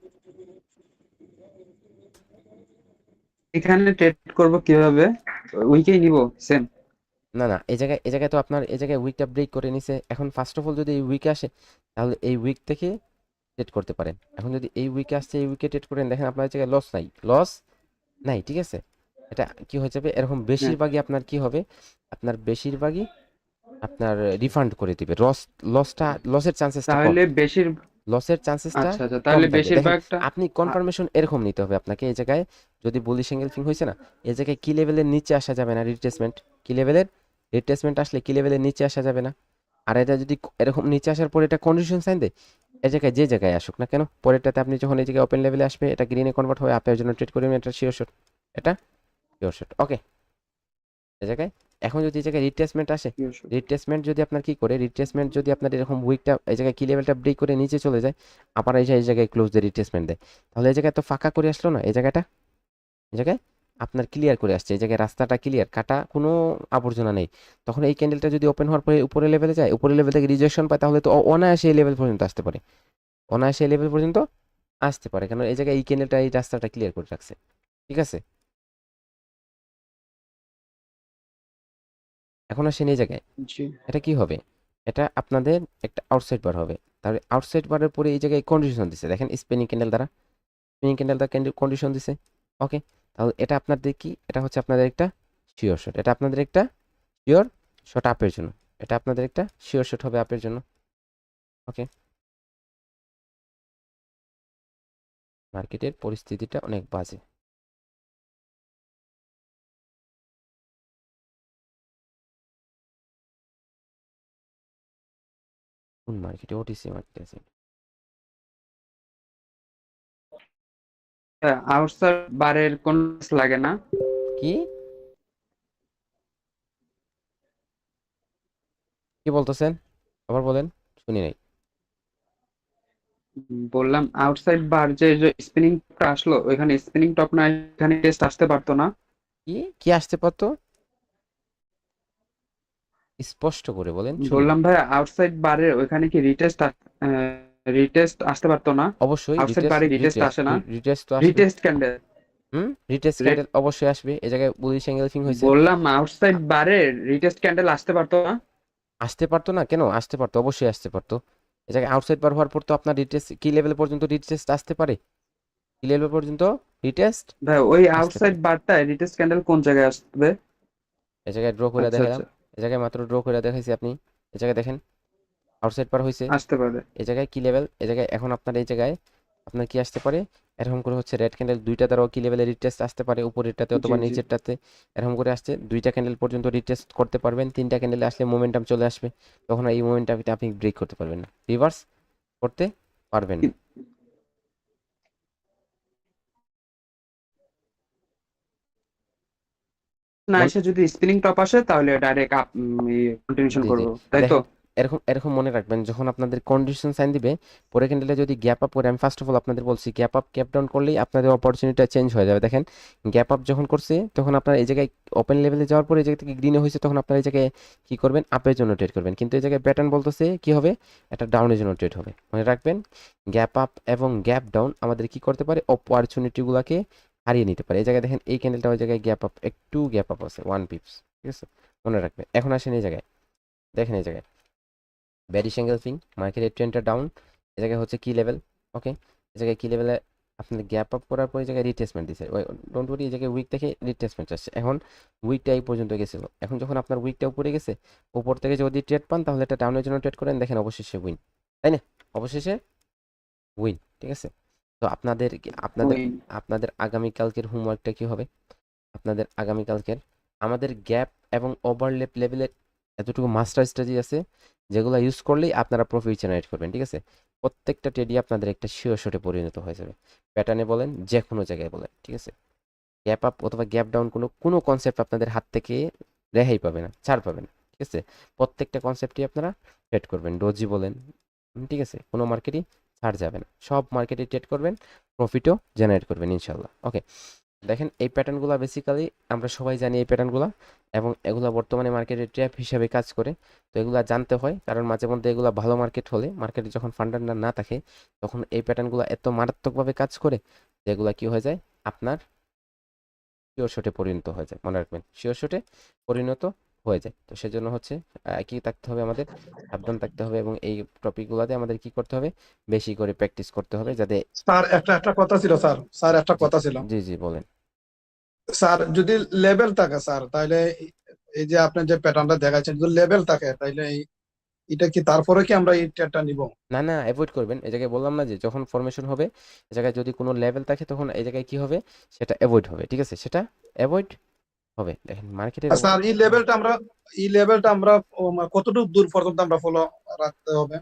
এখানে ট্রেড করব কিভাবে, উইকেই নিব সেম? না না, এই জায়গায় তো আপনার এই জায়গায় উইকটা ব্রেক করে নিছে। এখন ফার্স্ট অফ অল যদি এই উইকে আসে তাহলে এই উইক থেকে ট্রেড করতে পারেন। এখন যদি এই উইকে আসছে, এই উইকে ট্রেড করেন, দেখেন আপনার এই জায়গায় লস নাই, ঠিক আছে। এটা কি হয়ে যাবে, এরকম বেশিরভাগই আপনার কি হবে, আপনার বেশিরভাগই আপনার রিফান্ড করে দিবে, লসের চান্সেসটা কম, তাহলে বেশির লসের চান্সেসটা আচ্ছা আচ্ছা, কম তাহলে থাকবে। দেখেন বেশিরভাগটা আপনি কনফার্মেশন এরকম নিতে হবে আপনাকে, এই জায়গায় যদি বুলিশ অ্যাঙ্গেল ফিং হয়েছে না, এই জায়গায় কি লেভেলের নিচে আসা যাবে না, রিট্রেসমেন্ট কি লেভেলের, রিট্রেসমেন্ট আসলে কি লেভেলের নিচে আসা যাবে না। আর এটা যদি এরকম নিচে আসার পর এটা কন্ডিশন সাইন দেয়, এই জায়গায় যে জায়গায় আসুক না কেন, পরেরটাতে আপনি যখন এই জায়গায় ওপেন লেভেলে আসবে এটা গ্রিনে কনভার্ট হবে, আপের জন্য ট্রেড করবেন, এটা শিওর শট, এটা শিওর শট। ওকে, এই জায়গায় এখন যদি এই জায়গায় রিট্রেসমেন্ট আসে, রিট্রেসমেন্ট যদি আপনার কি করে, রিট্রেসমেন্ট যদি আপনার এরকম উইকটা এই জায়গায় কি লেভেলটা ব্রেক করে নিচে চলে যায়, আবার এই জায়গায় ক্লোজ দিয়ে রিট্রেসমেন্ট দেয়, তাহলে এই জায়গায় তো ফাঁকা করে আসলো না, এই জায়গাটা এই জায়গায় আপনার ক্লিয়ার করে আসছে, এই জায়গায় রাস্তাটা ক্লিয়ার, কাটা কোনো আবর্জনা নেই। তখন এই ক্যান্ডেলটা যদি ওপেন হওয়ার পরে উপরে লেভেলে যায়, উপরে লেভেল থেকে রিজেকশন পায়, তাহলে তো অনায়াসে এই লেভেল পর্যন্ত আসতে পারে, অনায়াসে এই লেভেল পর্যন্ত আসতে পারে, কারণ এই জায়গায় এই ক্যান্ডেলটা এই রাস্তাটা ক্লিয়ার করে রাখছে। ঠিক আছে, এখন আসেন এই জায়গায়, জি এটা কি হবে, এটা আপনাদের একটা আউটসাইড বার হবে। তাহলে আউটসাইড বারের পরে এই জায়গায় কন্ডিশন দিছে, দেখেন স্পিনিং ক্যান্ডেল দ্বারা, স্পিনিং ক্যান্ডেল দ্বারা কন্ডিশন দিছে। ওকে, তাহলে এটা আপনাদের কি, এটা হচ্ছে আপনাদের একটা শিওর শট, এটা আপনাদের একটা শিওর শট আপের জন্য, এটা আপনাদের একটা শিওর শট হবে আপের জন্য। ওকে, মার্কেটের পরিস্থিতিটা অনেক বাজে। কোন মার্কেটে, ওটিসি মার্কেটে আছে আউটসাইড বারের কোন লাগে না। কি, কি বলতেছেন আবার বলেন, শুনি নাই। বললাম আউটসাইড বার যে স্পিনিং টপটা আসলো, ওইখানে স্পিনিং টপ না, এখানে টেস্ট আসতে পারতো না। কি কি আসতে পারতো, স্পষ্ট করে বলেন, শুনি নাই। বললাম ভাই আউটসাইড বারের ওইখানে কি রিটেস্ট আসতে পারতো না। অবশ্যই আউটসাইড বারে রিটেস্ট আসে না, রিটেস্ট তো আসবে। Retest candle. রিটেস্ট ক্যান্ডেল অবশ্যই আসবে, এই জায়গায় বুলিশ এঙ্গেলফিং হয়েছে। বললাম আউটসাইড বারে রিটেস্ট ক্যান্ডেল আসতে পারতো না। আসতে পারতো না কেন, আসতে পারতো, অবশ্যই আসতে পারতো। এই জায়গায় আউটসাইড বার হওয়ার পর তো আপনার রিটেস্ট কি লেভেল পর্যন্ত রিটেস্ট আসতে পারে, কি লেভেল পর্যন্ত রিটেস্ট ভাই ওই আসতে আউটসাইড পারে। বারটায় রিটেস্ট ক্যান্ডেল কোন জায়গায় আসবে? এই জায়গায় ড্র করে আচ্ছা দেখালাম, আচ্ছা, এই জায়গায় মাত্র ড্র করে দেখাইছি আপনি, এই জায়গায় দেখেন আউটসাইড পার হয়েছে, আসতে পারে। এই জায়গায় কি লেভেল, এই জায়গায় এখন আপনার এই জায়গায় আপনার কি আসতে পারে, এরকম করে হচ্ছে রেড ক্যান্ডেল দুইটা দ্বারাও কি লেভেলে রিটেস্ট আসতে পারে, উপরেরটাতে জি অথবা জি। নিচেরটাতে, এরকম করে আসছে দুইটা ক্যান্ডেল পর্যন্ত রিটেস্ট করতে পারবেন, তিনটা ক্যান্ডেলে আসলে মোমেন্টাম চলে আসবে, তখন এই মোমেন্টামটা আপনি ব্রেক করতে পারবেন না, রিভার্স করতে পারবেন না। না মন- এসে যদি স্পিনিং টপ আসে তাহলে ডাইরেক্ট আপ কন্টিনিউশন জি জি, করবো, তাই তো? দেখেন এরকম এরকম মনে রাখবেন, যখন আপনাদের কন্ডিশন সাইন দিবে, পরে ক্যান্ডেলে যদি গ্যাপ আপ করে, আমি ফার্স্ট অফ অল আপনাদের বলছি গ্যাপ আপ গ্যাপ ডাউন করলেই আপনাদের অপরচুনিটিটা চেঞ্জ হয়ে যাবে। দেখেন গ্যাপ আপ যখন করছে তখন আপনার এই জায়গায় ওপেন লেভেলে যাওয়ার পরে এই জায়গা থেকে গ্রিনে হয়েছে, তখন আপনার এই জায়গায় কি করবেন, আপের জন্য ট্রেড করবেন, কিন্তু এই জায়গায় প্যাটার্ন বলতেছে কি হবে, এটা ডাউনের জন্য ট্রেড হবে। মনে রাখবেন গ্যাপ আপ এবং গ্যাপ ডাউন আমাদের কি করতে পারে, অপরচুনিটিগুলোকে হারিয়ে নিতে পারে। এই জায়গায় দেখেন এই ক্যান্ডেলটা ওই জায়গায় গ্যাপ আপ, একটু গ্যাপ আপ আছে 1 পিপস, ঠিক আছে, মনে রাখবেন। এখন আসেন এই জায়গায়, দেখেন এই জায়গায় বেরিশ এঙ্গেলফিং, মার্কেটের ট্রেন্ডটা ডাউন, এই জায়গায় হচ্ছে কি লেভেল। ওকে, এই জায়গায় কি লেভেলে আপনার গ্যাপ আপ করার পরে এই জায়গায় রিট্রেসমেন্ট দিচ্ছে, ওই ডোন্ট ওয়ারি, এই জায়গায় উইক থেকে রিট্রেসমেন্ট আসছে, এখন উইকটা এই পর্যন্ত গেছিল, এখন যখন আপনার উইকটা উপরে গেছে, উপর থেকে যদি ট্রেড পান তাহলে এটা ডাউনের জন্য ট্রেড করেন, দেখেন অবশেষে উইন, তাই না, অবশেষে উইন। ঠিক আছে, তো আপনাদের আপনাদের ওই আপনাদের আগামীকালকের হোমওয়ার্কটা কি হবে, আপনাদের আগামীকালকের আমাদের গ্যাপ এবং ওভারল্যাপ লেভেলের এতটুকু মাস্টার স্ট্র্যাটেজি আছে যেগুলো ইউজ করলেই আপনারা প্রফিট জেনারেট করবেন। ঠিক আছে, প্রত্যেকটা ট্রেডই আপনাদের একটা শিওর শটে পরিণত হয়ে যাবে, প্যাটার্নে বলেন যে কোনো জায়গায় বলেন। ঠিক আছে, গ্যাপ আপ অথবা গ্যাপ ডাউন কোনো কোনো কনসেপ্ট আপনাদের হাত থেকে রেহাই পাবে না, ছাড় পাবে না। ঠিক আছে, প্রত্যেকটা কনসেপ্টই আপনারা ট্রেড করবেন, ডোজি বলেন, ঠিক আছে, কোনো মার্কেটই ছাড় যাবে না, সব মার্কেটে ট্রেড করবেন, প্রফিটও জেনারেট করবেন ইনশাল্লাহ। ওকে, দেখেন এই প্যাটার্নগুলো বেসিক্যালি আমরা সবাই জানি এই প্যাটার্নগুলো, এবং এগুলা বর্তমানে মার্কেটে ট্র্যাপ হিসাবে কাজ করে। তো এগুলা জানতে হয়, কারণ মাঝে মধ্যে এগুলা ভালো মার্কেট হলে, মার্কেটে যখন ফান্ডামেন্টাল না থাকে তখন এই প্যাটার্নগুলো এত মারাত্মকভাবে কাজ করে যেগুলা কি হয়ে যায়, আপনার শিওর শটে পরিণত হয়ে যায়। মনে রাখবেন শিওর শটে পরিণত হয়ে যায়। তো সেজন্য হচ্ছে কি থাকতে হবে, আমাদের সাবধান থাকতে হবে, এবং এই টপিকগুলোতে আমাদের কি করতে হবে, বেশি করে প্র্যাকটিস করতে হবে যাতে। স্যার একটা একটা কথা ছিল স্যার, স্যার একটা জি কথা ছিল জি জি বলেন। স্যার, যদি লেভেল থাকে স্যার তাহলে এই যে আপনি যে প্যাটার্নটা দেখাচ্ছেন, যদি লেভেল থাকে তাহলে এটা কি তারপরে কি আমরা এই ট্রেডটা নিব? না না, অ্যাভয়েড করবেন, এই জায়গায় বললাম না যে যখন ফরমেশন হবে এই জায়গায় যদি কোনো লেভেল থাকে তখন এই জায়গায় কি হবে, সেটা অ্যাভয়েড হবে। ঠিক আছে, সেটা অ্যাভয়েড হবে। দেখেন মার্কেটের আর স্যার এই লেভেলটা আমরা কতটুকু দূর পর্যন্ত আমরা ফলো রাখতে হবে?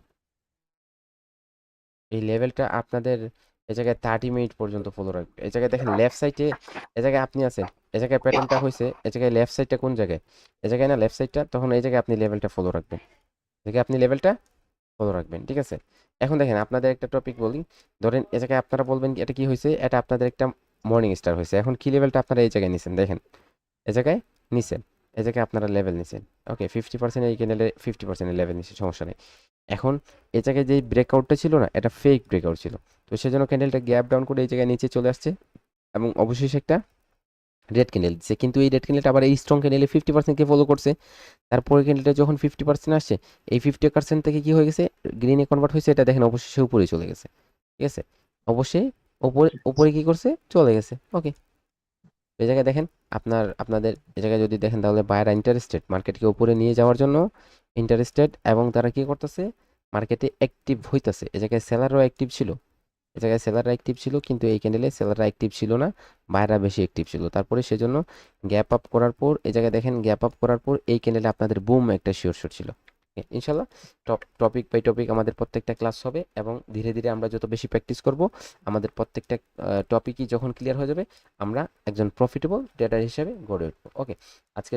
এই লেভেলটা আপনাদের এই জায়গায় 30 মিনিট পর্যন্ত ফলো রাখবে। এই জায়গায় দেখেন লেফট সাইডে, এই জায়গায় আপনি আছেন, এই জায়গায় প্যাটার্নটা হয়েছে, এই জায়গায় লেফট সাইডটা কোন জায়গায়, এই জায়গায় না লেফট সাইডটা, তখন এই জায়গায় আপনি লেভেলটা ফলো রাখবেন, এই জায়গায় আপনি লেভেলটা ফলো রাখবেন, ঠিক আছে। এখন দেখেন আপনাদের একটা টপিক বলি, ধরেন এই জায়গায় আপনারা বলবেন এটা কি হয়েছে, এটা আপনাদের একটা মর্নিং স্টার হয়েছে। এখন কি লেভেলটা আপনারা এই জায়গায় নিছেন, দেখেন এই জায়গায় নিছেন, এই জায়গায় আপনারা লেভেল নিছেন, ওকে 50% এই ক্যান্ডেলে 50% লেভেল নিচ্ছে, সমস্যা নেই। এখন এই জায়গায় যে ব্রেকআউটটা ছিল না, এটা ফেক ব্রেকআউট ছিল, তো সেজন্য ক্যান্ডেলটা গ্যাপ ডাউন করে এই জায়গায় নিচে চলে আসছে এবং অবশেষে একটা রেড ক্যান্ডেল দিচ্ছে। কিন্তু এই রেড ক্যান্ডেলটা আবার এই স্ট্রং ক্যান্ডেলে 50%কে ফলো করছে। তারপরে ক্যান্ডেলটা যখন 50% আসছে, এই 50% থেকে কি হয়ে গেছে, গ্রিনে কনভার্ট হয়েছে, এটা দেখেন অবশেষে উপরে চলে গেছে, ঠিক আছে। অবশ্যই উপরে উপরে কি করছে, চলে গেছে, ওকে। এই জায়গায় দেখেন আপনাদের এই জায়গায় যদি দেখেন তাহলে বায়াররা ইন্টারেস্টেড মার্কেটকে উপরে নিয়ে যাওয়ার জন্য, ইন্টারেস্টেড, এবং তারা কি করতেছে, মার্কেটে অ্যাক্টিভ হইতাছে। এই জায়গায় সেলারও অ্যাক্টিভ ছিল, এই জায়গায় সেলাররা অ্যাক্টিভ ছিল, কিন্তু এই ক্যান্ডেলে সেলাররা অ্যাক্টিভ ছিল না, বায়াররা বেশি অ্যাক্টিভ ছিল। তারপরে সেজন্য গ্যাপ আপ করার পর, এই জায়গায় দেখেন গ্যাপ আপ করার পর এই ক্যান্ডেলে আপনাদের বুম একটা শিওর শট ছিল। ইনশাল্লাহ টপিক বাই টপিক আমাদের প্রত্যেকটা ক্লাস হবে, এবং ধীরে ধীরে আমরা যত বেশি প্র্যাকটিস করব, আমাদের প্রত্যেকটা টপিকই যখন ক্লিয়ার হয়ে যাবে, আমরা একজন প্রফিটেবল ট্রেডার হিসেবে গড়ে উঠবো। ওকে, আজকে